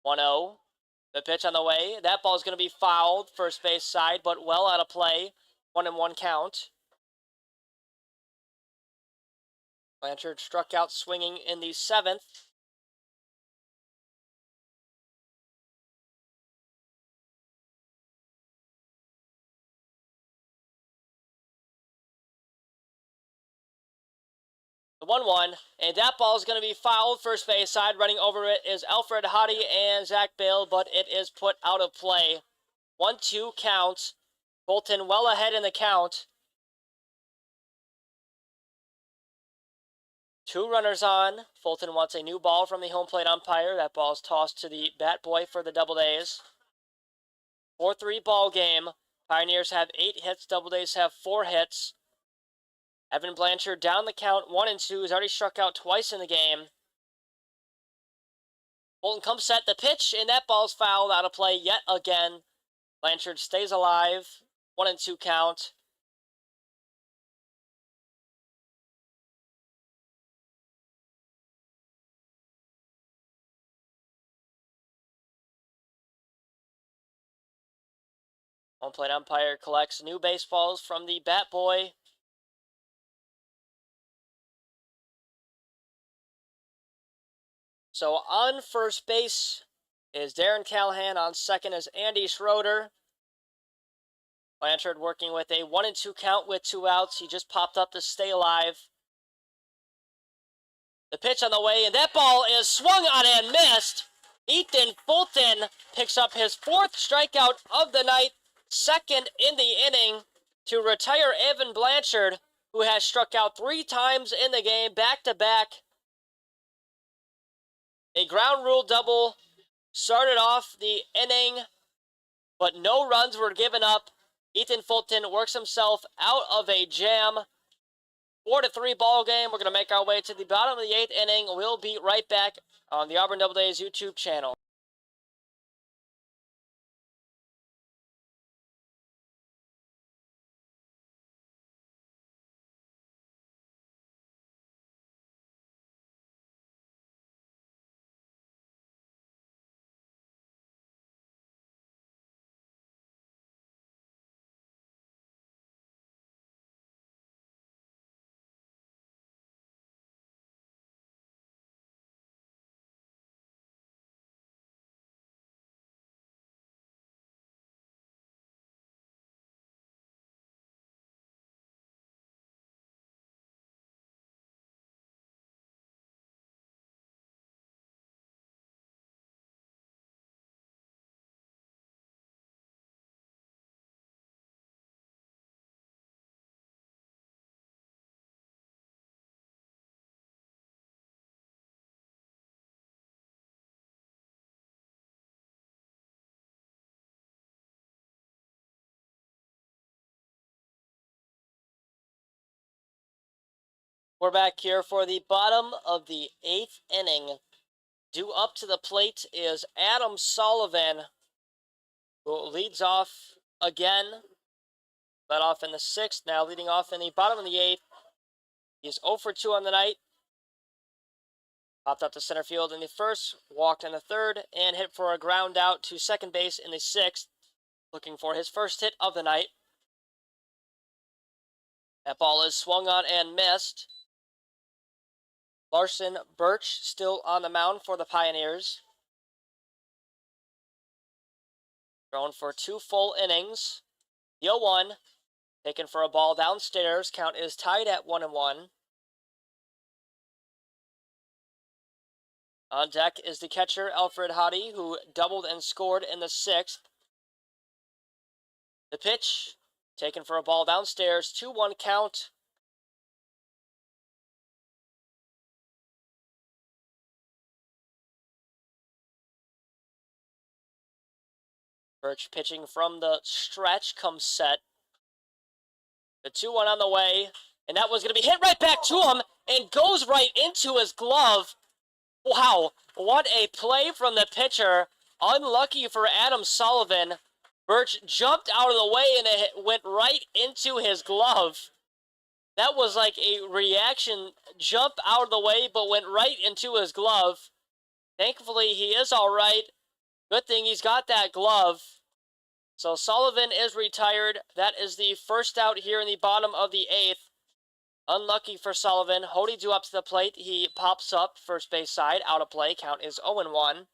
(1-0). The pitch on the way. That ball is going to be fouled, first base side, but well out of play. 1-1 count. Blanchard struck out swinging in the 7th. The 1-1, and that ball is going to be fouled, first base side. Running over it is Alfred Hottie and Zach Bale, but it is put out of play. 1-2 count. Fulton well ahead in the count. 2 runners on. Fulton wants a new ball from the home plate umpire. That ball is tossed to the bat boy for the Doubledays. 4-3 ball game. Pioneers have 8 hits. Doubledays have 4 hits. Evan Blanchard down the count, 1-2. He's already struck out twice in the game. Fulton comes set, the pitch, and that ball's fouled out of play yet again. Blanchard stays alive. 1-2 count. Home plate umpire collects new baseballs from the bat boy. So on first base is Darren Callahan. On second is Andy Schroeder. Blanchard working with a 1-2 count with 2 outs. He just popped up to stay alive. The pitch on the way, and that ball is swung on and missed. Ethan Fulton picks up his 4th strikeout of the night, 2nd in the inning, to retire Evan Blanchard, who has struck out 3 times in the game, back-to-back. A ground rule double started off the inning, but no runs were given up. Ethan Fulton works himself out of a jam. 4-3 ball game. We're going to make our way to the bottom of the 8th inning. We'll be right back on the Auburn Doubledays YouTube channel. We're back here for the bottom of the 8th inning. Due up to the plate is Adam Sullivan, who leads off again. Led off in the 6th, now leading off in the bottom of the 8th. He's 0 for 2 on the night. Popped up to center field in the 1st, walked in the 3rd, and hit for a ground out to second base in the 6th, looking for his first hit of the night. That ball is swung on and missed. Larson Birch still on the mound for the Pioneers. Thrown for 2 full innings. The 0-1, taken for a ball downstairs. Count is tied at 1-1. On deck is the catcher, Alfred Hottie, who doubled and scored in the 6th. The pitch, taken for a ball downstairs, 2-1 count. Birch pitching from the stretch comes set. The 2-1 on the way, and that was going to be hit right back to him and goes right into his glove. Wow, what a play from the pitcher. Unlucky for Adam Sullivan. Birch jumped out of the way and it went right into his glove. That was like a reaction jump out of the way, but went right into his glove. Thankfully, he is all right. Good thing he's got that glove. So Sullivan is retired. That is the first out here in the bottom of the 8th. Unlucky for Sullivan. Hody due up to the plate. He pops up first base side. Out of play. Count is 0-1.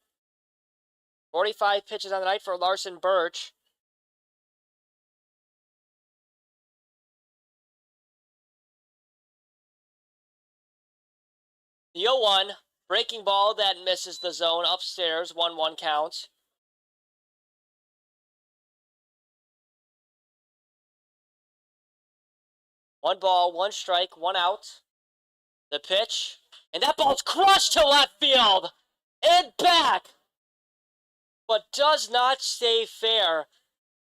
45 pitches on the night for Larson Birch. The 0-1. Breaking ball that misses the zone upstairs. 1-1 count. One ball, one strike, one out. The pitch. And that ball's crushed to left field. And back. But does not stay fair.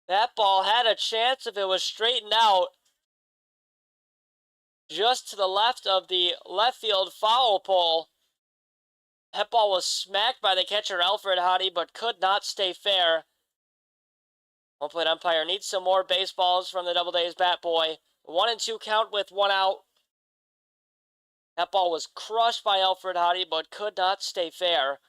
That ball had a chance if it was straightened out. Just to the left of the left field foul pole. That ball was smacked by the catcher, Alfred Hottie, but could not stay fair. Home plate umpire needs some more baseballs from the Doubledays bat boy. 1-2 count with 1 out. That ball was crushed by Alfred Hottie, but could not stay fair.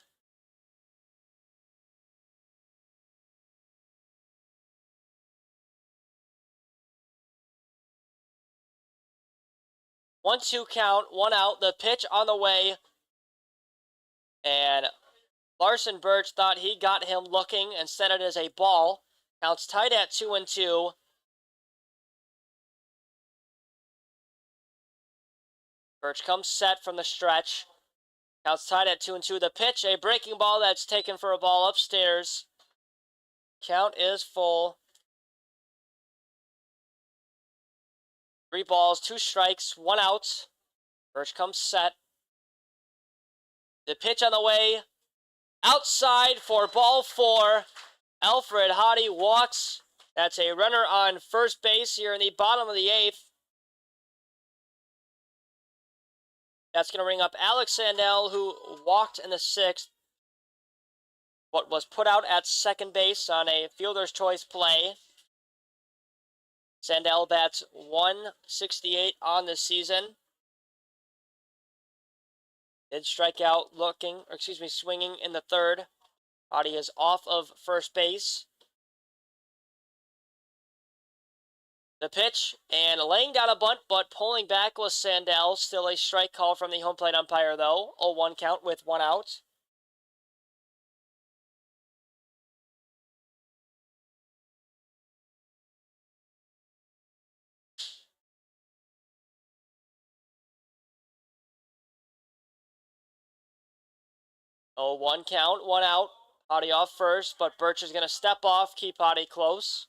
One-two count, 1 out. The pitch on the way. And Larson Birch thought he got him looking. Instead, it is a ball. Counts tied at 2-2. Birch comes set from the stretch. Counts tied at 2-2. The pitch, a breaking ball that's taken for a ball upstairs. Count is full. 3 balls, 2 strikes, 1 out. Birch comes set. The pitch on the way. Outside for ball 4. Alfred Hottie walks. That's a runner on first base here in the bottom of the 8th. That's going to ring up Alex Sandell, who walked in the 6th, but was put out at second base on a fielder's choice play. Sandell bats .168 on the season. Did strike out swinging in the 3rd. Hottie is off of first base. The pitch, and laying down a bunt, but pulling back was Sandell. Still a strike call from the home plate umpire, though. 0-1 count with 1 out. Oh, 1 count, 1 out. Hottie off first, but Birch is going to step off, keep Hottie close.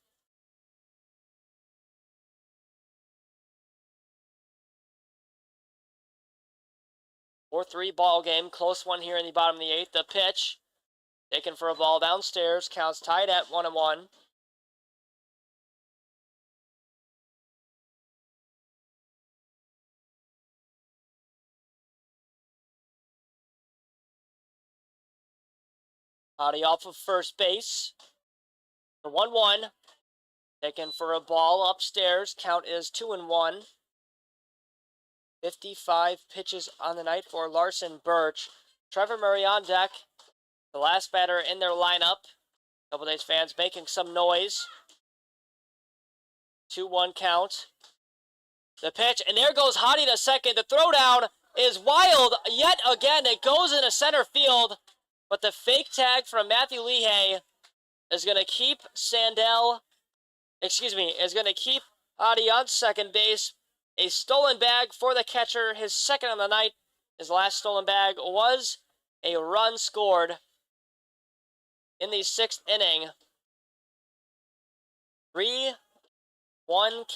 Or 4-3 ball game, close one here in the bottom of the 8th. The pitch, taken for a ball downstairs, counts tied at 1-1. Hottie off of first base. For 1-1. Taken for a ball upstairs. Count is 2-1. 55 pitches on the night for Larson Birch. Trevor Murray on deck. The last batter in their lineup. Doubledays fans making some noise. 2-1 count. The pitch, and there goes Hottie to second. The throwdown is wild yet again. It goes into center field. But the fake tag from Matthew Lehey is going to keep is going to keep Hottie on second base. A stolen bag for the catcher, his second on the night. His last stolen bag was a run scored in the 6th inning. 3-1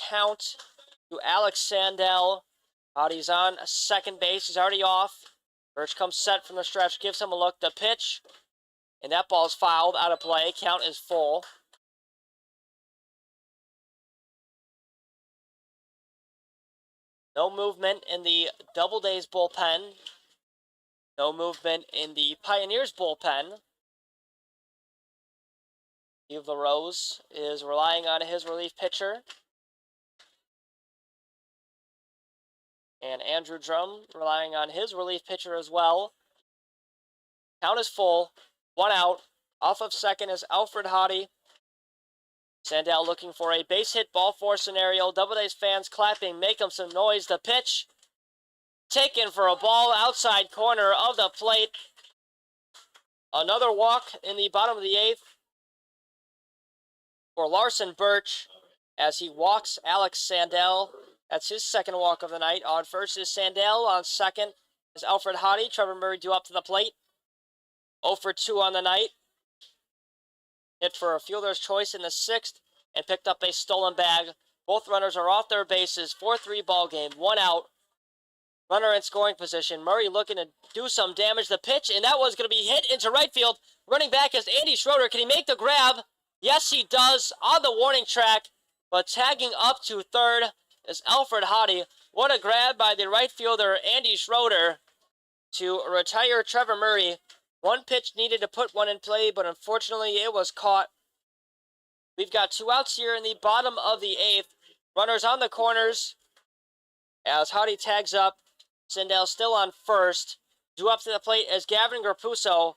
count to Alex Sandell. Hottie's on second base. He's already off. Birch comes set from the stretch, gives him a look. The pitch, and that ball's fouled out of play. Count is full. No movement in the Doubledays bullpen. No movement in the Pioneers bullpen. Steve LaRose is relying on his relief pitcher. And Andrew Drum relying on his relief pitcher as well. Count is full. 1 out. Off of second is Alfred Hottie. Sandell looking for a base hit ball 4 scenario. Doubledays fans clapping, make them some noise. The pitch taken for a ball outside corner of the plate. Another walk in the bottom of the 8th for Larson Birch as he walks Alex Sandell. That's his second walk of the night. On first is Sandell. On second is Alfred Hottie. Trevor Murray due up to the plate. 0 for 2 on the night. Hit for a fielder's choice in the 6th and picked up a stolen bag. Both runners are off their bases. 4-3 ball game. 1 out. Runner in scoring position. Murray looking to do some damage. The pitch, and that was going to be hit into right field. Running back is Andy Schroeder. Can he make the grab? Yes, he does on the warning track. But tagging up to third is Alfred Hottie. What a grab by the right fielder, Andy Schroeder, to retire Trevor Murray. 1 pitch needed to put one in play, but unfortunately it was caught. We've got 2 outs here in the bottom of the 8th. Runners on the corners as Hottie tags up. Sandell still on first. Due up to the plate is Gavin Grapuso.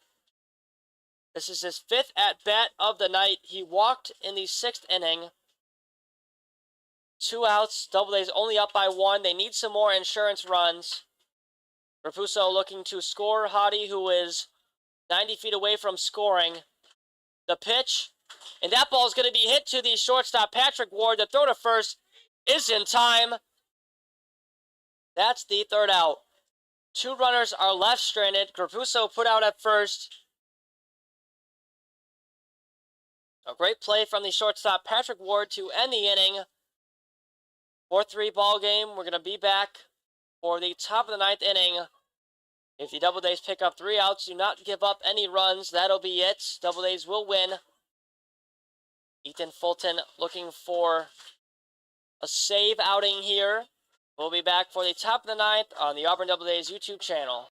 This is his 5th at-bat of the night. He walked in the 6th inning. 2 outs. Doubledays only up by 1. They need some more insurance runs. Grapuso looking to score. Hottie, who is 90 feet away from scoring. The pitch, and that ball is going to be hit to the shortstop, Patrick Ward. The throw to first is in time. That's the 3rd out. 2 runners are left stranded. Grapuso put out at first. A great play from the shortstop, Patrick Ward, to end the inning. 4-3 ball game. We're going to be back for the top of the 9th inning. If the Doubledays pick up 3 outs, do not give up any runs. That'll be it. Doubledays will win. Ethan Fulton looking for a save outing here. We'll be back for the top of the ninth on the Auburn Doubledays YouTube channel.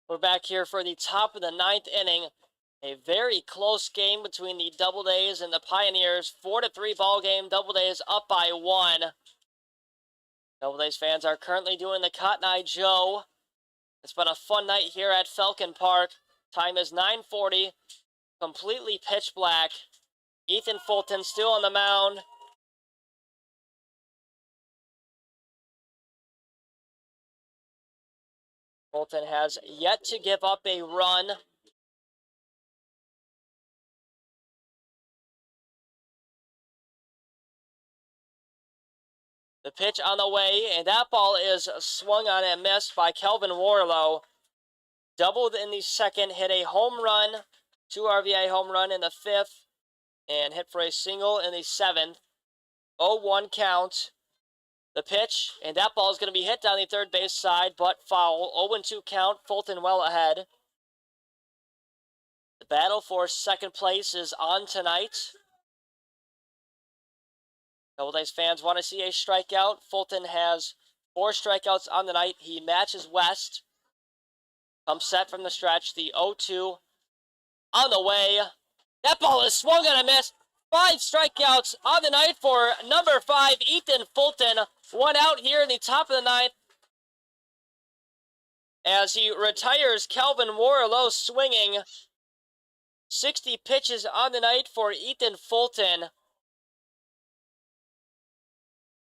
We're back here for the top of the ninth inning. A very close game between the Doubledays and the Pioneers. 4-3 ball game. Doubledays up by 1. Doubledays fans are currently doing the Cotton Eye Joe. It's been a fun night here at Falcon Park. Time is 9:40. Completely pitch black. Ethan Fulton still on the mound. Fulton has yet to give up a run. The pitch on the way, and that ball is swung on and missed by Kelvin Warlow. Doubled in the second, hit a home run, 2 RBI home run in the 5th, and hit for a single in the 7th. 0-1 count. The pitch, and that ball is going to be hit down the third base side, but foul. 0-2 count, Fulton well ahead. The battle for second place is on tonight. Doubledays fans want to see a strikeout. Fulton has 4 strikeouts on the night. He matches West. Comes set from the stretch. The 0-2 on the way. That ball is swung and a miss. 5 strikeouts on the night for number 5, Ethan Fulton. 1 out here in the top of the ninth. As he retires Kelvin Warlow swinging. 60 pitches on the night for Ethan Fulton.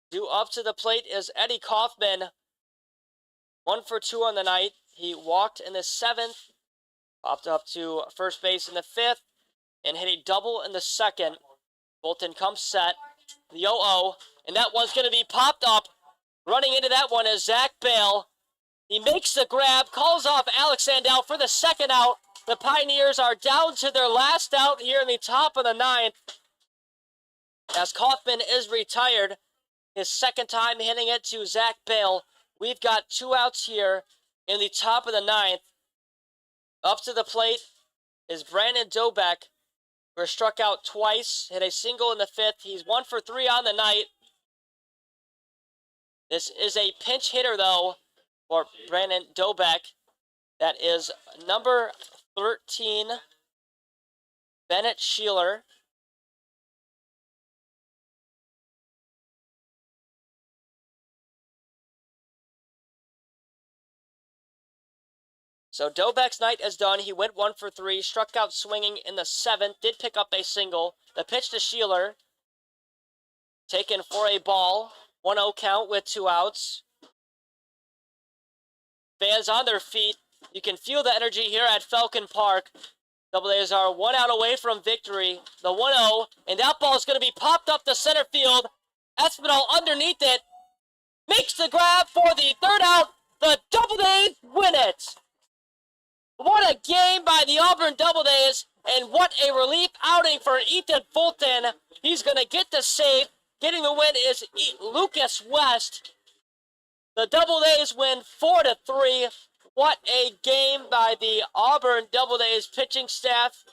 Due up to the plate is Eddie Kaufman. 1 for 2 on the night. He walked in the 7th, popped up to first base in the 5th, and hit a double in the 2nd. Fulton comes set. The 0-0, and that one's going to be popped up. Running into that one is Zach Bale. He makes the grab, calls off Alex Sandell for the 2nd out. The Pioneers are down to their last out here in the top of the 9th. As Kaufman is retired, his 2nd time hitting it to Zach Bale. We've got 2 outs here in the top of the 9th. Up to the plate is Brandon Dobeck, who struck out twice, hit a single in the 5th. He's 1 for 3 on the night. This is a pinch hitter, though, for Brandon Dobeck. That is number 13, Bennett Sheeler. So Dobeck's night is done. He went 1 for 3, struck out swinging in the 7th, did pick up a single. The pitch to Sheeler, taken for a ball. 1-0 count with 2 outs. Fans on their feet. You can feel the energy here at Falcon Park. Doubledays are 1 out away from victory. The 1-0, and that ball is going to be popped up to center field. Espinal underneath it. Makes the grab for the 3rd out. The Doubledays win it. What a game by the Auburn Doubledays, and what a relief outing for Ethan Fulton. He's going to get the save. Getting the win is Lucas West. The Doubledays win 4-3. What a game by the Auburn Doubledays pitching staff.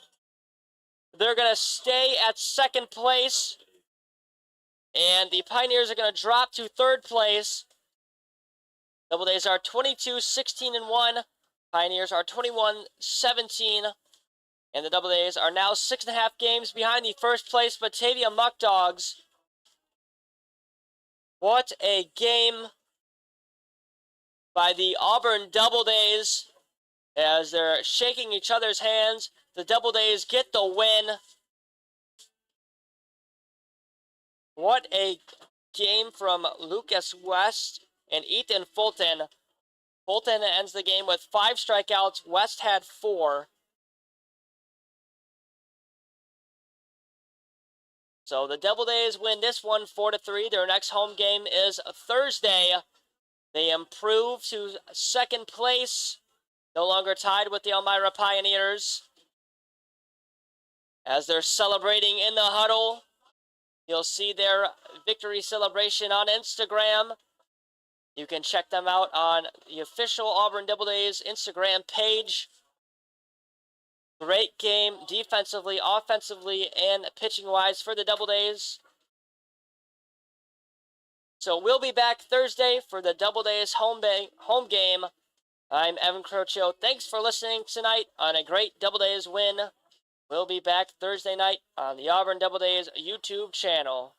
They're going to stay at second place. And the Pioneers are going to drop to third place. Doubledays are 22-16-1. Pioneers are 21-17. And the Doubledays are now 6.5 games behind the first place Batavia Muck Dogs. What a game by the Auburn Doubledays as they're shaking each other's hands. The Doubledays get the win. What a game from Lucas West and Ethan Fulton. Fulton ends the game with 5 strikeouts. West had 4. So the Doubledays win this one 4-3. Their next home game is Thursday. They improve to second place, no longer tied with the Elmira Pioneers. As they're celebrating in the huddle, you'll see their victory celebration on Instagram. You can check them out on the official Auburn Doubledays Instagram page. Great game defensively, offensively, and pitching-wise for the Doubledays. So we'll be back Thursday for the Doubledays home game. I'm Evan Crocio. Thanks for listening tonight on a great Doubledays win. We'll be back Thursday night on the Auburn Doubledays YouTube channel.